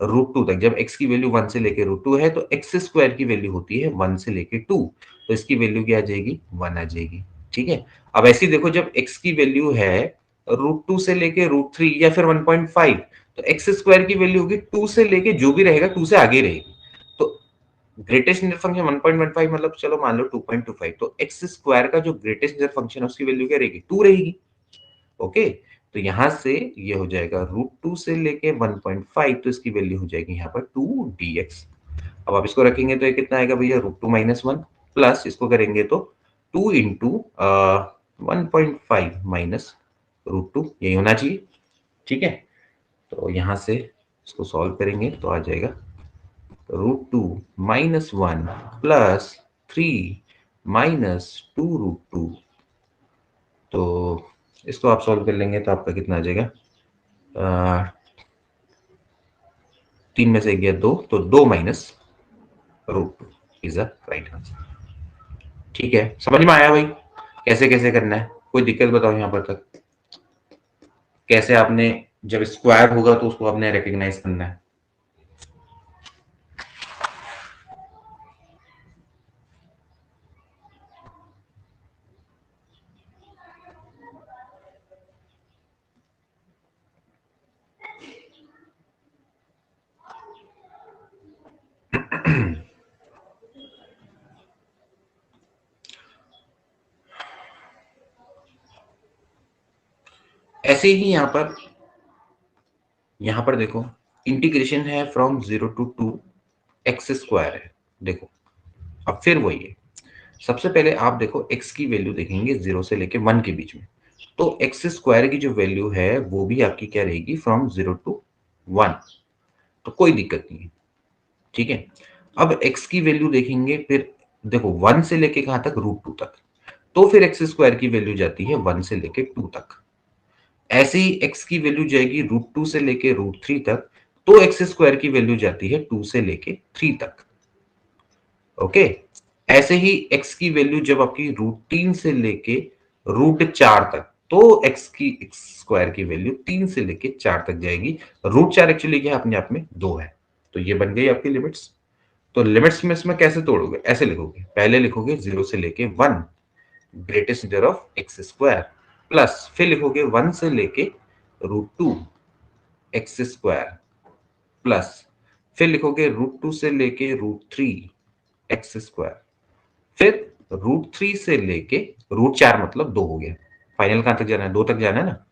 √2 तक, जब x की वैल्यू 1 से लेके √2 है तो एक्स स्क्वायर की वैल्यू होती है 1 से लेके 2, तो इसकी वैल्यू क्या आ जाएगी, 1 आ जाएगी, ठीक है। अब ऐसे ही देखो, जब x की वैल्यू है √2 से लेके √3 या फिर 1.5, तो एक्स स्क्वायर की वैल्यू होगी 2 से लेके जो भी रहेगा 2 से आगे रहेगी, तो ग्रेटेस्ट इंटर फंक्शन 1.15 मतलब चलो मान लो 2.25, तो एक्स स्क्वायर का जो ग्रेटेस्ट इंटर फंक्शन है उसकी वैल्यू क्या रहेगी, 2 रहेगी, ओके। तो यहां से ये हो जाएगा √2 से लेके 1.5, तो इसकी वैल्यू हो जाएगी यहाँ पर 2 dx। अब आप इसको रखेंगे तो ये कितना आएगा भैया, √2 - 1 प्लस इसको करेंगे तो 2 इंटू 1.5 माइनस √2, यही होना चाहिए, ठीक है। तो यहां से इसको सॉल्व करेंगे तो आ जाएगा √2 - 1 प्लस 3 - 2 √2। तो इसको आप सॉल्व कर लेंगे तो आपका कितना आ जाएगा, 3 में से गया 2, तो 2 minus √2 is the right answer, ठीक है। समझ में आया भाई कैसे कैसे करना है, कोई दिक्कत बताओ यहाँ पर तक, कैसे आपने जब स्क्वायर होगा तो उसको आपने रिकग्नाइज करना है। ऐसे ही यहां पर देखो, इंटीग्रेशन है फ्रॉम 0 to 2 एक्स स्क्वायर है, देखो अब फिर वही है। सबसे पहले आप देखो x की वैल्यू देखेंगे 0 से लेके 1 के बीच में, तो एक्स स्क्वायर की जो वैल्यू है वो भी आपकी क्या रहेगी, फ्रॉम 0 to 1, तो कोई दिक्कत नहीं है, ठीक है। अब x की वैल्यू देखेंगे, फिर देखो 1 से लेके कहां तक, √2 तक, तो फिर एक्स स्क्वायर की वैल्यू जाती है 1 से लेके 2 तक। ऐसे ही x की वैल्यू जाएगी √2 से लेके √3 तक, तो एक्स स्क्वायर की वैल्यू जाती है 2 से लेके 3 तक, ओके। ऐसे ही x की वैल्यू जब आपकी √3 से लेके √4 तक, तो एक्स स्क्वायर की वैल्यू 3 से लेके 4 तक जाएगी। √4 एक्चुअली क्या है, अपने आप में 2 है, तो ये बन गई आपकी लिमिट्स। तो लिमिट्स में इसमें कैसे तोड़ोगे, ऐसे लिखोगे, पहले लिखोगे 0 से लेके 1 greatest integer of x square, plus फिर लिखोगे 1 से लेके √2 एक्स स्क्वायर, प्लस फिर लिखोगे √2 से लेके √3 एक्स स्क्वायर, फिर √3 से लेके √4 मतलब 2 हो गया, फाइनल कहां तक जाना है, 2 तक जाना है ना,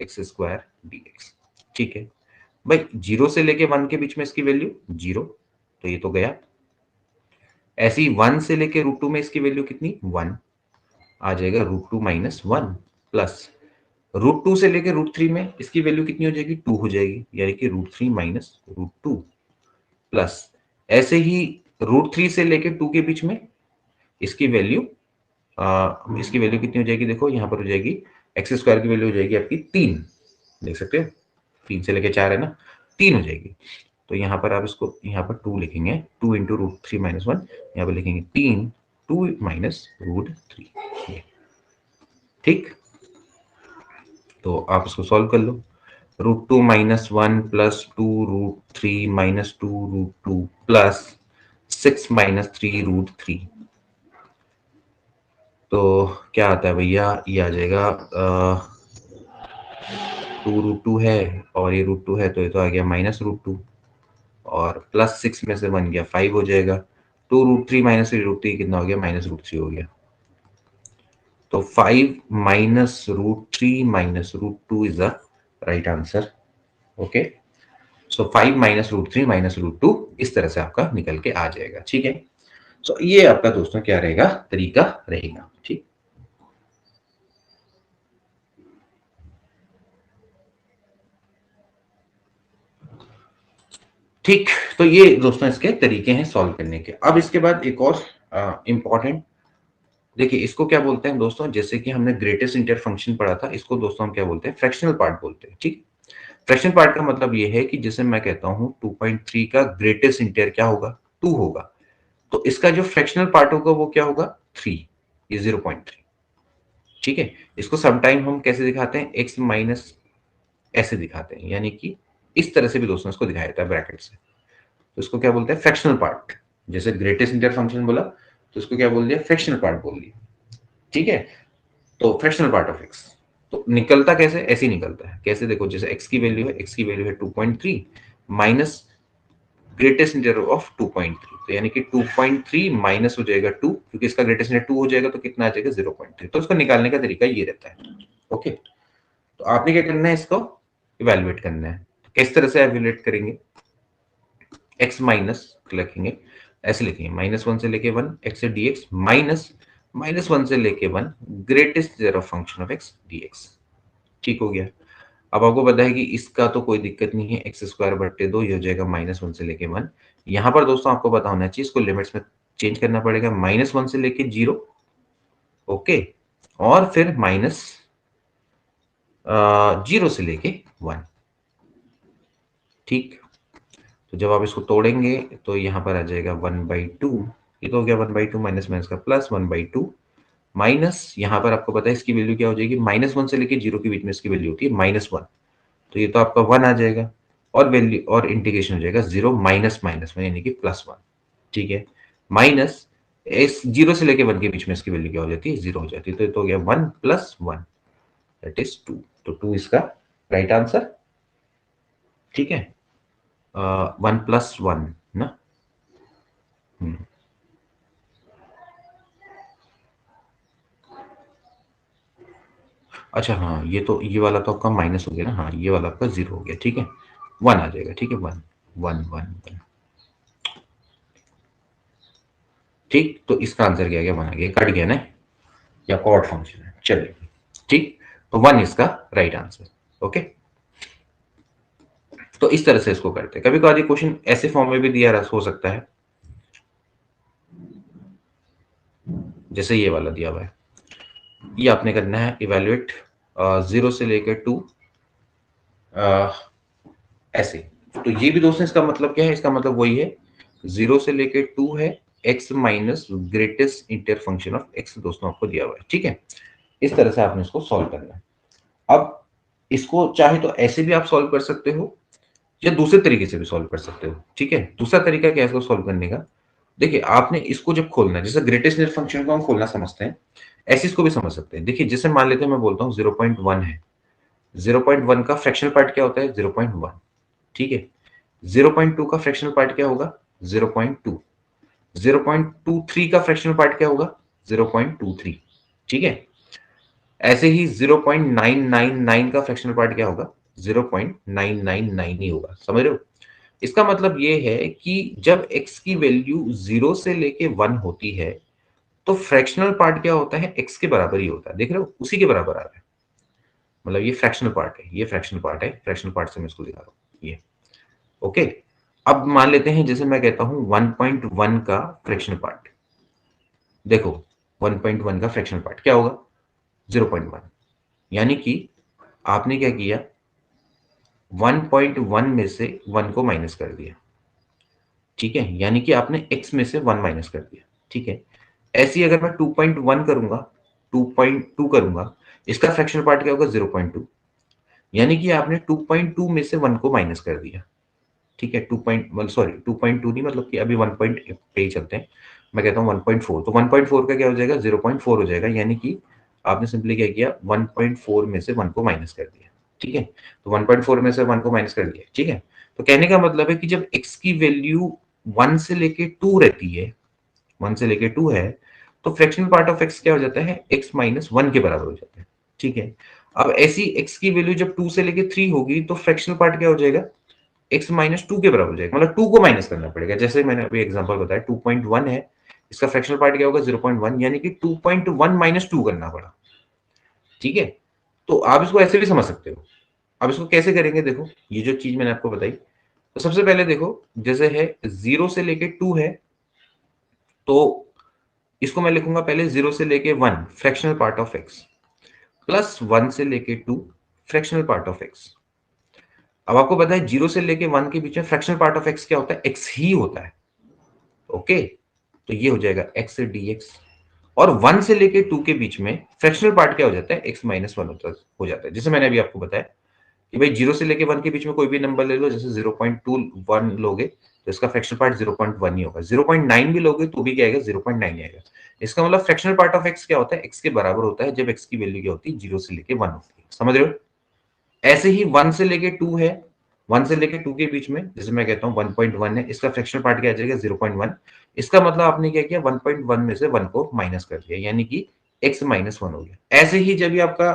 एक्स स्क्वायर dx, ठीक है। भाई 0 से लेके 1 के बीच में इसकी वैल्यू 0, तो ये तो गया। ऐसे ही 1 से लेके √2 में इसकी वैल्यू कितनी, 1 आ जाएगा, √2 - 1 प्लस √2 से लेके √3 में इसकी वैल्यू कितनी हो जाएगी, 2 हो जाएगी, यानी कि √3 - √2 प्लस ऐसे ही √3 से लेके 2 के बीच में इसकी वैल्यू इसकी वैल्यू कितनी हो जाएगी, देखो यहां पर हो जाएगी, एक्स स्क्वायर की वैल्यू हो जाएगी आपकी 3, देख सकते हो 3 से लेके 4 है ना, 3 हो जाएगी। तो यहाँ पर आप इसको यहाँ पर 2 लिखेंगे, 2 इंटू √3 - 1, यहाँ पर लिखेंगे 3, 2 माइनस √3, ठीक। तो आप इसको सॉल्व कर लो, √2 - 1 प्लस 2 √3 माइनस 2 √2 प्लस 6 - 3 √3, तो क्या आता है भैया, ये आ जाएगा 2 √2 है, और ये √2 है, तो ये तो आ गया -√2, और प्लस 6 में से बन गया 5 हो जाएगा, 2 √3 - 3 √3 कितना हो गया, -√3 हो गया। तो 5 -√3 -√2 is the right answer, okay. सो 5 - √3 - √2 इस तरह से आपका निकल के आ जाएगा, ठीक है। तो ये आपका दोस्तों क्या रहेगा, तरीका रहेगा। ठीक, ठीक। तो ये दोस्तों इसके तरीके हैं सॉल्व करने के। अब इसके बाद एक और इंपॉर्टेंट, देखिए इसको क्या बोलते हैं दोस्तों, जैसे कि हमने ग्रेटेस्ट इंटर फंक्शन पढ़ा था, इसको दोस्तों हम क्या बोलते हैं, फ्रैक्शनल पार्ट बोलते हैं। ठीक, फ्रैक्शनल पार्ट का मतलब ये है कि जैसे मैं कहता हूं 2.3 का ग्रेटेस्ट इंटर क्या होगा, 2 होगा, तो इसका जो फ्रैक्शनल पार्ट होगा वो क्या होगा, 3, ये 0.3। ठीक है, इसको समटाइम हम कैसे दिखाते हैं, x माइनस ऐसे दिखाते हैं, यानी कि इस तरह से भी दोस्तों इसको दिखाया जाता है ब्रैकेट से। तो इसको क्या बोलते हैं, फ्रैक्शनल पार्ट। जैसे ग्रेटेस्ट इंटर फंक्शन बोला तो इसको क्या बोल दिया, फ्रैक्शनल पार्ट बोल दिया। ठीक है, तो फ्रैक्शनल पार्ट ऑफ x, तो निकलता कैसे, ऐसे ही निकलता है। कैसे, देखो जैसे x की वैल्यू है, x की वैल्यू है 2.3 माइनस ग्रेटेस्ट इंटर ऑफ 2.3, तो यानी कि 2.3 माइनस हो जाएगा 2, क्योंकि इसका ग्रेटेस्ट इंटर 2 हो जाएगा तो कितना आ जाएगा, 0.3। तो इसको निकालने का तरीका ये रहता है। ओके, तो आपने क्या करना है, इसको इवेल्युएट करना है। तो किस तरह से इवेल्युएट करेंगे, x माइनस लिखेंगे, ऐसे लिखेंगे -1 से लेके 1 x से dx माइनस -1 से लेके 1 greatest zero function of x dx। ठीक हो गया। अब आपको पता है कि इसका तो कोई दिक्कत नहीं है, एक्स स्क्वायर बट्टे 2 ये हो जाएगा -1 से लेके 1। यहाँ पर दोस्तों आपको पता होना चाहिए, इसको लिमिट्स में चेंज करना पड़ेगा, -1 से लेके 0, ओके, और फिर माइनस 0 से लेके 1। ठीक, तो जब आप इसको तोड़ेंगे तो यहाँ पर आ जाएगा 1/2, ये तो हो गया 1/2, माइनस माइनस का प्लस 1/2, माइनस यहाँ पर आपको पता है इसकी वैल्यू क्या हो जाएगी, -1 से लेके 0 के बीच में इसकी वैल्यू होती है -1, तो ये तो आपका 1 आ जाएगा, और वैल्यू और इंटीग्रेशन हो जाएगा 0 माइनस माइनस में, यानी कि +1। ठीक है, माइनस इस 0 से लेके 1 के बीच में इसकी वैल्यू क्या हो जाती है, 0 हो जाती है, तो ये तो हो गया 1 + 1 दैट इज 2। तो 2 इसका राइट आंसर। ठीक है, 1 + 1 ना। हम्म, अच्छा हाँ, ये तो ये वाला तो आपका माइनस हो गया ना, हाँ ये वाला आपका 0 हो गया। ठीक है, 1 आ जाएगा। ठीक है, 1 1 1 1। ठीक, तो इसका आंसर क्या आ गया, 1 आ गया, कट गया ना, या कॉर्ड फंक्शन है, चलिए। ठीक, तो 1 इसका राइट आंसर। ओके, तो इस तरह से इसको करते हैं। कभी कभार ये क्वेश्चन ऐसे फॉर्म में भी दिया हो सकता है, जैसे ये वाला दिया हुआ है। ये आपने करना है इवेल्युएट 0 से लेकर 2, ऐसे। तो ये भी दोस्तों इसका मतलब क्या है, इसका मतलब वही है, 0 से लेकर 2 है, x minus greatest inter function of x दोस्तों आपको दिया हुआ है। ठीक है, इस तरह से आपने इसको सॉल्व करना है। अब इसको चाहे तो ऐसे भी आप सॉल्व कर सकते हो, या दूसरे तरीके से भी सॉल्व कर सकते हो। ठीक है, दूसरा तरीका क्या है इसको सॉल्व करने का, देखिए आपने इसको जब खोलना है, जैसे ग्रेटेस्ट इंटर फंक्शन को हम खोलना समझते हैं, ऐसे इसको भी समझ सकते हैं। देखिए जैसे मान लेते हैं मैं बोलता हूँ 0.1 है, 0.1 का फ्रैक्शनल पार्ट क्या होता है, 0.1। ठीक है, 0.2 का फ्रैक्शनल पार्ट क्या होगा, 0.2। 0.23 का फ्रैक्शनल पार्ट क्या होगा, 0.23। ठीक है, ऐसे ही 0.999 का फ्रैक्शनल पार्ट क्या होगा, 0.999 ही होगा। समझ रहे हो, इसका मतलब ये है कि जब x की वैल्यू 0 से लेके 1 होती है तो फ्रैक्शनल पार्ट क्या होता है, x के बराबर ही होता है। देख रहे हो, उसी के बराबर आ रहा है, मतलब ये फ्रैक्शनल पार्ट है, ये फ्रैक्शनल पार्ट है, फ्रैक्शनल पार्ट से मैं इसको दिखा रहा हूँ ये। ओके, अब मान लेते हैं जैसे मैं कहता हूं 1.1 का फ्रैक्शनल पार्ट, देखो 1.1 का फ्रैक्शनल पार्ट क्या होगा, 0.1, यानी कि आपने क्या किया, 1.1 में से 1 को माइनस कर दिया। ठीक है, यानी कि आपने x में से 1 माइनस कर दिया। ठीक है, ऐसे ही अगर मैं 2.1 करूंगा, 2.2 करूंगा, इसका फ्रैक्शनल पार्ट क्या होगा, 0.2, यानी कि आपने 2.2 में से 1 को माइनस कर दिया। ठीक है, 2 पॉइंट मतलब सॉरी 2.2 नहीं, मतलब कि अभी 1 पॉइंट पे ही चलते हैं, मैं कहता हूँ 1.4, तो 1.4 का क्या हो जाएगा, 0.4 हो जाएगा, यानी कि आपने सिंपली क्या किया, 1.4 में से 1 को माइनस कर दिया। ठीक है, तो 1.4 में से 1 को माइनस कर दिया। ठीक है, तो कहने का मतलब है कि जब x की वैल्यू 1 से लेके 2 रहती है, 1 से लेके 2 है, तो फ्रैक्शनल पार्ट ऑफ x क्या हो जाता है, x माइनस 1 के बराबर हो जाता है। ठीक है, अब ऐसी x की वैल्यू जब 2 से लेके 3 होगी तो फ्रैक्शनल पार्ट क्या हो जाएगा, x माइनस 2 के बराबर हो जाएगा, मतलब 2 को माइनस करना पड़ेगा। जैसे मैंने अभी एग्जांपल बताया 2.1 है, इसका फ्रैक्शनल पार्ट क्या होगा 0.1, यानी कि 2.1 माइनस 2 करना पड़ा। ठीक है, तो आप इसको ऐसे भी समझ सकते हो। अब इसको कैसे करेंगे, देखो ये जो चीज मैंने आपको बताई, तो सबसे पहले देखो, जैसे है 0 से लेके 2 है, तो इसको मैं लिखूंगा पहले 0 से लेके 1 fractional part of x, plus 1 से लेके 2 फ्रैक्शनल पार्ट ऑफ एक्स। अब आपको पता है 0 से लेके 1 के बीच में फ्रैक्शनल पार्ट ऑफ एक्स क्या होता है, एक्स ही होता है। ओके, तो ये हो जाएगा एक्स dx, और 1 से लेके 2 के बीच में फ्रैक्शनल पार्ट क्या हो जाता है, एक्स माइनस 1 हो जाता है। जैसे मैंने अभी आपको बताया कि भाई 0 से लेके 1 के बीच में कोई भी नंबर ले लो, जैसे 0.21 लोगे तो इसका फ्रैक्शनल पार्ट 0.1 ही होगा, 0.9 भी लोगे तो भी क्या आएगा, 0.9 आएगा। इसका मतलब फ्रैक्शनल पार्ट ऑफ एक्स क्या होता है, एक्स के बराबर होता है जब एक्स की वैल्यू क्या होती है, 0 से लेके 1 होती है। समझ रहे हो? ऐसे ही 1 से लेके 2 है, 1 से लेके 2 के बीच में जैसे मैं कहता हूँ 1.1 है, इसका फ्रैक्शनल पार्ट क्या आ जाएगा, 0.1। इसका मतलब आपने क्या किया, 1.1 में से 1 को माइनस कर दिया, यानी कि x माइनस 1 हो गया। ऐसे ही जब भी आपका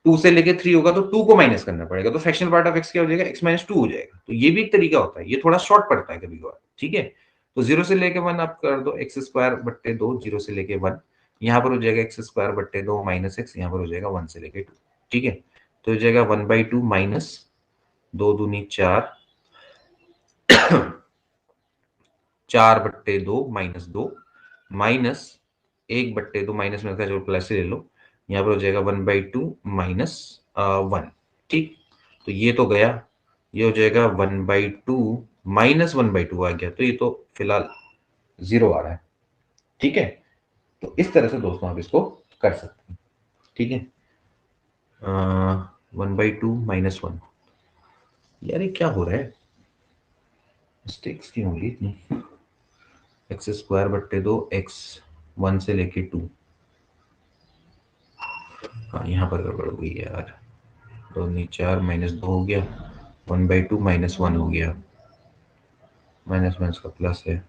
2 से लेके 3 होगा तो 2 को माइनस करना पड़ेगा, तो फ्रैक्शनल पार्ट ऑफ x क्या हो जाएगा, x माइनस 2 हो जाएगा। तो ये भी एक तरीका होता है, ये थोड़ा शॉर्ट पड़ता है कभी कभार। ठीक है, तो 0 से लेके 1 आप कर दो एक्स स्क्वायर बट्टे 2, 0 से लेके 1, यहाँ पर हो जाएगा एक्स स्क्वायर बट्टे 2 माइनस एक्स, यहाँ पर हो जाएगा 1 से लेके 2। ठीक है, तो हो जाएगा 1/2 माइनस 2 दूनी 4, 4/2 माइनस 2 माइनस 1/2 माइनस में का जो प्लस ले लो, यहाँ पर हो जाएगा 1/2 माइनस 1। ठीक, तो ये तो गया, ये हो जाएगा 1/2 माइनस 1/2 आ गया, तो ये तो फिलहाल 0 आ रहा है। ठीक है, तो इस तरह से दोस्तों आप इसको कर सकते हैं। ठीक है, 1/2 माइनस 1, यार ये क्या हो रहा है, मिस्टेक्स क्यों होगी इतनी, एक्स स्क्वायर बट्टे 2 एक्स 1 से लेके 2, हाँ यहाँ पर गड़बड़ हो गई है यार, 2 नहीं 4 माइनस 2 हो गया, 1/2 माइनस 1 हो गया, माइनस माइनस का प्लस है,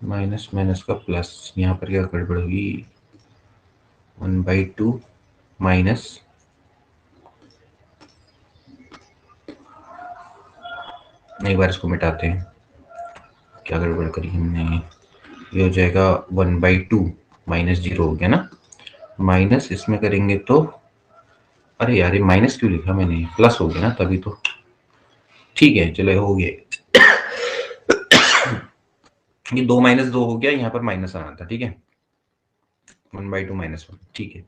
माइनस माइनस का प्लस, यहाँ पर क्या गड़बड़ हुई, 1/2 माइनस, एक बार इसको मिटाते हैं, क्या गड़बड़ करी हमने, ये हो जाएगा 1/2 माइनस 0 हो गया ना, माइनस इसमें करेंगे तो, अरे यार ये माइनस क्यों लिखा मैंने, प्लस हो गया ना तभी तो। ठीक है चलो हो गया, ये 2 माइनस 2 हो गया, यहाँ पर माइनस आना था। ठीक है, 1/2 माइनस 1, ठीक है,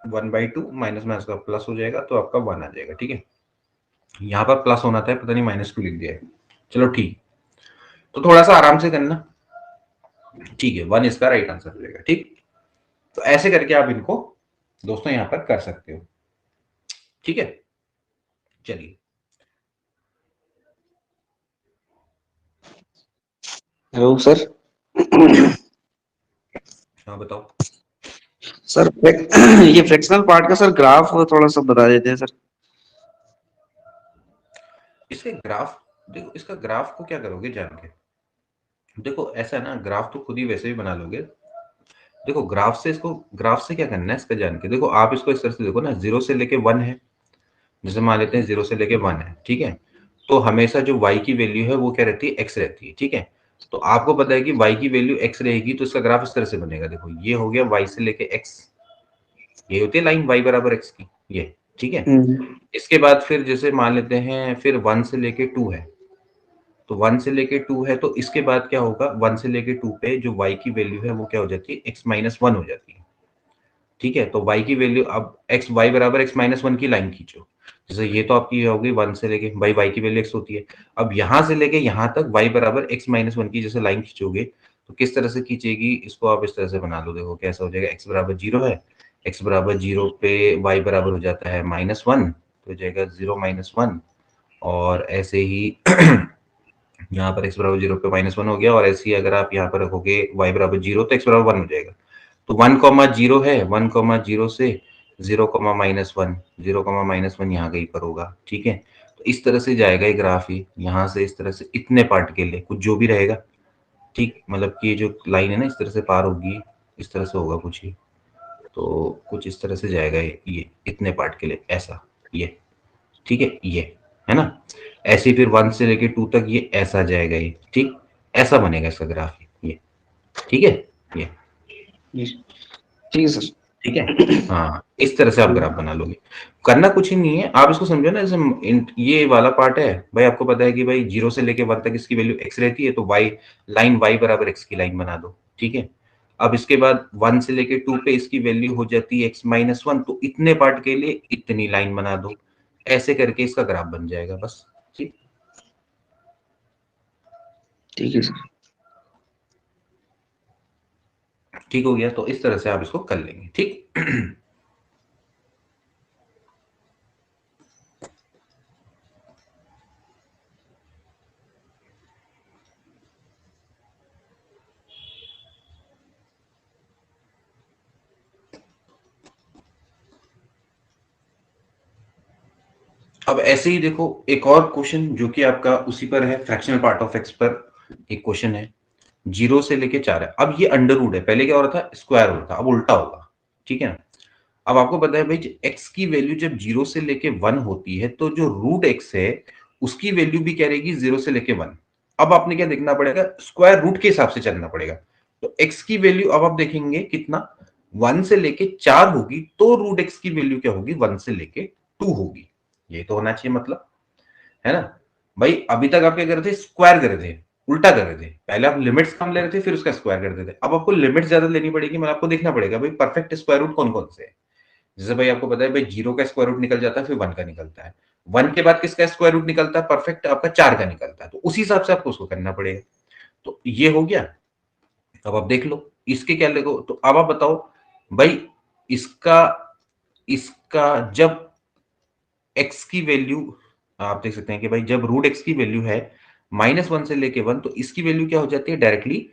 1/2 माइनस माइनस का प्लस हो जाएगा तो आपका 1 आ जाएगा। ठीक है, यहाँ पर प्लस होना था, पता नहीं माइनस क्यों लिख दिया है। चलो ठीक, तो थोड़ा सा आराम से करना। ठीक है, 1 इसका राइट आंसर हो जाएगा। ठीक, तो ऐसे करके आप इनको दोस्तों यहाँ पर कर सकते हो। ठीक है, चलिए हेलो सर। हाँ बताओ। सर ये फ्रैक्शनल पार्ट का सर ग्राफ थोड़ा सा बता देते हैं सर। इसके ग्राफ, देखो इसका ग्राफ को क्या करोगे जान के, देखो ऐसा है ना, ग्राफ तो खुद ही वैसे भी बना लोगे। देखो ग्राफ से, इसको ग्राफ से क्या करना है इसका जान के, देखो आप इसको इस तरह से देखो ना, 0 से लेके 1 है, जैसे मान लेते हैं 0 से लेके 1 है। ठीक है, तो हमेशा जो y की वैल्यू है वो क्या रहती है, x रहती है। ठीक है, तो आपको पता है कि y की वैल्यू x रहेगी, तो इसका ग्राफ इस तरह से बनेगा। देखो ये हो गया y से लेके x, ये होती है लाइन y बराबर x की, ये। ठीक है, इसके बाद फिर जैसे मान लेते हैं फिर 1 से लेके 2 है, तो 1 से लेके 2 है, तो इसके बाद क्या होगा, 1 से लेके 2 पे जो y की वैल्यू है वो क्या हो जाती है, x माइनस 1 हो जाती है। ठीक है, तो y की वैल्यू, अब x y बराबर x माइनस 1 की लाइन खींचो, जैसे ये तो आपकी होगी 1 से लेके, भाई y की वैल्यू x होती है, अब यहां से लेके यहां तक y बराबर x माइनस 1 की जैसे लाइन खींचोगे, तो किस तरह से खींचेगी, इसको आप इस तरह से बना लो। देखो कैसा हो जाएगा, x बराबर 0 है, x बराबर 0 पे y बराबर हो जाता है -1, तो हो जाएगा 0 -1, और ऐसे ही यहाँ पर x बराबर 0 पे -1 हो गया, और ऐसे ही अगर आप यहाँ पर रखोगे y बराबर 0 तो x बराबर 1 हो जाएगा। तो 1,0 है, 1,0 से 0,-1, 0,-1 यहाँ कहीं पर होगा। ठीक है, तो इस तरह से जाएगा ये ग्राफ ही, यहाँ से इस तरह से इतने पार्ट के लिए कुछ जो भी रहेगा। ठीक, मतलब कि ये जो लाइन है ना इस तरह से पार होगी, इस तरह से होगा कुछ ही, तो कुछ इस तरह से जाएगा ये इतने पार्ट के लिए ऐसा, ये ठीक है, ये है ना। ऐसे ही फिर 1 से लेके 2 तक ये ऐसा जाएगा, ये ठीक, ऐसा बनेगा इसका ग्राफ, ये ठीक है, ये जी, ठीक है सर। ठीक है। हाँ, इस तरह से आप ग्राफ बना लोगे। करना कुछ ही नहीं है, आप इसको समझो ना, जैसे ये वाला पार्ट है भाई, आपको पता है कि भाई 0 से लेके 1 तक इसकी वैल्यू x रहती है, तो y लाइन y बराबर x की लाइन बना दो, ठीक है। अब इसके बाद 1 से लेके 2 पे इसकी वैल्यू हो जाती है x-1, तो इतने पार्ट के लिए इतनी लाइन बना दो, ऐसे करके इसका ग्राफ बन जाएगा बस, ठीक। ठीक है सर। ठीक हो गया, तो इस तरह से आप इसको कर लेंगे, ठीक। अब ऐसे ही देखो एक और क्वेश्चन जो कि आपका उसी पर है, फ्रैक्शनल पार्ट ऑफ एक्स पर एक क्वेश्चन है। 0 से लेके 4 है, अब ये अंडर रूट है, पहले क्या हो रहा था, स्क्वायर रूट था, अब उल्टा होगा, ठीक है ना। अब आपको पता है भाई एक्स की वैल्यू जब 0 से लेके 1 होती है, तो जो रूट एक्स है उसकी वैल्यू भी क्या रहेगी, 0 से लेके 1। अब आपने क्या देखना पड़ेगा, स्क्वायर रूट के हिसाब से चलना पड़ेगा। तो एक्स की वैल्यू अब आप देखेंगे कितना, 1 से लेके 4 होगी, तो रूट एक्स की वैल्यू क्या होगी, 1 से लेके 2 होगी। ये तो होना चाहिए मतलब, है ना। भाई अभी तक आप क्या कर रहे थे, स्क्वायर कर रहे थे, उल्टा कर रहे थे, पहले आप लिमिट्स कम ले रहे थे फिर उसका स्क्वायर करते थे, अब आपको लिमिट्स ज्यादा लेनी पड़ेगी, मतलब आपको देखना पड़ेगा भाई परफेक्ट स्क्वायर रूट कौन कौन से है। जैसे भाई आपको पता है भाई 0 का स्क्वायर रूट निकल जाता है, फिर 1 का निकलता है, 1 के बाद किसका स्क्वायर रूट निकलता है परफेक्ट, आपका 4 का निकलता है, तो उसी हिसाब से आपको उसको करना पड़ेगा। तो ये हो गया। अब आप देख लो इसके क्या लगो, तो अब आप बताओ भाई इसका इसका जब एक्स की वैल्यू, आप देख सकते हैं कि भाई जब रूट एक्स की वैल्यू है -1 से लेके 1, तो इसकी वैल्यू क्या हो जाती है, डायरेक्टली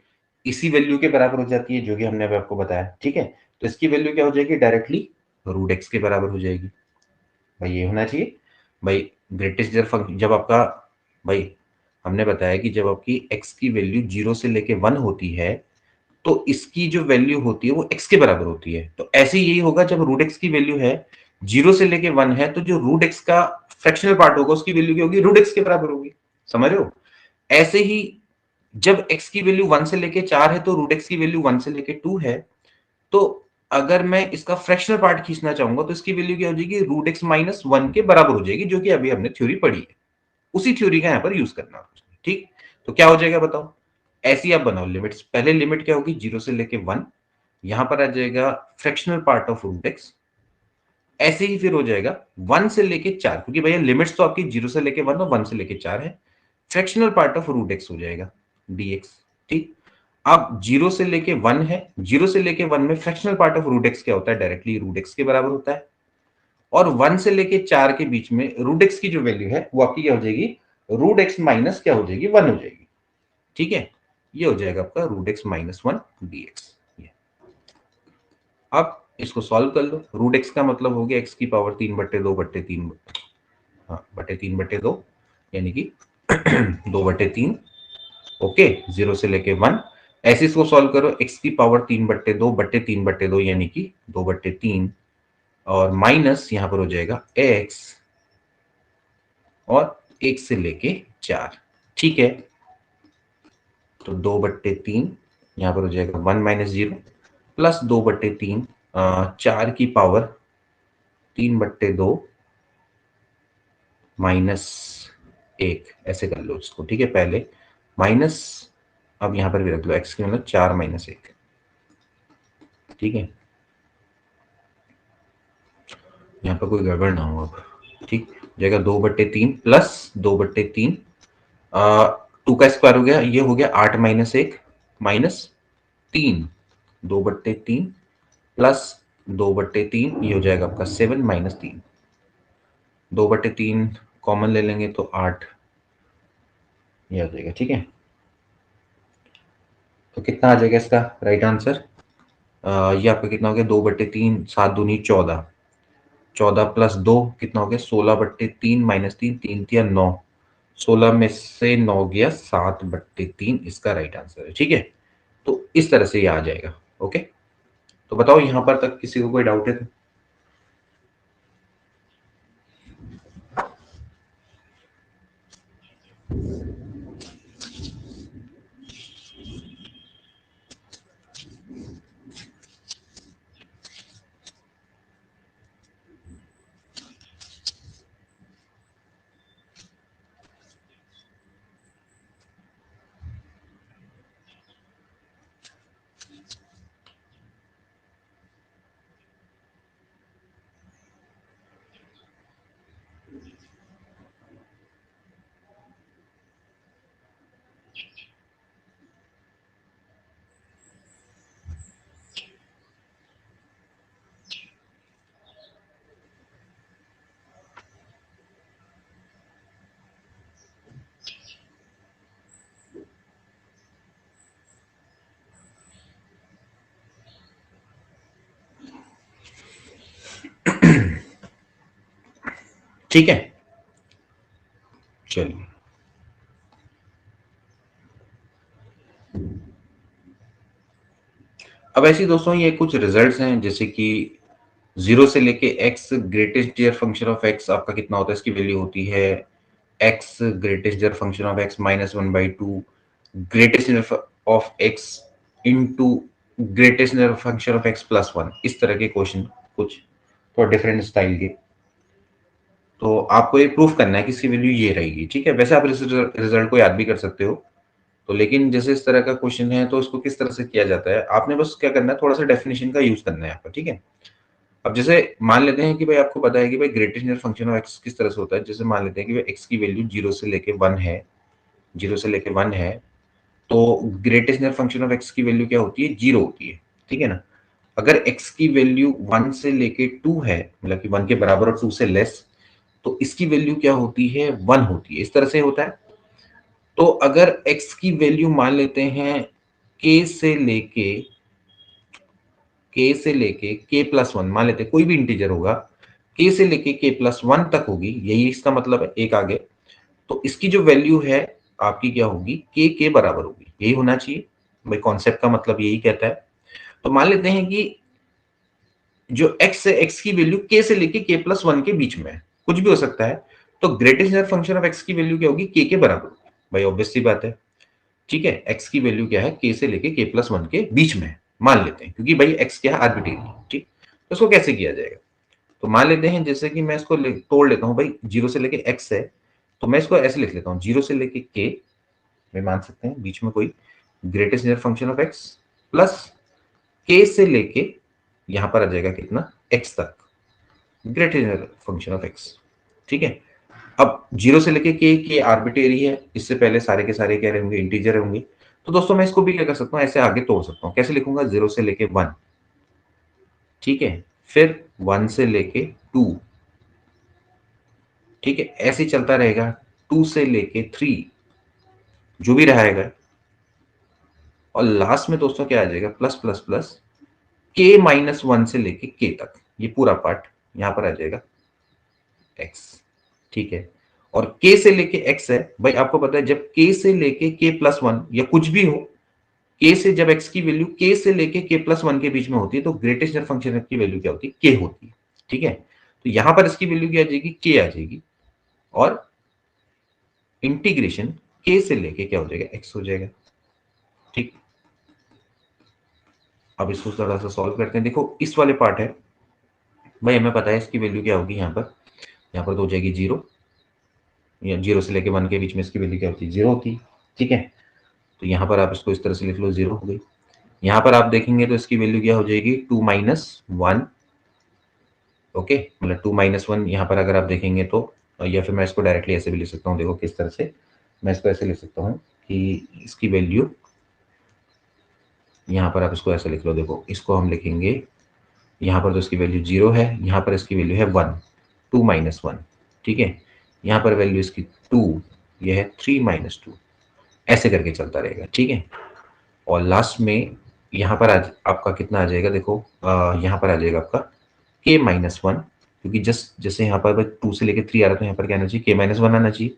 इसी वैल्यू के बराबर हो जाती है जो कि हमने अभी आपको बताया, ठीक है। तो इसकी वैल्यू क्या हो जाएगी, डायरेक्टली रूट एक्स के बराबर हो जाएगी। भाई ये होना चाहिए। भाई ग्रेटेस्ट फंक्शन जब आपका, भाई हमने बताया कि जब आपकी एक्स की वैल्यू 0 से लेके 1 होती है, तो इसकी जो वैल्यू होती है वो एक्स के बराबर होती है। तो ऐसे यही होगा जब रूट एक्स की वैल्यू है 0 से लेके 1 है, तो जो रूट एक्स का फ्रैक्शनल पार्ट होगा उसकी वैल्यू क्या होगी, रूट एक्स के बराबर होगी। समझ रहे हो। ऐसे ही जब एक्स की वैल्यू 1 से लेके 4 है, तो रूट एक्स की वैल्यू 1 से लेके 2 है, तो अगर मैं इसका फ्रैक्शनल पार्ट खींचना चाहूंगा तो इसकी वैल्यू क्या हो जाएगी, रूट एक्स -1 के बराबर हो जाएगी, जो कि अभी हमने थ्योरी पढ़ी है, उसी थ्योरी का यहाँ पर यूज करना है, ठीक। तो क्या हो जाएगा बताओ, ऐसी आप बनाओ लिमिट्स, पहले लिमिट क्या होगी 0 से लेके 1, यहां पर आ जाएगा fractional part of root x, ऐसे ही फिर हो जाएगा 1 से लेके 4, क्योंकि भैया लिमिट्स तो आपकी 0 से लेके 1 और 1 से लेके 4 है, fractional part of root x हो जाएगा dx, ठीक। अब 0 से लेके 1 है, 0 से लेके 1 में fractional part of root x क्या होता है, डायरेक्टली रूट एक्स के बराबर होता है। और 1 से लेके 4 के बीच में रूट एक्स की जो वैल्यू है वो आपकी क्या हो जाएगी, रूट एक्स माइनस क्या हो जाएगी, 1 हो जाएगी, ठीक है। ये हो जाएगा आपका रूट एक्स -1 dx। अब इसको सॉल्व कर लो, रूट एक्स का मतलब हो गया एक्स की पावर 3/2/3, हाँ बटे 3/2, यानी कि 2/3, ओके, 0 से लेके 1। ऐसे इसको सॉल्व करो, एक्स की पावर 3/2/3/2, यानी कि 2/3, और माइनस यहां पर हो जाएगा एक्स, और 1 से लेके 4, ठीक है। तो 2/3 यहां पर हो जाएगा 1 - 0, प्लस 2/3, 4 की पावर 3/2 -1, ऐसे कर लो इसको, ठीक है। पहले माइनस, अब यहां पर भी रख लो एक्स की मतलब 4 - 1, ठीक है। यहाँ पर कोई गड़बड़ ना हो अब, ठीक। जाएगा 2/3 प्लस 2/3, 2 का स्क्वायर हो गया, ये हो गया 8 - 1 -3, 2/3 प्लस 2/3, ये हो जाएगा आपका 7 - 3, 2/3 कॉमन ले लेंगे तो 8, ये आ जाएगा, ठीक है। तो कितना आ जाएगा इसका राइट आंसर, ये आपका कितना हो गया, 2/3, 7 दूनी 14, 14 प्लस 2 कितना हो गया, 16/3 - 3, 3 × 9, 16 में से 9 गया 7/3, इसका राइट आंसर है। ठीक है, तो इस तरह से ये आ जाएगा। ओके, तो बताओ यहां पर तक किसी को कोई डाउट है तो? ठीक है, चलिए। अब ऐसे ही दोस्तों ये कुछ रिजल्ट्स हैं, जैसे कि 0 से लेके x greatest dear function of x आपका कितना होता है, इसकी वैल्यू होती है x greatest dear function of x -1/2 greatest dear of x into greatest dear function of x +1। इस तरह के क्वेश्चन कुछ थोड़ा डिफरेंट स्टाइल के, तो आपको ये प्रूफ करना है कि इसकी वैल्यू ये रहेगी। ठीक है, वैसे आप रिजल्ट को याद भी कर सकते हो, तो लेकिन जैसे इस तरह का क्वेश्चन है तो इसको किस तरह से किया जाता है, आपने बस क्या करना है, थोड़ा सा डेफिनेशन का यूज करना है आपका। ठीक है, अब जैसे मान लेते हैं कि भाई आपको पता है कि भाई greatest integer function of x किस तरह से होता है। जैसे मान लेते हैं कि भाई एक्स की वैल्यू 0 से लेके 1 है, 0 से लेके 1 है, तो greatest integer function of x की वैल्यू क्या होती है, 0 होती है। ठीक है ना, अगर एक्स की वैल्यू 1 से लेके 2 है, मतलब कि 1 के बराबर और 2 से लेस, तो इसकी वैल्यू क्या होती है, 1 होती है। इस तरह से होता है। तो अगर x की वैल्यू मान लेते हैं k से लेके k+1 मान लेते हैं, कोई भी इंटीजर होगा, k से लेके k+1 तक होगी, यही इसका मतलब है, एक आगे, तो इसकी जो वैल्यू है आपकी क्या होगी, k के बराबर होगी। यही होना चाहिए भाई, कॉन्सेप्ट का मतलब यही कहता है। तो मान लेते हैं कि जो x है, x की वैल्यू k से लेके k+1 के बीच में है, कुछ भी हो सकता है, तो ग्रेटेस्ट फंक्शन ऑफ x की वैल्यू क्या होगी, k के बराबर होगी। भाई ऑब्वियस सी बात है। ठीक है, x की वैल्यू क्या है, k से लेके k+1 के बीच में है, मान लेते हैं, क्योंकि भाई x क्या है, आर्बिट्रेरी। ठीक, तो इसको कैसे किया जाएगा, तो मान लेते हैं जैसे कि मैं इसको तोड़ लेता हूं भाई, 0 से लेके x है, तो मैं इसको ऐसे लिख लेता हूं, 0 से लेके k में मान सकते हैं बीच में कोई greatest function of x plus k से लेके यहां पर आ जाएगा कितना, x तक, ग्रेटेस्ट फंक्शन ऑफ x। ठीक है, अब 0 से लेके के आर्बिट्रेरी है, इससे पहले सारे के सारे क्या रहेंगे, इंटीजर होंगे। तो दोस्तों मैं इसको भी क्या कर सकता हूं, ऐसे आगे तोड़ सकता हूं। कैसे लिखूंगा, 0 से लेके 1, ठीक है, फिर 1 से लेके 2, ठीक है, ऐसे ही चलता रहेगा, 2 से लेके 3, जो भी रहेगा, और लास्ट में दोस्तों क्या आ जाएगा, प्लस प्लस प्लस k-1 से लेके k तक, ये पूरा पार्ट यहां पर आ जाएगा x। ठीक है, और k से लेके x है, भाई आपको पता है जब k से लेके k+1 या कुछ भी हो, k से जब x की वैल्यू k से लेके k+1 के बीच में होती है, तो ग्रेटेस्ट फंक्शन की वैल्यू क्या होती है, k होती है। ठीक है, तो यहां पर इसकी वैल्यू क्या आ जाएगी, k आ जाएगी, और इंटीग्रेशन k से लेके क्या हो जाएगा, x हो जाएगा। ठीक, अब इसको थोड़ा सा सॉल्व करते हैं। देखो इस वाले पार्ट है, भाई हमें पता है इसकी वैल्यू क्या होगी, यहाँ पर तो हो जाएगी 0, या 0 से लेके 1 के बीच में इसकी वैल्यू क्या होती है, 0 होती है। ठीक है, तो यहाँ पर आप इसको इस तरह से लिख लो, 0 हो गई। यहाँ पर आप देखेंगे तो इसकी वैल्यू क्या हो जाएगी, 2-1। ओके, मतलब 2-1 यहाँ पर अगर आप देखेंगे तो, या फिर मैं इसको डायरेक्टली ऐसे भी लिख सकता हूँ। देखो किस तरह से मैं इसको ऐसे लिख सकता हूँ कि इसकी वैल्यू, यहाँ पर आप इसको ऐसे लिख लो। देखो इसको हम लिखेंगे, यहाँ पर तो इसकी वैल्यू 0 है, यहाँ पर इसकी वैल्यू है 1, 2-1। ठीक है, यहाँ पर वैल्यू इसकी 2, यह है 3-2, ऐसे करके चलता रहेगा। ठीक है, और लास्ट में यहाँ पर आज आपका कितना आ जाएगा, देखो यहाँ पर आ जाएगा आपका k-1, क्योंकि जस्ट जैसे यहाँ पर 2 से लेके 3 आ रहा है, तो यहाँ पर क्या आना चाहिए, k-1 आना चाहिए।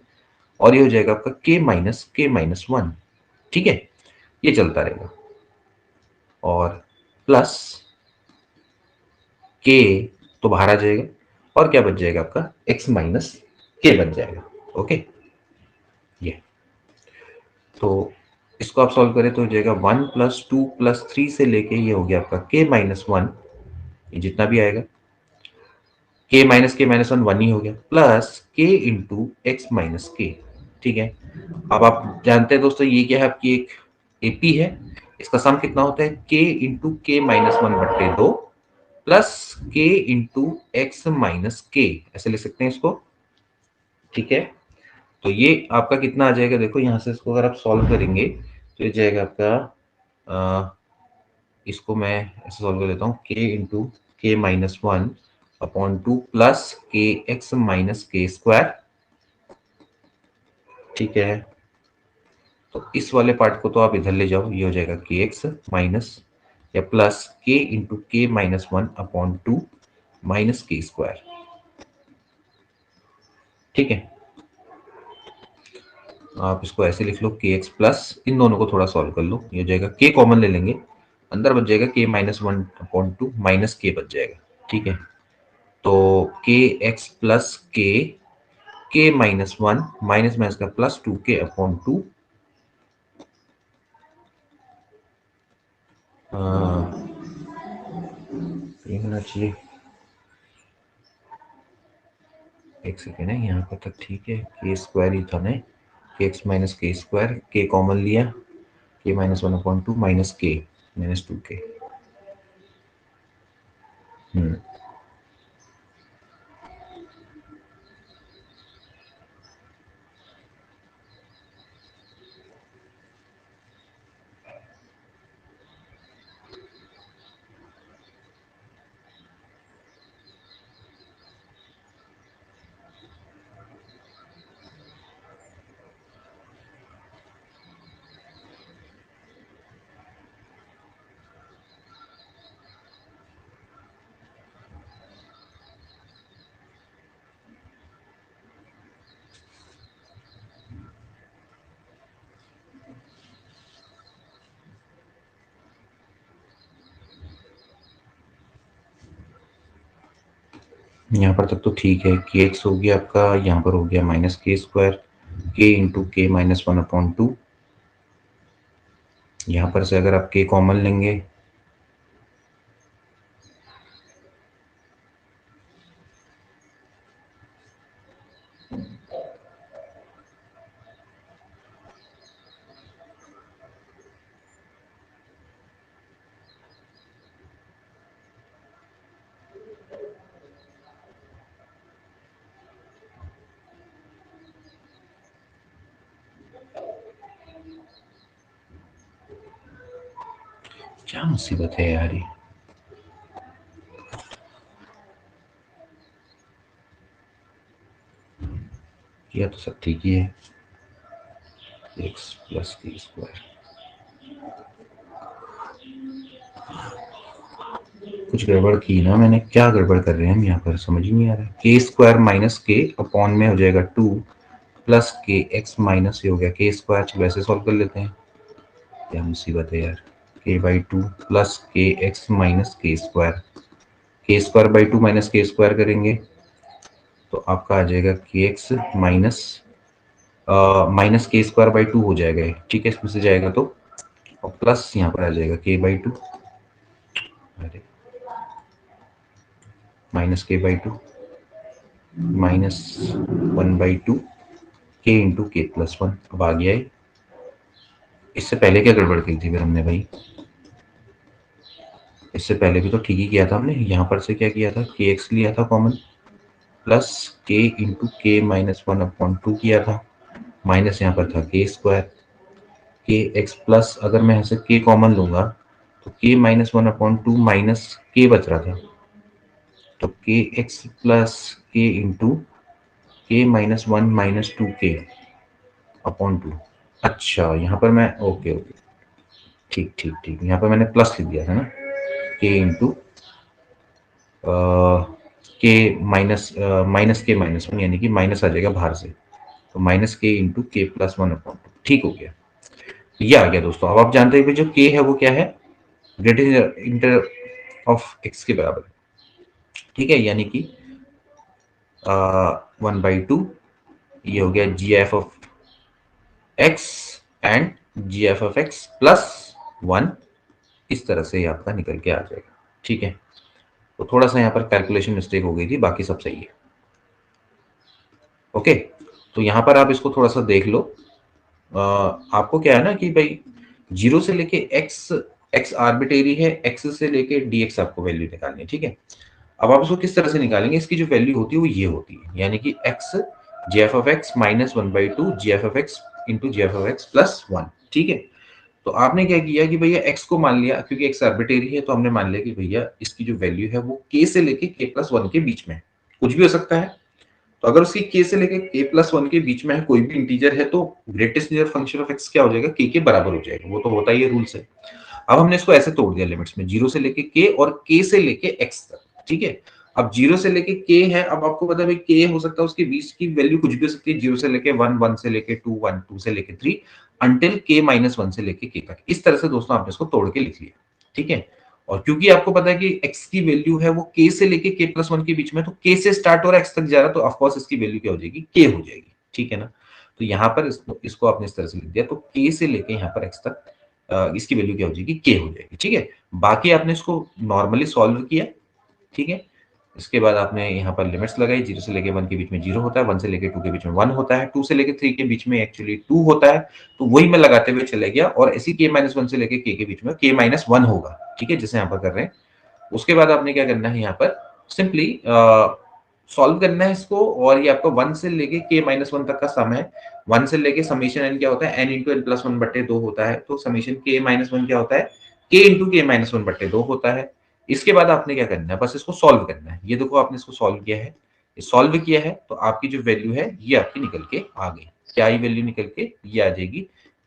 और ये हो जाएगा आपका k-1, ठीक है, ये चलता रहेगा। और प्लस k तो बाहर आ जाएगा और क्या बच जाएगा आपका x माइनस k बच जाएगा। ओके, ये तो इसको आप सॉल्व करें तो हो जाएगा 1 प्लस 2 प्लस 3 से लेके ये हो गया आपका k-1, ये जितना भी आएगा k-1 1 ही हो गया, plus k into x minus के, ठीक है। अब आप जानते हैं दोस्तों ये क्या है, आपकी एक एपी है, इसका सम कितना होता है k into k-1/2 plus k into x minus के, ऐसे लिख सकते हैं इसको, ठीक है। तो ये आपका कितना आ जाएगा, देखो यहाँ से इसको अगर आप सॉल्व करेंगे तो ये जाएगा आपका इसको मैं ऐसे सॉल्व कर देता हूँ, k इंटू k-1/2 प्लस के एक्स माइनस के स्क्वायर, ठीक है। तो इस वाले पार्ट को तो आप इधर ले जाओ, ये हो जाएगा के एक्स माइनस या प्लस के इंटू k-1/2 माइनस के स्क्वायर, ठीक है। आप इसको ऐसे लिख लो के एक्स प्लस, इन दोनों को थोड़ा सॉल्व कर लो, ये हो जाएगा के कॉमन ले लेंगे, अंदर बच जाएगा k-1/2 माइनस के बच जाएगा, ठीक है। तो के एक्स प्लस के -1 माइनस में इसका प्लस 2k/2, ये होना चाहिए, एक सेकेंड है यहाँ पर तक, ठीक है। के स्क्वायर ही था ना, के एक्स माइनस के स्क्वायर, के कॉमन लिया, k-1/2 माइनस के -2k। यहाँ पर तक तो ठीक है, के एक्स हो गया आपका, यहाँ पर हो गया माइनस के स्क्वायर, के इंटू k-1/2, यहाँ पर से अगर आप के कॉमन लेंगे क्या मुसीबत है यार, ये किया तो सब ठीक ही है, एक्स प्लस के स्क्वायर, कुछ गड़बड़ की ना मैंने, क्या गड़बड़ कर रहे हैं हम यहाँ पर, समझ ही नहीं आ रहा। के स्क्वायर माइनस के अपॉन में हो जाएगा 2 प्लस के एक्स माइनस ये हो गया के स्क्वायर, चलो ऐसे सॉल्व कर लेते हैं, क्या मुसीबत है यार, k/2 प्लस के एक्स माइनस के स्क्वायर, के स्क्वायर बाई 2 माइनस के स्क्वायर करेंगे तो आपका आ जाएगा के एक्स माइनस के स्क्वायर बाई 2 हो जाएगा, ठीक है, इसमें से जाएगा तो, और प्लस यहाँ पर आ जाएगा k/2, अरे minus k/2 -1/2 k into k+1, अब आ गया है। इससे पहले क्या गड़बड़ की थी फिर हमने भाई, इससे पहले भी तो ठीक ही किया था हमने, यहाँ पर से क्या किया था, के एक्स लिया था कॉमन, प्लस के इंटू k-1/2 किया था, माइनस यहाँ पर था के स्क्वायर, के एक्स प्लस, अगर मैं यहाँ से के कॉमन लूंगा तो k-1/2 माइनस के बच रहा था, तो के एक्स प्लस के इंटू k-1 -2k/2, अच्छा यहाँ पर मैं ओके ओके, ठीक ठीक ठीक, यहाँ पर मैंने प्लस लिख दिया था ना, के इंटू के माइनस के -1, यानी कि माइनस आ जाएगा बाहर से, तो माइनस के इंटू के प्लस 1/2। ठीक हो गया, ये आ गया दोस्तों। अब आप जानते हैं कि जो के है वो क्या है, ग्रेटेस्ट इंटर ऑफ एक्स के बराबर है। ठीक है, यानी कि 1/2 ये हो गया g f of x and g f of x plus 1। इस तरह से ये आपका निकल के आ जाएगा। ठीक है, तो थोड़ा सा यहाँ पर कैलकुलेशन मिस्टेक हो गई थी, बाकी सब सही है। ओके, तो यहाँ पर आप इसको थोड़ा सा देख लो। आपको क्या है ना कि भाई जीरो से लेके एक्स, एक्स आर्बिटेरी है, एक्स से लेके dx आपको वैल्यू निकालनी है। ठीक है, अब आप इसको किस तरह से निकालेंगे, इसकी जो वैल्यू होती है वो ये होती है, यानी कि x g f of x minus 1/2 g f of x into g f of x plus 1। ठीक है, तो आपने क्या किया कि भैया x को मान लिया, क्योंकि x आर्बिट्रेरी है तो हमने मान लिया कि भैया इसकी जो वैल्यू है वो k से लेके k प्लस 1 के बीच में है, कुछ भी हो सकता है। तो अगर उसकी k से लेके k प्लस 1 के बीच में है, कोई भी इंटीजर है, तो greatest integer function of x क्या हो जाएगा, k के बराबर हो जाएगा, वो तो होता ही है रूल से। अब हमने इसको ऐसे तोड़ दिया लिमिट्स में, जीरो से लेके k और k से लेके x तक। ठीक है, अब जीरो से लेके k है, अब आपको पता है भाई k हो सकता है, उसके बीच की वैल्यू कुछ भी हो सकती है, जीरो से लेके 1, 1 से लेके 2, 1, 2 से लेके 3 अंटिल k माइनस 1 से लेके k तक। इस तरह से दोस्तों आपने इसको तोड़ के लिख लिया। ठीक है, और क्योंकि आपको पता है कि x की वैल्यू है वो k से लेके k प्लस 1 के बीच में, तो k से स्टार्ट हो रहा है x तक जा रहा है, तो ऑफकोर्स इसकी वैल्यू क्या हो जाएगी, k हो जाएगी। ठीक है ना, तो यहाँ पर इसको आपने इस तरह से लिख दिया, तो k से लेके यहाँ पर x तक इसकी वैल्यू क्या हो जाएगी, k हो जाएगी। ठीक है, बाकी आपने इसको नॉर्मली सॉल्व किया। ठीक है, इसके बाद आपने यहाँ पर लिमिट्स लगाई, जीरो से लेके 1 के बीच में 0 होता है, 1 से लेके 2 के बीच में 1 होता है, 2 से लेके 3 के बीच में एक्चुअली 2 होता है, तो वही मैं लगाते हुए चले गया, और इसी k माइनस 1 से लेके k के बीच में k माइनस 1 होगा। ठीक है, जैसे यहाँ पर कर रहे हैं। उसके बाद आपने क्या करना है, यहाँ पर सिंपली सॉल्व करना है इसको, और ये आपका 1 से लेके k माइनस 1 तक का सम है। 1 से लेके समीशन n क्या होता है, n इंटू एन प्लस 1/2 होता है, तो समीशन k माइनस 1 क्या होता है, k इंटू k माइनस 1/2 होता है। इसके बाद आपने क्या करना है, बस इसको सॉल्व करना है। ये देखो आपने इसको सॉल्व किया है, सॉल्व किया है, तो आपकी जो वैल्यू है ये आपकी निकल के आ गई। क्या ये वैल्यू निकल के ये आ जाएगी,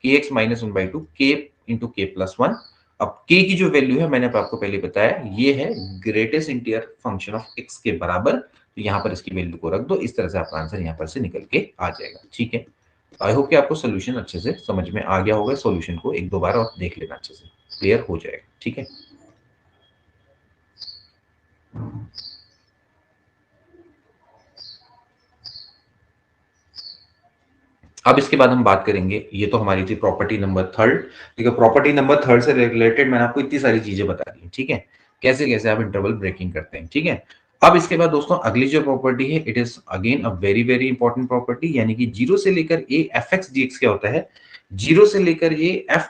के एक्स माइनस 1/2 के इंटू के प्लस 1। अब k की जो वैल्यू है मैंने आपको पहले बताया, ये है greatest integer function of x के बराबर, तो यहाँ पर इसकी वैल्यू को रख दो। इस तरह से आपका आंसर यहाँ पर से निकल के आ जाएगा। ठीक है, आई होप कि आपको सोल्यूशन अच्छे से समझ में आ गया होगा। सोल्यूशन को एक दो बार और देख लेना, अच्छे से क्लियर हो जाएगा। ठीक है, अब इसके बाद हम बात करेंगे, ये तो हमारी थी प्रॉपर्टी नंबर थर्ड। ठीक है, प्रॉपर्टी नंबर थर्ड से रिलेटेड मैंने आपको इतनी सारी चीजें बता दी। ठीक है, कैसे कैसे आप इंटरवल ब्रेकिंग करते हैं। ठीक है, अब इसके बाद दोस्तों अगली जो प्रॉपर्टी है, it is again a very very important property, यानी कि जीरो से लेकर a f x d x क्या होता है, जीरो से लेकर ये F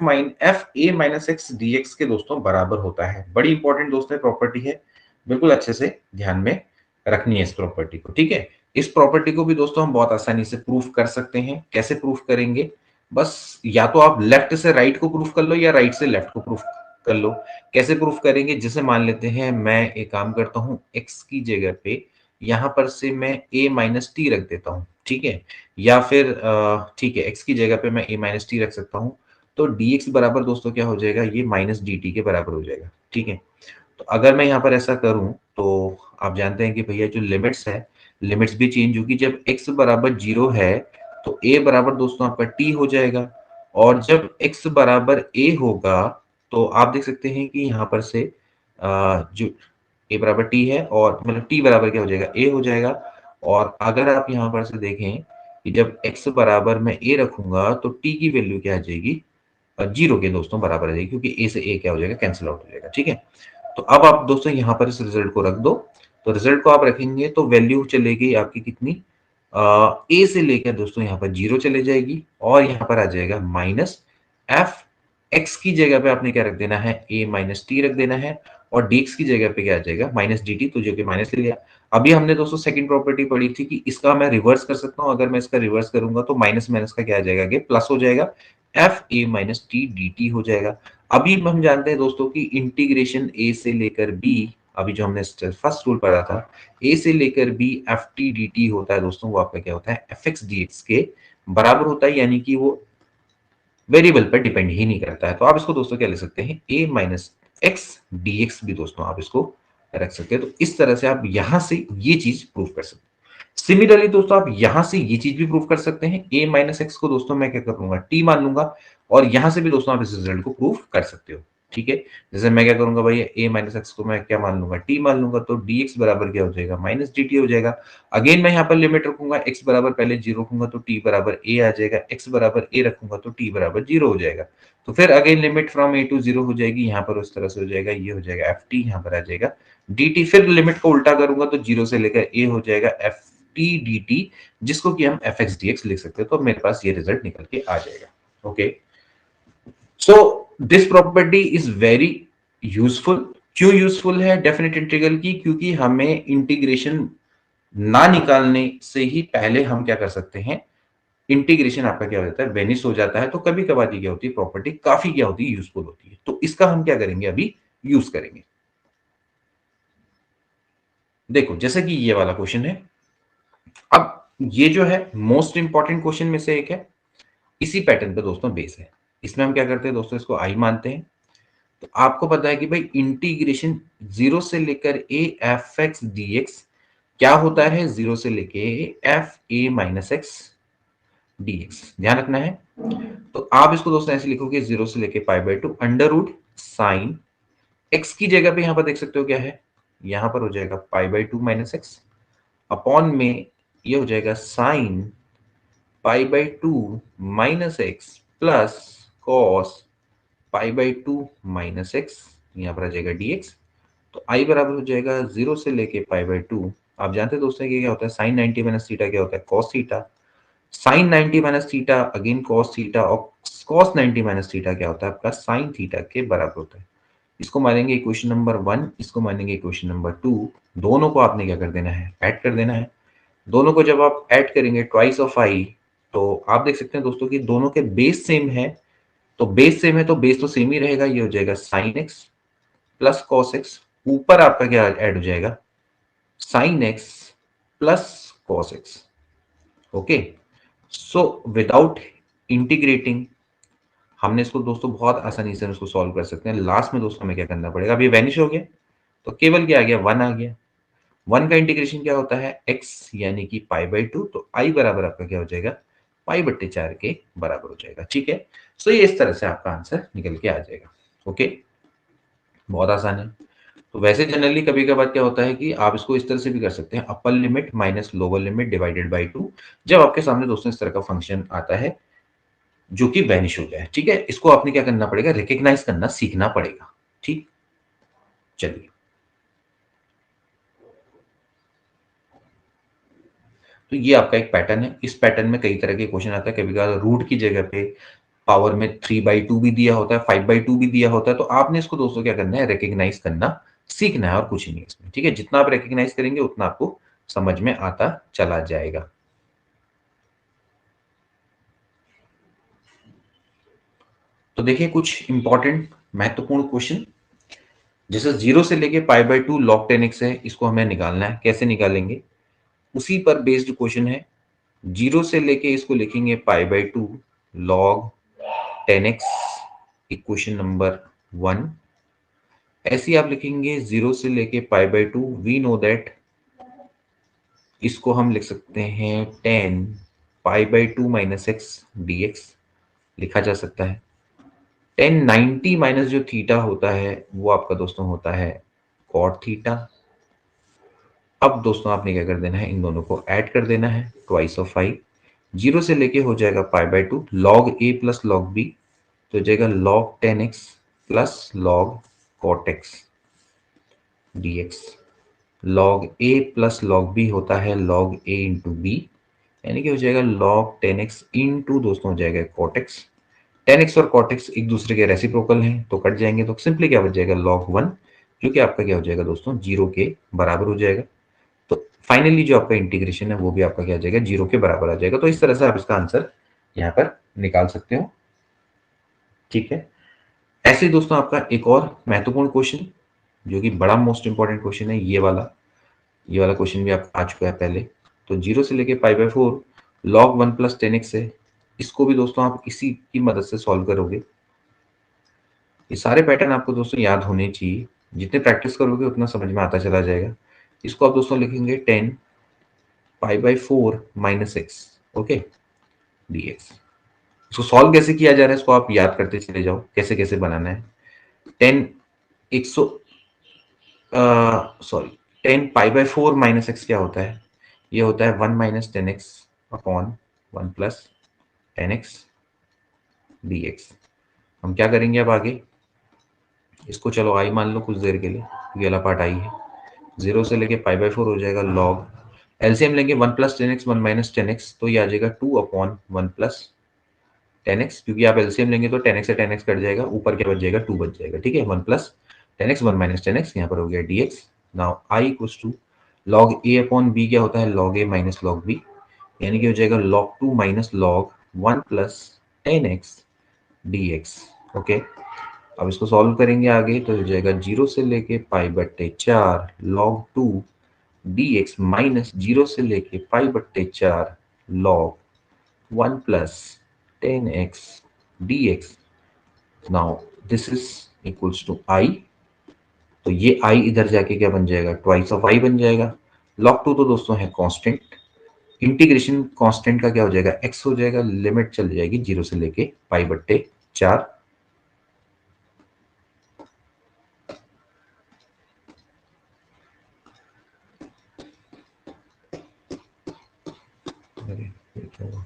A minus x d x के दोस्तों बराबर होता है। बड़ी इंपॉर्टेंट दोस्तों प्रॉपर्टी है, बिल्कुल अच्छे से ध्यान में रखनी है इस प्रॉपर्टी को। ठीक है, इस प्रॉपर्टी को भी दोस्तों हम बहुत आसानी से प्रूफ कर सकते हैं। कैसे प्रूफ करेंगे, बस या तो आप लेफ्ट से राइट को प्रूफ कर लो या राइट से लेफ्ट को प्रूफ कर लो। कैसे प्रूफ करेंगे, जैसे मान लेते हैं मैं एक काम करता हूं, x की जगह पे यहां पर से मैं a माइनस टी रख देता हूं। ठीक है, या फिर ठीक है, x की जगह पे मैं a माइनस टी रख सकता हूं, तो dx बराबर दोस्तों क्या हो जाएगा, ये माइनस डी टी के बराबर हो जाएगा। ठीक है, तो अगर मैं यहाँ पर ऐसा करूं, तो आप जानते हैं कि भैया जो लिमिट्स है, लिमिट्स भी चेंज होगी। जब x बराबर 0 है तो a बराबर दोस्तों आपका t हो जाएगा, और जब x बराबर a होगा तो आप देख सकते हैं कि यहाँ पर से जो a बराबर t है, और मतलब t बराबर क्या हो जाएगा, a हो जाएगा। और अगर आप यहाँ पर से देखें कि जब x बराबर मैं a रखूंगा तो t की वैल्यू क्या आ जाएगी, 0 के दोस्तों बराबर आ जाएगी, क्योंकि a से a क्या हो जाएगा, कैंसिल आउट हो जाएगा। ठीक है, तो अब आप दोस्तों यहाँ पर इस रिजल्ट को रख दो, तो रिजल्ट को आप रखेंगे तो वैल्यू चलेगी आपकी कितनी, ए से लेकर दोस्तों यहाँ पर 0 चले जाएगी, और यहाँ पर आ जाएगा माइनस एफ एक्स की जगह पे आपने क्या रख देना है, ए माइनस टी रख देना है, और dx की जगह पे क्या आ जाएगा, माइनस डी टी, तो जो कि माइनस ले लिया। अभी हमने दोस्तों सेकंड प्रॉपर्टी पढ़ी थी कि इसका मैं रिवर्स कर सकता हूं। अगर मैं इसका रिवर्स करूंगा तो माइनस माइनस का क्या आ जाएगा, प्लस हो जाएगा, F A minus T d T हो जाएगा। अभी हम जानते हैं दोस्तों कि इंटीग्रेशन ए से लेकर बी, अभी जो हमने फर्स्ट रूल पढ़ा था, ए से लेकर b f t d t होता है दोस्तों, वो आपका क्या होता है, एफ एक्स डी एक्स के बराबर होता है, यानी कि वो वेरिएबल पर डिपेंड ही नहीं करता है। तो आप इसको दोस्तों क्या ले सकते हैं, ए माइनस एक्स डी एक्स भी दोस्तों आप इसको रख सकते हैं। तो इस तरह से आप यहां से ये चीज प्रूव कर सकते हैं। सिमिलरली दोस्तों आप यहां से ये चीज भी प्रूव कर सकते हैं, a माइनस एक्स को दोस्तों मैं क्या करूंगा, t मान लूंगा, और यहां से भी दोस्तों आप इस रिजल्ट को प्रूव कर सकते हो। ठीक है, जैसे मैं क्या करूंगा भाई, a माइनस एक्स को मैं क्या मान लूंगा, t मान लूंगा, तो dx बराबर क्या हो जाएगा, माइनस dt हो जाएगा। अगेन मैं यहाँ पर लिमिट रखूंगा, x बराबर पहले 0 रखूंगा तो t बराबर a आ जाएगा, x बराबर a रखूंगा तो t बराबर 0 हो जाएगा। तो फिर again limit from a to 0 हो जाएगी, यहाँ पर उस तरह से हो जाएगा, ये हो जाएगा ft, यहाँ पर आ जाएगा dt। फिर लिमिट को उल्टा करूंगा तो 0 से लेकर a हो जाएगा ft dt, जिसको कि हम fx dx लिख सकते हैं। तो मेरे पास ये रिजल्ट निकल के आ जाएगा। Okay, so this property is very useful. क्यों यूजफुल है डेफिनेट इंटीग्रल की, क्योंकि हमें इंटीग्रेशन ना निकालने से ही पहले हम क्या कर सकते हैं, इंटीग्रेशन आपका क्या हो जाता है, वेनिश हो जाता है। तो कभी कभार ये क्या होती है, प्रॉपर्टी काफी क्या होती है, यूजफुल होती है। तो इसका हम क्या करेंगे, अभी यूज करेंगे। देखो जैसे कि ये वाला क्वेश्चन है, अब ये जो है मोस्ट इंपॉर्टेंट क्वेश्चन में से एक है, इसी पैटर्न पे दोस्तों बेस है। इसमें हम क्या करते हैं दोस्तों, इसको आई मानते हैं। तो आपको पता है कि भाई इंटीग्रेशन 0 से लेकर a f x d x क्या होता है, 0 से लेके F A minus x d x, ध्यान रखना है। तो आप इसको दोस्तों ऐसे लिखोगे, 0 से लेके pi by two under root sine x की जगह पे यहां पर देख सकते हो क्या है, यहां पर हो जाएगा pi by two minus x upon में ये हो जाएगा sine pi by two minus x plus cos pi by two minus x, यहाँ पर आ जाएगा dx। तो आई बराबर हो जाएगा 0 से लेके पाई बाई टू। आप जानते हैं दोस्तों कि क्या होता है, साइन 90 माइनस थीटा क्या होता है, cos theta. Sine 90 minus theta again cos theta, और कॉस 90 माइनस थीटा क्या होता है आपका, साइन थीटा के बराबर होता है। इसको मानेंगे इक्वेशन नंबर 1, इसको मानेंगे इक्वेशन नंबर 2। दोनों को आपने क्या कर देना है, ऐड कर देना है। दोनों को जब आप ऐड करेंगे ट्वाइस ऑफ आई, तो आप देख सकते हैं दोस्तों कि दोनों के बेस सेम है। तो बेस सेम है तो बेस तो सेम ही रहेगा, ये हो जाएगा sine x plus cos x, ऊपर आपका क्या ऐड हो जाएगा, sine x plus cos x. Okay, so without integrating हमने इसको दोस्तों बहुत आसानी से इसको सॉल्व कर सकते हैं। लास्ट में दोस्तों हमें क्या करना पड़ेगा, अब ये वैनिश हो गया तो केवल क्या आ गया, 1 आ गया। 1 का इंटीग्रेशन क्या होता है, x यानी कि पाई बाई टू, तो आई बराबर आपका क्या हो जाएगा, पाई बट्टे 4 के बराबर हो जाएगा। ठीक है, सो ये इस तरह से आपका आंसर निकल के आ जाएगा। ओके, बहुत आसान है। तो वैसे जनरली कभी कभार क्या होता है कि आप इसको इस तरह से भी कर सकते हैं, upper limit minus lower limit divided by 2, जब आपके सामने दोस्तों इस तरह का फंक्शन आता है जो कि वैनिश हो जाए। ठीक है, इसको आपने क्या करना पड़ेगा, रिकग्नाइज करना सीखना पड़ेगा। ठीक, चलिए तो ये आपका एक पैटर्न है। इस पैटर्न में कई तरह के क्वेश्चन आता है, कभी कभार रूट की जगह पे पावर में 3/2 भी दिया होता है, 5/2 भी दिया होता है। तो आपने इसको दोस्तों क्या करना है, रिकग्नाइज करना सीखना है, और कुछ नहीं इसमें। ठीक है, जितना आप रिकग्नाइज करेंगे उतना आपको समझ में आता चला जाएगा। तो देखिए कुछ इंपॉर्टेंट महत्वपूर्ण क्वेश्चन, जैसे 0 से लेके pi by two log 10x है, इसको हमें निकालना है। कैसे निकालेंगे, उसी पर बेस्ड क्वेश्चन है। 0 से लेके इसको लिखेंगे pi by two log 10x, equation number 1। ऐसे ही आप लिखेंगे 0 से लेके pi by two, we know that इसको हम लिख सकते हैं 10 pi by two minus x d x, लिखा जा सकता है। 1090 माइनस जो थीटा होता है वो आपका दोस्तों होता है कॉट थीटा। अब दोस्तों आपने क्या कर देना है, इन दोनों को ऐड कर देना है, ट्वाइस ऑफ आई। 0 से लेके हो जाएगा pi by two log a plus log b, तो हो जाएगा log 10x plus log cot x d x. Log a plus log b होता है लॉग ए इंटू बी, यानी कि हो जाएगा लॉग 10x इंटू दोस्तों हो जाएगा कॉट एक्स। 10x और कॉट एक्स एक दूसरे के रेसिप्रोकल हैं तो कट जाएंगे, तो सिंपली क्या बच जाएगा, लॉग 1, जो कि आपका क्या हो जाएगा दोस्तों, 0 के बराबर हो जाएगा। तो फाइनली जो आपका इंटीग्रेशन है वो भी आपका क्या आ जाएगा, 0 के बराबर आ जाएगा। तो इस तरह से आप इसका आंसर यहाँ पर निकाल सकते हो। ठीक है, ऐसे ही दोस्तों आपका एक और महत्वपूर्ण क्वेश्चन जो कि बड़ा मोस्ट इंपॉर्टेंट क्वेश्चन है, ये वाला क्वेश्चन भी आप आ चुका है पहले। तो 0 से लेके pi by four log 1 plus 10x है, इसको भी दोस्तों आप इसी की मदद से सॉल्व करोगे। ये सारे पैटर्न आपको दोस्तों याद होने चाहिए, जितने प्रैक्टिस करोगे उतना समझ में आता चला जाएगा। इसको आप दोस्तों लिखेंगे 10 pi by 4 minus x, okay, D x. इसको सॉल्व कैसे किया जा रहा है, इसको आप याद करते चले जाओ कैसे कैसे बनाना है। 10 100 sorry 10 pi by 4 minus x क्या होता है, ये होता है 1 minus 10x upon 1 plus 10x dx। हम क्या करेंगे अब आगे, इसको चलो आई मान लो कुछ देर के लिए, ये वाला पार्ट आई है। 0 से लेके पाई बाई 4 हो जाएगा लॉग, एलसीएम लेंगे 1 प्लस 10x 1 माइनस 10x, तो ये आ जाएगा 2 अपॉन 1 प्लस 10x, क्योंकि आप एलसीएम लेंगे तो 10x से 10x कट जाएगा, ऊपर क्या बच जाएगा 2 बच जाएगा, ठीक है। 1 प्लस 10x 1 माइनस 10x, यहाँ पर हो गया dx। Now I equals to log a upon b, क्या होता है log a minus log b, यानी कि हो जाएगा log 2 minus log 1 plus 10x dx, okay. अब इसको सॉल्व करेंगे आगे तो हो जाएगा 0 से लेके पाई बट्टे 4 log 2 dx माइनस 0 से लेके पाई बट्टे 4 log 1 plus 10x dx। Now this is equals to I, तो ये आई इधर जाके क्या बन जाएगा, ट्वाइस ऑफ आई बन जाएगा। log 2 तो दोस्तों है कांस्टेंट, इंटीग्रेशन कांस्टेंट का क्या हो जाएगा, एक्स हो जाएगा, लिमिट चल जाएगी 0 से लेके पाई बट्टे 4। अरे ये क्या हुआ,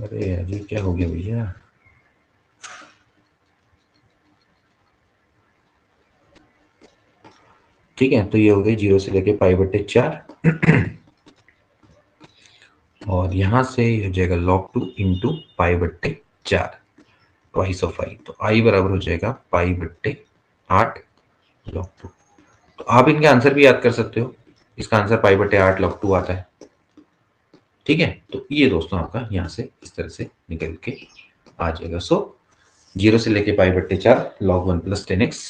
अरे यार ये क्या हो गया भैया, ठीक है। तो ये हो गई 0 से लेके पाई बट्टे 4 और यहां से ये हो जाएगा log 2 इंटू पाई बट्टे 4 ट्वाइस ऑफ आई, तो आई बराबर हो जाएगा पाई बट्टे 8 log 2। तो आप इनके आंसर भी याद कर सकते हो, इसका आंसर पाई बट्टे 8 log 2 आता है, ठीक है। तो ये दोस्तों आपका यहाँ से इस तरह से निकल के आ जाएगा। सो 0 से लेके पाई बट्टे 4 log 1 प्लस 10x,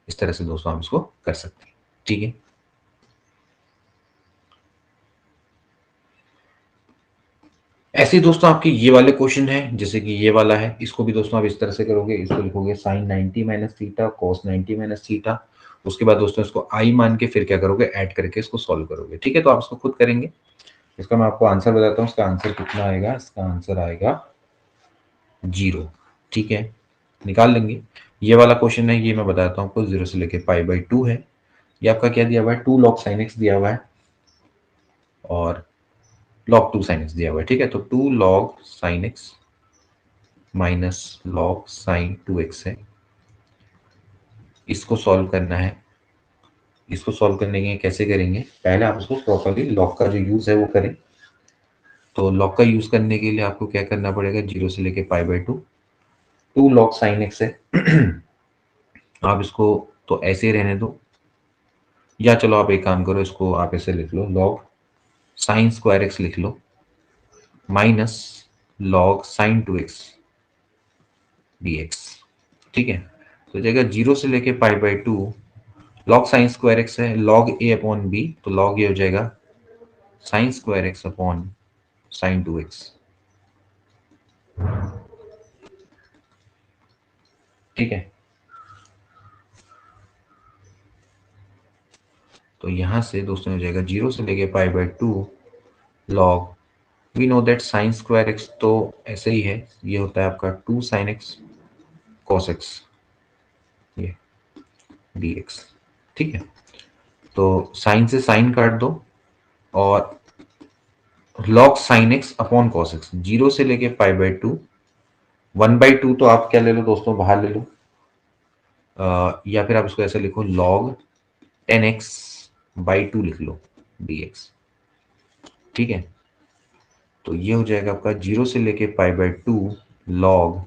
इस तरह से दोस्तों हम इसको कर सकते हैं, ठीक है। ऐसे ही दोस्तों आपके ये वाले क्वेश्चन है, जैसे कि ये वाला है, इसको भी दोस्तों आप इस तरह से करोगे, इसको लिखोगे sine 90 minus theta cos 90 minus theta, उसके बाद दोस्तों इसको आई मान के फिर क्या करोगे, ऐड करके इसको सॉल्व करोगे, ठीक है। तो आप इसको खुद करेंगे। इसका मैं आपको आंसर बताता हूँ, इसका आंसर कितना आएगा, इसका आंसर आएगा 0, ठीक है, निकाल लेंगे। ये वाला क्वेश्चन है, ये मैं बताता हूँ आपको, 0 से लेके पाई बाई 2 है, ये आपका क्या दिया हुआ है, 2 log sin x दिया हुआ है और log 2 sin x दिया हुआ है, ठीक है। तो 2 log sin x minus log sin 2x है, इसको सॉल्व करना है। इसको सॉल्व करने के लिए कैसे करेंगे, पहले आप इसको प्रॉपरली लॉग का जो यूज है वो करें। तो लॉग का यूज करने के लिए आपको क्या करना पड़ेगा, 0 से लेके pi by 2, 2 log sin x है आप इसको तो ऐसे ही रहने दो, या चलो आप एक काम करो, इसको आप ऐसे लिख लो, log sin स्क्वायर x लिख लो minus log sin 2x dx, ठीक है। तो जाएगा 0 से लेके pi by 2 log sign square x है, log a अपॉन बी, तो log ये हो जाएगा sign square x upon sine 2x, ठीक है। तो यहां से दोस्तों हो जाएगा 0 से लेके pi by 2 log, we know that sine square x तो ऐसे ही है, ये होता है आपका 2 साइन एक्स कॉस एक्स, ये dx, ठीक है। तो साइन से साइन काट दो और log sine x upon cos x, 0 से लेके पाई बाई 2, 1/2 तो आप क्या ले लो दोस्तों, बाहर ले लो, या फिर आप इसको ऐसे लिखो log 10x बाई 2 लिख लो dx, ठीक है। तो ये हो जाएगा आपका 0 से लेके pi by 2 log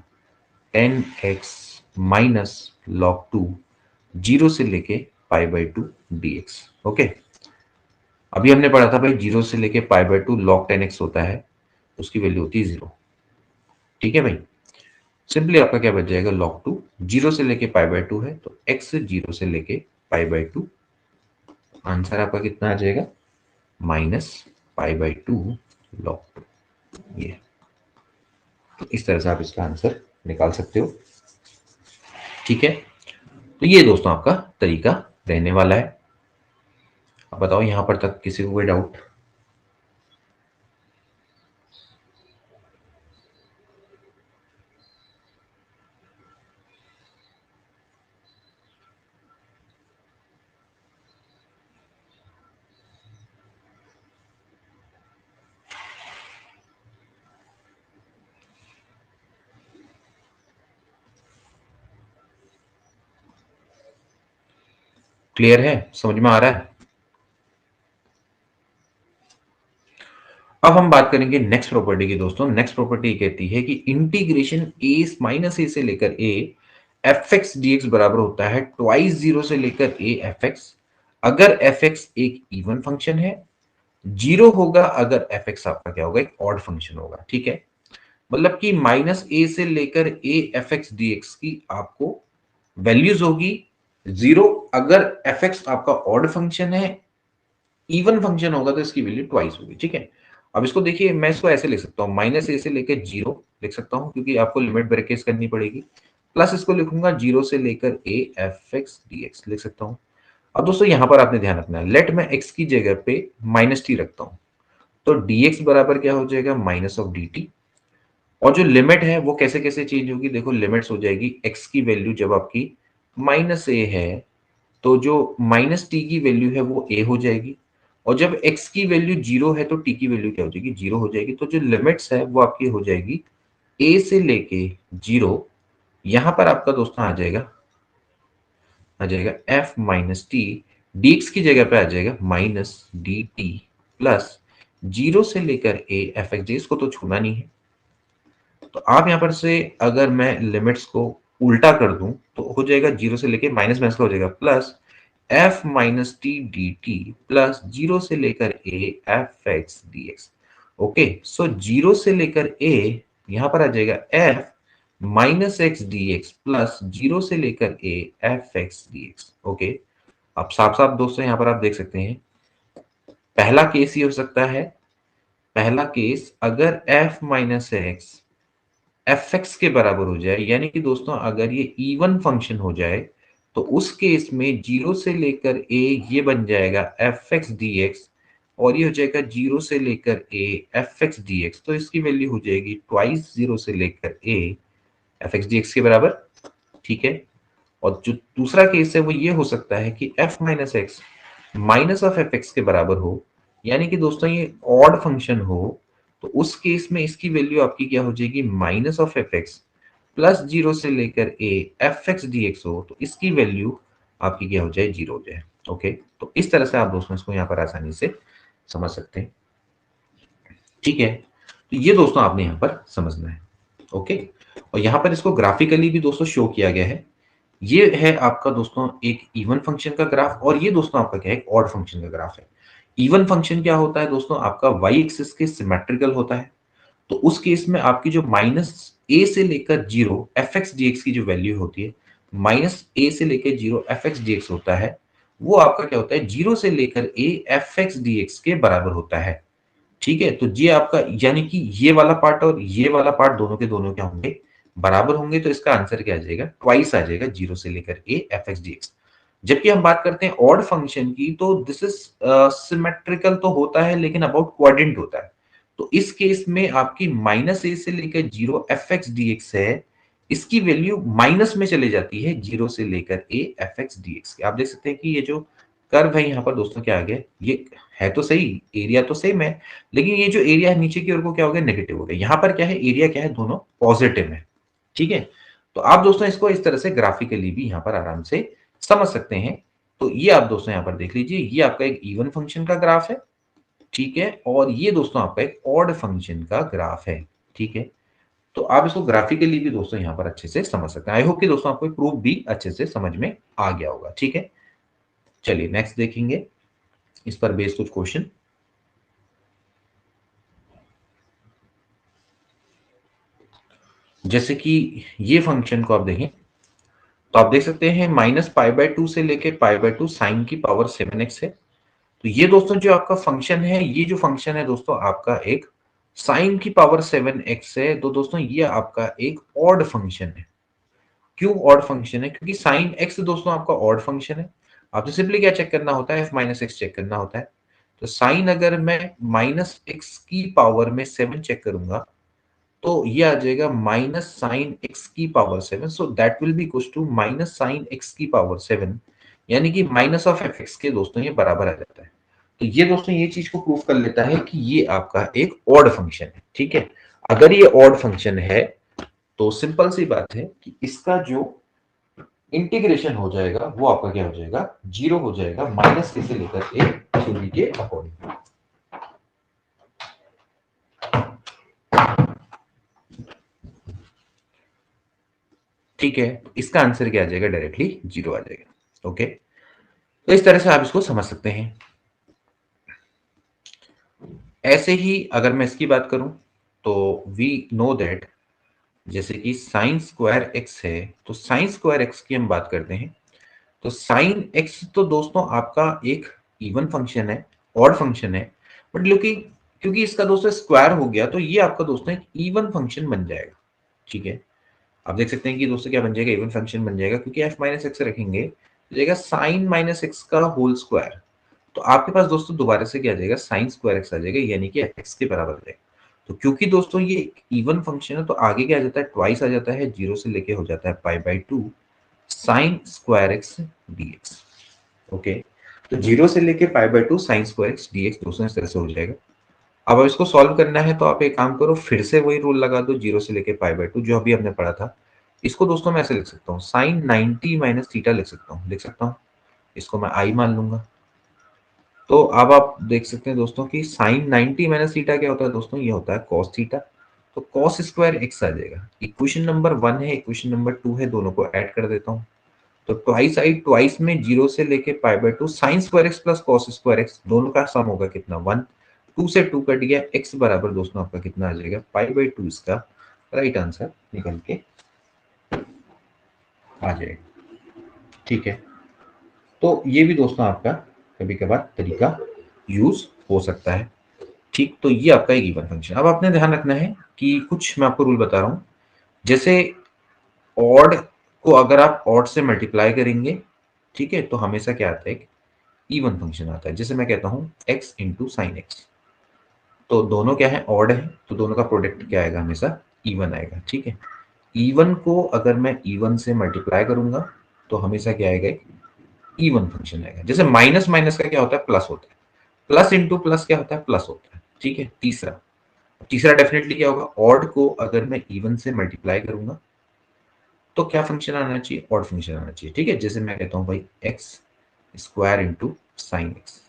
10x minus log 2 0 से लेके पाई बाई 2 dx, ओके। अभी हमने पढ़ा था भाई 0 से लेके पाई बाई 2 log 10x होता है, उसकी वैल्यू होती है 0, ठीक है भाई। सिंपली आपका क्या बच जाएगा, log 2 0 से लेके पाई बाई 2 है, तो x 0 से लेके पाई बाई 2, आंसर आपका कितना आ जाएगा, माइनस पाई बाई 2 log 2, ये। तो इस तरह से आप इसका आंसर निकाल सकते हो। ठीक है, तो ये दोस्तों आपका तरीका रहने वाला है। अब बताओ यहां पर तक किसी को कोई डाउट? क्लियर है, समझ में आ रहा है? अब हम बात करेंगे नेक्स्ट प्रॉपर्टी की दोस्तों। नेक्स्ट प्रॉपर्टी कहती है कि इंटीग्रेशन ए माइनस ए से लेकर a f x d x बराबर होता है ट्वाइस जीरो से लेकर ए एफ एक्स, अगर एफ एक्स एक इवन फंक्शन है। जीरो होगा अगर एफ एक्स आपका क्या होगा, एक ऑड फंक्शन होगा। ठीक है, मतलब कि माइनस ए से लेकर a f x d x की आपको वैल्यूज होगी जीरो अगर एफ एक्स आपका ऑड फंक्शन है, इवन फंक्शन होगा तो इसकी वैल्यू ट्वाइस होगी। ठीक है, अब इसको देखिए, मैं इसको ऐसे लिख सकता हूँ, माइनस ए से लेकर जीरो लिख सकता हूँ क्योंकि आपको लिमिट ब्रेकेट करनी पड़ेगी, प्लस इसको लिखूंगा जीरो से लेकर a f x d x लिख सकता हूँ। अब दोस्तों यहां पर आपने ध्यान रखना है, लेट मैं एक्स की जगह पे माइनस टी रखता हूँ, तो dx बराबर क्या हो जाएगा, माइनस ऑफ dt। और जो लिमिट है वो कैसे कैसे चेंज होगी, देखो लिमिट्स हो जाएगी, x की वैल्यू जब आपकी माइनस ए है तो जो माइनस टी की वैल्यू है वो a हो जाएगी, और जब x की वैल्यू जीरो है तो t की वैल्यू क्या हो जाएगी, जीरो हो जाएगी। तो जो लिमिट्स है वो आपकी हो जाएगी a से लेके जीरो। यहां पर आपका दोस्तों आ जाएगा f माइनस टी, dx की जगह पे आ जाएगा minus d T plus zero से लेकर ए एफ एक्स डी, इसको तो छूना नहीं है। तो आप यहां पर से अगर मैं लिमिट्स को उल्टा कर दूं तो हो जाएगा जीरो से लेके माइनस माइनस का हो जाएगा plus F minus T d T plus zero से लेकर a f x d x. Okay, so zero से लेकर ए यहां पर आ जाएगा F minus x d x plus zero से लेकर a f x d x. Okay, अब साफ साफ दोस्तों यहां पर आप देख सकते हैं, पहला केस ये हो सकता है, पहला केस अगर f minus x f x के बराबर हो जाए, यानी कि दोस्तों अगर ये इवन फंक्शन हो जाए तो उस केस में जीरो से लेकर ए ये बन जाएगा एफ एक्स डी एक्स, और ये हो जाएगा जीरो से लेकर a f x d x, तो इसकी वैल्यू हो जाएगी ट्वाइस जीरो से लेकर a f x d x के बराबर। ठीक है, और जो दूसरा केस है वो ये हो सकता है कि f minus x minus of F x के बराबर हो, यानी कि दोस्तों ये ऑड फंक्शन हो, तो उस केस में इसकी वैल्यू आपकी क्या हो जाएगी, minus of F x plus zero से लेकर a f x d x हो, तो इसकी वैल्यू आपकी क्या हो जाए, जीरो हो जाए। ओके, तो इस तरह से आप दोस्तों इसको यहाँ पर आसानी से समझ सकते हैं। ठीक है, तो ये दोस्तों आपने यहाँ पर समझना है। ओके, और यहाँ पर इसको ग्राफिकली भी दोस्तों शो किया गया है। ये है आपका दोस्तों एक इवन फंक्शन का ग्राफ, और ये दोस्तों आपका क्या है, एक ऑड फंक्शन का ग्राफ है। इवन फंक्शन क्या होता है दोस्तों, आपका वाई एक्सिस के सिमेट्रिकल होता है, तो उस केस में आपकी जो माइनस ए से लेकर zero F x d x की जो वैल्यू होती है, माइनस ए से लेकर zero F x d x होता है, वो आपका क्या होता है, जीरो से लेकर a f x d x के बराबर होता है। ठीक है, तो ये आपका यानी कि ये वाला पार्ट और ये वाला पार्ट दोनों के दोनों क्या होंगे, बराबर होंगे, तो इसका आंसर क्या आ जाएगा, ट्वाइस आ जाएगा, जीरो से लेकर a f x d x. जबकि हम बात करते हैं ऑड फंक्शन की, तो दिस इज सिमेट्रिकल तो होता है लेकिन अबाउट क्वाड्रेंट होता है। तो इस केस में आपकी माइनस ए से लेकर zero F x d x है, इसकी वैल्यू माइनस में चले जाती है जीरो से लेकर a f x d x. आप देख सकते हैं कि ये जो कर्व है यहाँ पर दोस्तों क्या आ गया, ये है तो सही, एरिया तो सेम है, लेकिन ये जो एरिया है नीचे की ओर को क्या हो गया, नेगेटिव हो गया। यहाँ पर क्या है, एरिया क्या है, दोनों पॉजिटिव है। ठीक है, तो आप दोस्तों इसको इस तरह से ग्राफिकली भी यहाँ पर आराम से समझ सकते हैं। तो ये आप दोस्तों यहाँ पर देख लीजिए, ये आपका एक इवन फंक्शन का ग्राफ है। ठीक है, और ये दोस्तों आपका एक ऑड फंक्शन का ग्राफ है। ठीक है, तो आप इसको ग्राफिकली भी दोस्तों यहाँ पर अच्छे से समझ सकते हैं। आई होप कि दोस्तों आपको प्रूफ भी अच्छे से समझ में आ गया होगा। ठीक है, चलिए नेक्स्ट देखेंगे इस पर बेस्ड कुछ क्वेश्चन। जैसे कि ये फंक्शन को आप देखें तो आप देख सकते हैं माइनस पाई बाय टू से लेके पाई बाय टू साइन की पावर 7x है। तो ये दोस्तों जो आपका फंक्शन है, ये जो फंक्शन है दोस्तों आपका एक साइन की पावर 7x है। तो दोस्तों ये आपका एक ऑड फंक्शन है। क्यों ऑड फंक्शन है? क्योंकि साइन एक्स दोस्तों आपका ऑड फंक्शन है। आपको सिंपली क्या चेक करना होता है? एफ माइनस एक्स चेक करना होता है। तो साइन अगर मैं माइनस एक्स की पावर में 7 चेक करूंगा तो ये आ जाएगा माइनस साइन एक्स की power 7, so that will be equal to minus sine x की पावर 7, यानी कि माइनस ऑफ एफ एक्स के दोस्तों ये बराबर आ जाता है। तो ये दोस्तों ये चीज को प्रूव कर लेता है कि ये आपका एक ऑड फंक्शन है। ठीक है, अगर ये ऑड फंक्शन है तो सिंपल सी बात है कि इसका जो इंटीग्रेशन हो जाएगा वो आपका क्या हो जाएगा? 0 हो जाएगा, माइनस के से लेकर ए थ्योरी के अकॉर्डिंग। ठीक है, तो इसका आंसर क्या आ जाएगा? डायरेक्टली 0 आ जाएगा। ओके, तो इस तरह से आप इसको समझ सकते हैं। ऐसे ही अगर मैं इसकी बात करूं तो वी नो दैट, जैसे कि साइन स्क्वायर एक्स है, तो साइन स्क्वायर एक्स की हम बात करते हैं। तो साइन एक्स तो दोस्तों आपका एक इवन फंक्शन है, ऑड फंक्शन है, बट क्योंकि क्योंकि इसका दोस्तों स्क्वायर हो गया तो ये आपका दोस्तों एक इवन फंक्शन बन जाएगा। ठीक है, आप देख सकते हैं कि दोस्तों क्या बन जाएगा? इवन फंक्शन बन जाएगा, क्योंकि एफ माइनस एक्स रखेंगे तो जाएगा साइन माइनस एक्स का होल स्क्वायर। तो आपके पास दोस्तों दोबारा से क्या आ जाएगा? साइन स्क्वायर एक्स आ जाएगा, यानी कि एक्स के बराबर आ जाएगा। तो क्योंकि दोस्तों ये इवन फंक्शन है तो आगे क्या आ जाता है? ट्वाइस आ जाता है, जीरो से लेके हो जाता है pi by two sine square x dx. Okay, तो जीरो से लेके pi by two sine square x dx दोस्तों इस तरह से हो जाएगा। अब इसको सॉल्व करना है तो आप एक काम करो, फिर से वही रूल लगा दो, जीरो से लेके पाई बाई टू जो अभी हमने पढ़ा था। इसको दोस्तों मैं ऐसे लिख सकता हूँ, साइन 90 माइनस थीटा लिख सकता हूँ। इसको मैं आई मान लूंगा। तो अब आप देख सकते हैं दोस्तों कि साइन 90 माइनस थीटा क्या होता है दोस्तों? ये होता है कॉस थीटा। तो कॉस स्क्वायर एक्स आ जाएगा। इक्वेशन नंबर 1 है, इक्वेशन नंबर 2 है, दोनों को ऐड कर देता हूँ। तो ट्वाइस आई, ट्वाइस में जीरो से लेके pi by two sine square x plus cos square x, दोनों का सम होगा कितना? 1। 2 से 2 कट गया, एक्स बराबर दोस्तों आपका कितना आ जाएगा? पाई बाय टू इसका राइट आंसर निकल के आ जाएगा। ठीक है, तो ये भी दोस्तों आपका कभी कभार तरीका यूज हो सकता है। ठीक, तो ये आपका एक गिवन फंक्शन। अब आपने ध्यान रखना है कि कुछ मैं आपको रूल बता रहा हूं, जैसे ऑड को अगर आप ऑड से मल्टीप्लाई करेंगे, ठीक है, तो हमेशा क्या आता है? इवन फंक्शन आता है। जैसे मैं कहता हूं x इंटू साइन एक्स, तो दोनों क्या है? ऑड है, तो दोनों का प्रोडक्ट क्या आएगा? हमेशा इवन आएगा। ठीक है, इवन को अगर मैं इवन से मल्टीप्लाई करूंगा तो हमेशा क्या आएगा? इवन फंक्शन आएगा। जैसे माइनस माइनस का क्या होता है? प्लस होता है। प्लस इंटू प्लस क्या होता है? प्लस होता है। ठीक है, तीसरा तीसरा डेफिनेटली क्या होगा? ऑड को अगर मैं इवन से मल्टीप्लाई करूंगा तो क्या फंक्शन आना चाहिए? ऑड फंक्शन आना चाहिए। ठीक है, जैसे मैं कहता हूं भाई x square into sine x,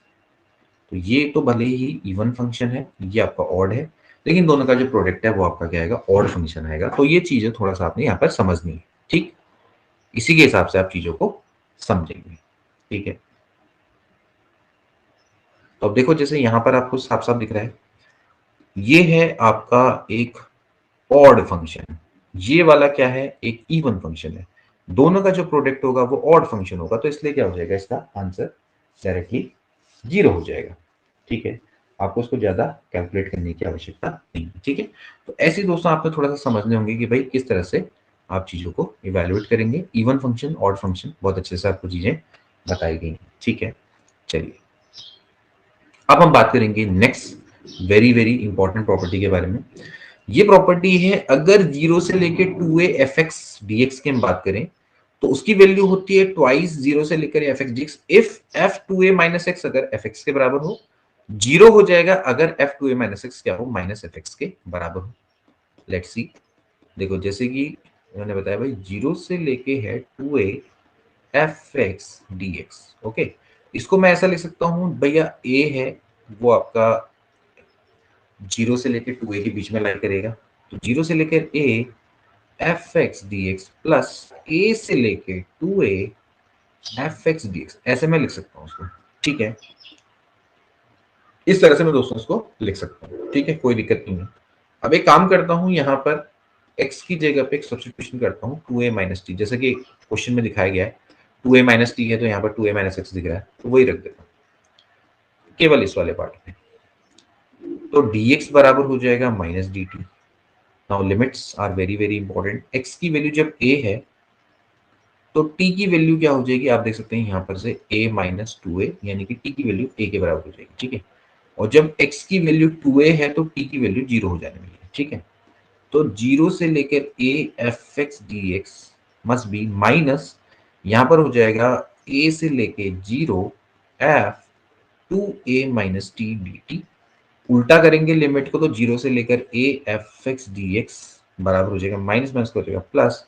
तो ये तो भले ही इवन फंक्शन है, ये आपका ऑड है, लेकिन दोनों का जो प्रोडक्ट है वो आपका क्या आएगा? ऑड फंक्शन आएगा। तो ये चीजें थोड़ा सा आपने यहाँ पर समझनी है। ठीक, इसी के हिसाब से आप चीजों को समझेंगे। ठीक है, तो अब देखो जैसे यहाँ पर आपको साफ साफ दिख रहा है, ये है आपका एक ऑड फंक्शन, ये वाला क्या है? एक इवन फंक्शन है। दोनों का जो प्रोडक्ट होगा वो ऑड फंक्शन होगा, तो इसलिए क्या हो जाएगा? इसका आंसर डायरेक्टली 0 हो जाएगा। ठीक है, आपको उसको ज्यादा कैलकुलेट करने की आवश्यकता नहीं है। ठीक है, तो ऐसे दोस्तों आपको थोड़ा सा समझने होंगे कि भाई किस तरह से आप चीजों को इवेल्युएट करेंगे। इवन फंक्शन, ऑड फंक्शन, बहुत अच्छे से आपको चीजें बताई गई हैं। ठीक है, चलिए अब हम बात करेंगे next very very important property के बारे में। ये प्रॉपर्टी है, अगर जीरो से लेके 2a F x d x की हम बात करें तो उसकी वैल्यू होती है ट्वाइस जीरो से लेकर F x d x if F two a minus x अगर एफ एक्स के बराबर हो। जीरो हो जाएगा अगर f two a minus x क्या हो? माइनस एफ एक्स के बराबर हो। लेट्स सी, देखो जैसे कि मैंने बताया भाई जीरो से लेके है 2a F x d x. Okay, इसको मैं ऐसा लिख सकता हूं भैया, a है वो आपका जीरो से लेकर 2a के बीच में लाई करेगा, तो जीरो से लेकर a f x d x plus a से लेके 2a F x d x, ऐसे मैं लिख सकता हूँ उसको। ठीक है, इस तरह से मैं दोस्तों इसको लिख सकता हूँ। ठीक है, कोई दिक्कत नहीं है। अब एक काम करता हूँ, यहाँ पर x की जगह पे एक सब्स्टिट्यूशन करता हूँ 2a माइनस टी, जैसे कि क्वेश्चन में दिखाया गया है 2a माइनस टी है, तो यहाँ पर 2a माइनस एक्स दिख रहा है, तो वही रख देता हूँ केवल इस वाले पार्ट में। तो dx बराबर हो जाएगा minus d t. Now limits are very very important. x की वैल्यू जब a है तो टी की वैल्यू क्या हो जाएगी, आप देख सकते हैं यहाँ पर से a माइनस टू ए, यानी कि टी की वैल्यू a के बराबर हो जाएगी, ठीक है। और जब x की वैल्यू 2a है तो t की वैल्यू 0 हो जाने वाली है, ठीक है। तो 0 से लेकर a f x d x must be minus, यहां पर हो जाएगा a से लेके 0 F 2a minus T d T. उल्टा करेंगे लिमिट को तो 0 से लेकर a f x d x बराबर हो जाएगा माइनस माइनस हो जाएगा प्लस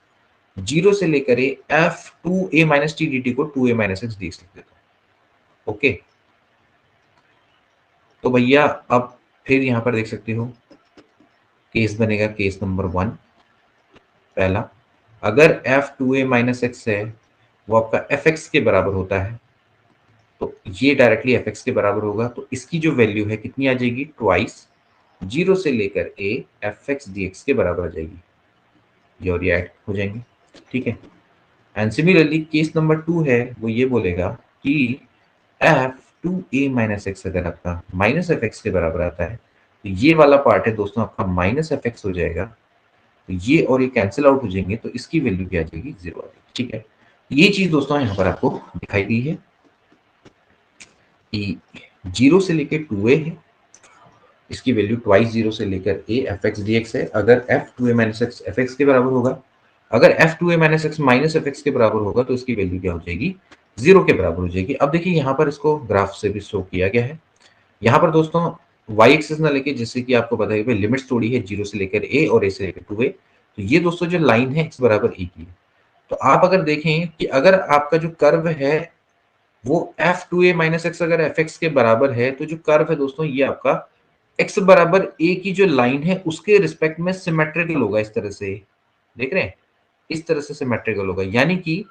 0 से लेकर a F two a minus T d T को 2a minus x d x लिख देता हूं, ओके। तो भैया अब फिर यहां पर देख सकते हो केस बनेगा केस नंबर 1 पहला, अगर f two a minus x है वो आपका एफ एक्स के बराबर होता है तो ये डायरेक्टली एफ एक्स के बराबर होगा, तो इसकी जो वैल्यू है कितनी आ जाएगी, ट्वाइस 0 से लेकर a f x d x के बराबर आ जाएगी, ये और ये ऐड हो जाएंगे, ठीक है। एंड सिमिलरली केस नंबर 2 है वो ये बोलेगा कि F two a minus x अगर आपका माइनस एफ एक्स के बराबर आता है तो ये वाला पार्ट है दोस्तों आपका माइनस एफ एक्स हो जाएगा, तो ये और ये कैंसिल आउट हो जाएंगे तो इसकी वैल्यू क्या आ जाएगी, 0 आ जाएगी, ठीक है। ये चीज दोस्तों यहाँ पर आपको दिखाई दी है कि 0 से लेकर 2a है, इसकी वैल्यू ट्वाइस 0 से लेकर a f x d x है। अगर f two a minus x f x के बराबर होगा, अगर f two a minus x minus f x के बराबर होगा तो इसकी वैल्यू क्या हो जाएगी, 0 के बराबर हो जाएगी। अब देखिए यहाँ पर इसको ग्राफ से भी शो किया गया है। यहाँ पर दोस्तों y एक्सिस ना लेके, जैसे कि आपको पता है कि लिमिट्स थोड़ी है 0 से लेकर a और a से लेकर 2a, तो ये दोस्तों जो लाइन है x बराबर a की है। तो आप अगर देखें कि अगर आपका जो कर्व है वो F two a minus x अगर एफ एक्स के बराबर है तो जो कर्व है दोस्तों ये आपका x बराबर a की जो लाइन है उसके रिस्पेक्ट में सिमेट्रिकल होगा, इस तरह से देख रहे हैं, इस तरह से सिमेट्रिकल होगा, यानी कि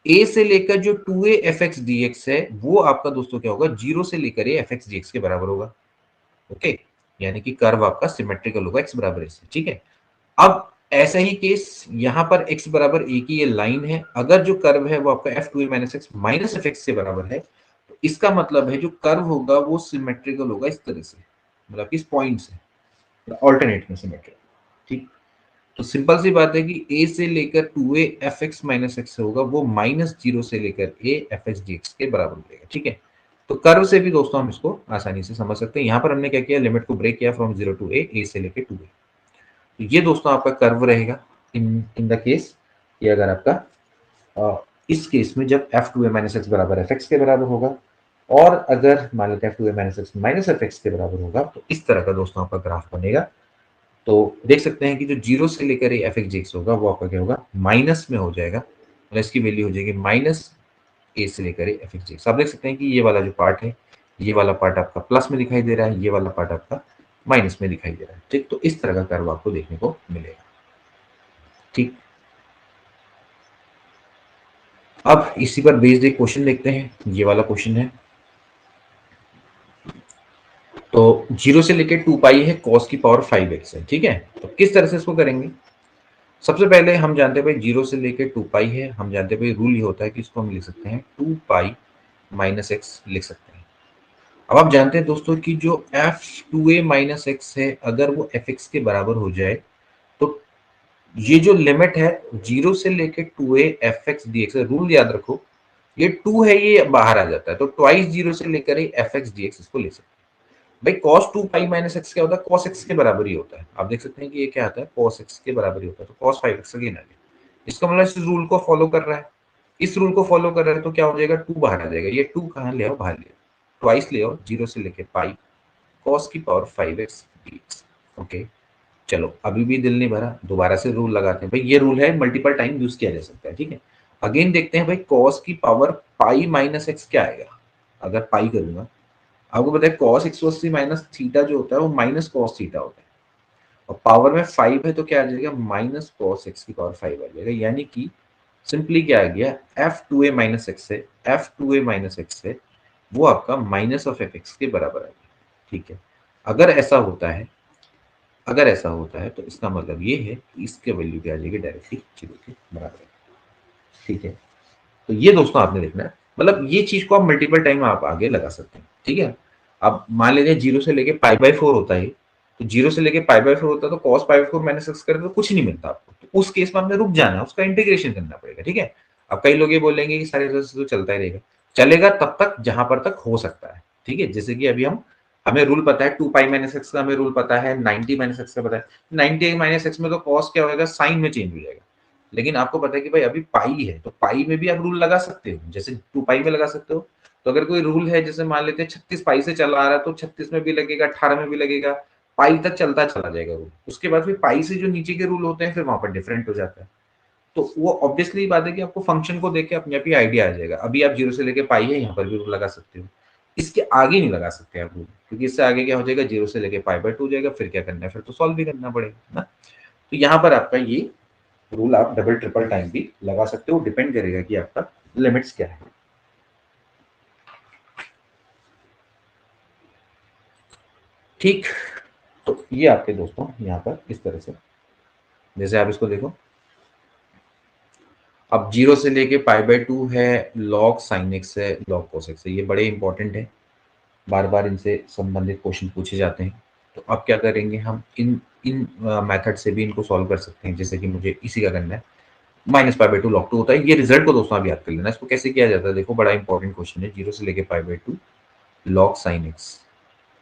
a से लेकर जो 2a F x d x है वो आपका दोस्तों क्या होगा, 0 से लेकर a f x d x के बराबर होगा, ओके। यानी कि कर्व आपका सिमेट्रिकल होगा x बराबर a से, ठीक है। अब ऐसा ही केस यहाँ पर x बराबर a की ये लाइन है, अगर जो कर्व है वो आपका f two a minus x minus f x के बराबर है तो इसका मतलब है जो कर्व होगा वो सिमेट्रिकल होगा इस तरह से, मतलब इस पॉइंट से ऑल्टरनेट में सिमेट्रिकल, ठीक। तो सिंपल सी बात है कि a से लेकर 2a F x minus x होगा वो माइनस 0 से लेकर a f x d x के बराबर हो जाएगा, ठीक है। तो कर्व से भी दोस्तों हम इसको आसानी से समझ सकते हैं। यहाँ पर हमने क्या किया, लिमिट को ब्रेक किया फ्रॉम 0 टू a से लेकर 2a। तो ये दोस्तों आपका कर्व रहेगा इन द केस कि अगर आपका इस केस में जब f two a minus x बराबर एफ एक्स के बराबर होगा, और अगर मान लेते हैं f two a minus x minus f x के बराबर होगा तो इस तरह का दोस्तों आपका ग्राफ बनेगा। तो देख सकते हैं कि जो 0 से लेकर एफ एक्स जी एक्स होगा वो आपका क्या होगा, माइनस में हो जाएगा, मतलब इसकी वैल्यू हो जाएगी माइनस ए से लेकर एफ एक्स जी एक्स। आप देख सकते हैं कि ये वाला जो पार्ट है, ये वाला पार्ट आपका प्लस में दिखाई दे रहा है, ये वाला पार्ट आपका माइनस में दिखाई दे रहा है, ठीक। तो इस तरह का कर्व आपको देखने को मिलेगा, ठीक। अब इसी पर बेस्ड एक क्वेश्चन देखते हैं, ये वाला क्वेश्चन है। तो 0 से लेकर 2 पाई है cos की पावर 5x है, ठीक है। तो किस तरह से इसको करेंगे, सबसे पहले हम जानते हैं भाई 0 से लेकर 2 पाई है, हम जानते हैं भाई रूल ये होता है कि इसको हम लिख सकते हैं 2 पाई माइनस एक्स लिख सकते हैं। अब आप जानते हैं दोस्तों कि जो F two a minus x है अगर वो एफ एक्स के बराबर हो जाए तो ये जो लिमिट है 0 से लेकर 2a F x d x, rule याद रखो, ये 2 है ये बाहर आ जाता है, तो ट्वाइस 0 से लेकर एफ एक्स डी एक्स इसको ले सकते हैं। भाई cos 2 पाई माइनस एक्स क्या होता है, cos x के बराबर ही होता है। आप देख सकते हैं कि ये क्या आता है, cos x के बराबर ही होता है, तो cos 5x अगेन आ गया। इसका मतलब इस रूल को फॉलो कर रहा है, इस रूल को फॉलो कर रहा है तो क्या हो जाएगा, 2 बाहर आ जाएगा, ये 2 कहाँ ले आओ, बाहर ले आओ, ट्वाइस ले आओ 0 से लेके पाई cos की पावर 5x dx, ओके। चलो अभी भी दिल नहीं भरा, दोबारा से रूल लगाते हैं। भाई ये रूल है, मल्टीपल टाइम यूज किया जा सकता है, ठीक है। अगेन देखते हैं भाई cos की पावर पाई माइनस एक्स क्या आएगा, अगर पाई करूंगा, आपको पता है cos x माइनस थीटा जो होता है वो माइनस cos थीटा होता है, और पावर में 5 है तो क्या आ जाएगा, माइनस cos x की पावर 5 आ जाएगा, यानी कि सिंपली क्या आ गया, F two a minus x है, F two a minus x है वो आपका माइनस ऑफ एफ एक्स के बराबर आ गया, ठीक है। अगर ऐसा होता है, अगर ऐसा होता है तो इसका मतलब ये है कि इसके वैल्यू क्या आ जाएगी, डायरेक्टली 0 के बराबर, ठीक है। तो ये दोस्तों आपने देखना है, मतलब ये चीज को आप मल्टीपल टाइम आप आगे लगा सकते हैं, ठीक है। अब मान लीजिए 0 से लेके पाई बाई 4 होता है, तो 0 से लेके पाई बाई 4 होता है तो cos pi by 4 minus x करें तो कुछ नहीं मिलता आपको, तो उस केस में आपने रुक जाना है, उसका इंटीग्रेशन करना पड़ेगा, ठीक है। अब कई लोग ये बोलेंगे कि सारे रिजल्ट तो चलता ही रहेगा, चलेगा तब तक जहां पर तक हो सकता है। ठीक है, जैसे कि अभी हमें रूल पता है 2 पाई माइनस एक्स का, हमें रूल पता है 90 माइनस एक्स का पता है। 90 माइनस एक्स में तो कॉस क्या होगा, साइन में चेंज हो जाएगा। लेकिन आपको पता है कि भाई अभी पाई है, तो पाई में भी आप रूल लगा सकते हो, जैसे 2 पाई में लगा सकते हो। तो अगर कोई रूल है, जैसे मान लेते हैं 36 पाई से चला आ रहा है, तो 36 में भी लगेगा, 18 में भी लगेगा, पाई तक चलता चला जाएगा रूल। उसके बाद फिर पाई से जो नीचे के रूल होते हैं, फिर वहां पर डिफरेंट हो जाता है। तो वो ऑब्वियसली बात है कि आपको फंक्शन को देख के अपने आप ही आइडिया आ जाएगा। अभी आप 0 से लेके पाई है, यहाँ पर भी रूल लगा सकते हो। इसके आगे नहीं लगा सकते आप रूल, क्योंकि इससे आगे क्या हो जाएगा, 0 से लेके पाई बाय 2 हो जाएगा। फिर क्या करना है, फिर तो सॉल्व भी करना पड़ेगा ना। तो यहाँ पर आपका ये रूल आप डबल ट्रिपल टाइम भी लगा सकते हो, डिपेंड करेगा कि आपका लिमिट्स क्या है। ठीक, तो ये आपके दोस्तों यहाँ पर इस तरह से, जैसे आप इसको देखो, अब 0 से लेके पाई बाय 2 है, लॉग साइन एक्स है, लॉग कोस एक्स है, ये बड़े इंपॉर्टेंट है, बार बार इनसे संबंधित क्वेश्चन पूछे जाते हैं। तो अब क्या करेंगे, हम इन इन मेथड से भी इनको सॉल्व कर सकते हैं। जैसे कि मुझे इसी का करना है, माइनस पाई बाई 2 लॉग 2 होता है। ये रिजल्ट को दोस्तों आप याद कर लेना, इसको कैसे किया जाता है, देखो बड़ा इंपॉर्टेंट क्वेश्चन है। 0 से लेके pi by 2 log sine x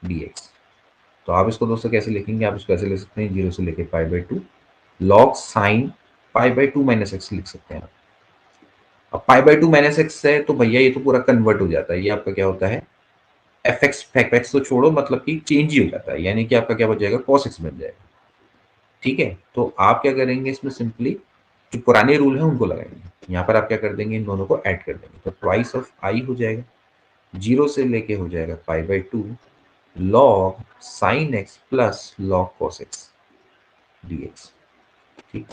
d x. तो आप इसको दोस्तों कैसे लिखेंगे, आप इसको ऐसे लिख सकते हैं, 0 से लेके pi by 2 log sine pi by 2 minus x लिख सकते हैं। अब पाई बाई 2 माइनस एक्स है, तो भैया ये तो पूरा कन्वर्ट हो जाता है। ये आपका क्या होता है, एफ एक्स तो छोड़ो, मतलब कि चेंज ही हो जाता है, यानी कि आपका क्या बच जाएगा, कॉस एक्स बन जाएगा। ठीक है, तो आप क्या करेंगे, इसमें सिंपली जो पुराने रूल है उनको लगाएंगे। यहाँ पर आप क्या कर देंगे, इन दोनों को ऐड कर देंगे, तो ट्वाइस ऑफ आई हो जाएगा, 0 से लेके हो जाएगा pi by 2 log sine x plus log cos x d x. ठीक,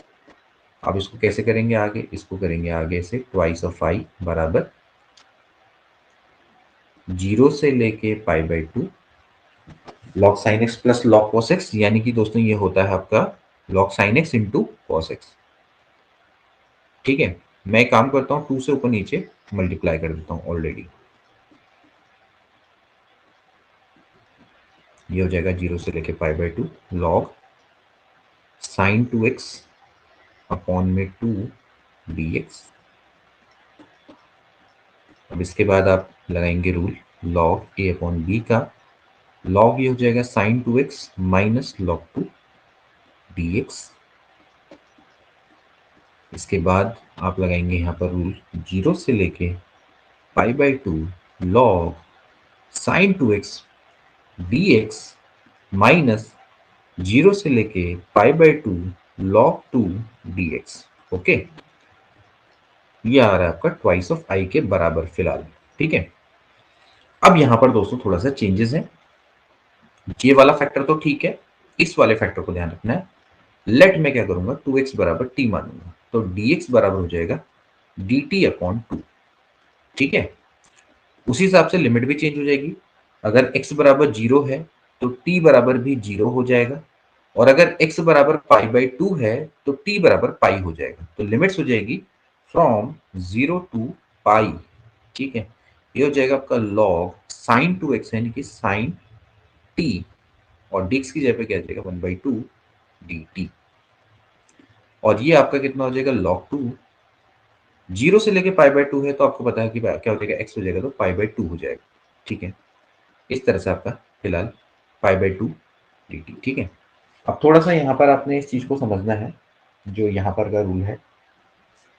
अब इसको कैसे करेंगे आगे, इसको करेंगे आगे से ट्वाइस ऑफ आई बराबर 0 से लेके pi by 2 log sine x plus log cos x, यानी कि दोस्तों ये होता है आपका log sine x into cos x. ठीक है, मैं एक काम करता हूं, 2 से ऊपर नीचे मल्टीप्लाई कर देता हूं ऑलरेडी। ये हो जाएगा 0 से लेके pi by 2 log sine 2x upon में 2 dx। अब इसके बाद आप लगाएंगे rule log a upon b का, लॉग ये हो जाएगा sign 2x minus log 2 dx। इसके बाद आप लगाएंगे यहाँ पर रूल 0 से लेके pi by 2 log sine 2x dx minus 0 से लेके pi by 2 log 2 dx। Okay, ये आ रहा है आपका ट्वाइस ऑफ आई के बराबर फिलहाल। ठीक है, अब यहां पर दोस्तों थोड़ा सा चेंजेस है। ये वाला फैक्टर तो ठीक है, इस वाले फैक्टर को ध्यान रखना है। लेट में क्या करूंगा, 2x बराबर टी मानूंगा, तो dx बराबर हो जाएगा dt अपॉन 2। ठीक है, उसी हिसाब से लिमिट भी चेंज हो जाएगी। अगर x बराबर 0 है तो t बराबर भी 0 हो जाएगा, और अगर x बराबर पाई बाई 2 है तो t बराबर पाई हो जाएगा। तो लिमिट्स हो जाएगी फ्रॉम 0 टू पाई। ठीक है, ये हो जाएगा आपका लॉग साइन 2x यानी कि साइन t, और dx की जगह पे क्या आ जाएगा 1/2 dt। और ये आपका कितना हो जाएगा, लॉग 2। 0 से लेके पाई बाई 2 है, तो आपको पता है कि क्या हो जाएगा, x हो जाएगा तो पाई बाई 2 हो जाएगा। ठीक है, इस तरह से आपका फिलहाल पाई बाई 2 dt। ठीक है, अब थोड़ा सा यहाँ पर आपने इस चीज को समझना है, जो यहाँ पर का रूल है,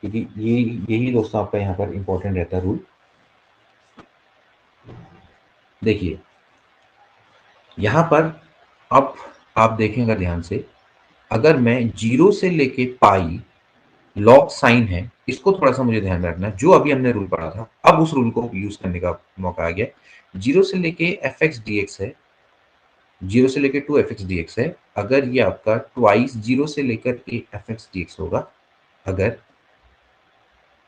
क्योंकि ये यही दोस्तों आपका यहाँ पर इंपॉर्टेंट रहता है रूल। देखिए यहाँ पर अब आप देखें अगर ध्यान से, अगर मैं 0 से लेके पाई लॉग साइन है, इसको थोड़ा सा मुझे ध्यान में रखना है, जो अभी हमने रूल पढ़ा था, अब उस रूल को यूज करने का मौका आ गया। 0 से लेके एफ एक्स डी एक्स है, 0 से लेकर 2 एफ एक्स डी एक्स है। अगर ये आपका ट्वाइस 0 से लेकर a f x d x होगा, अगर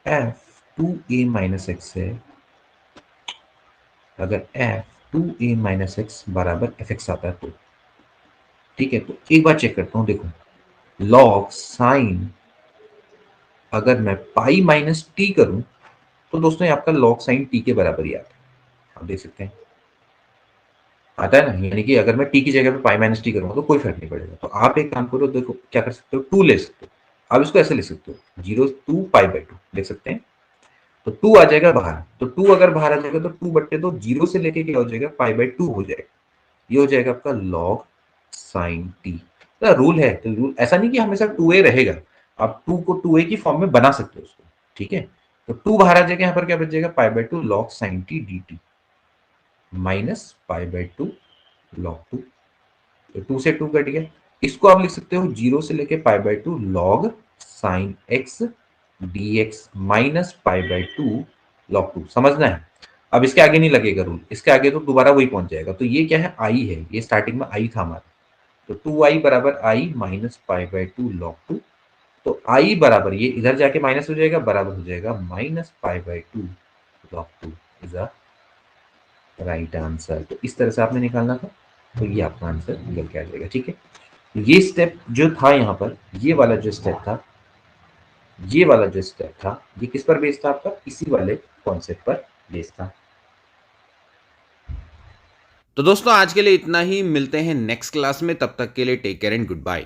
एफ 2a माइनस एक्स है, अगर एफ 2a माइनस एक्स बराबर एफ एक्स आता है तो। ठीक है, तो एक बार चेक करता हूं, देखो लॉग साइन, अगर मैं पाई माइनस टी करूं तो दोस्तों ये आपका लॉग साइन टी के बराबर ही आता है। आप देख सकते हैं आता है ना, यानी कि अगर मैं टी की जगह पे पाई माइनस टी करूंगा तो कोई फर्क नहीं पड़ेगा। तो आप एक काम करो, देखो क्या कर सकते हो, 2 ले सकते हो, आप इसको ऐसे लिख सकते हो 0 2 पाई बाई 2 लिख सकते हैं। तो 2 आ जाएगा बाहर, तो 2 अगर बाहर आ जाएगा तो 2 बट्टे 2 जीरो से लेके क्या हो जाएगा पाई बाय 2 हो जाएगा। ये हो जाएगा आपका लॉग साइन टी। तो रूल है, तो रूल ऐसा नहीं कि हमेशा 2a रहेगा, आप 2 को 2a की फॉर्म में बना सकते हो उसको, ठीक है। तो 2 बाहर आ जाएगा, यहाँ पर क्या बच जाएगा pi by 2 log sign T d T minus pi by 2 log 2। तो 2 से 2 कट गया, इसको आप लिख सकते हो 0 से लेके pi by 2 log sine x d x minus pi by 2 log 2। समझना है, अब इसके आगे नहीं लगेगा रूल, इसके आगे तो दोबारा वही पहुंच जाएगा। तो ये क्या है आई है, ये स्टार्टिंग में आई था हमारा, तो 2i बराबर आई माइनस पाई बाय 2 लॉग 2। तो आई बराबर ये इधर जाके माइनस हो जाएगा, बराबर हो जाएगा minus pi by 2 log 2 is a right answer. तो इस तरह से आपने निकालना था, तो ये आपका आंसर निकल के आ जाएगा, ठीक है। ये स्टेप जो था यहाँ पर, ये वाला जो स्टेप था, ये वाला जो स्टेप था, ये किस पर बेस्ड था आपका, इसी वाले कॉन्सेप्ट पर बेस्ड था। तो दोस्तों आज के लिए इतना ही, मिलते हैं नेक्स्ट क्लास में, तब तक के लिए take care and good bye.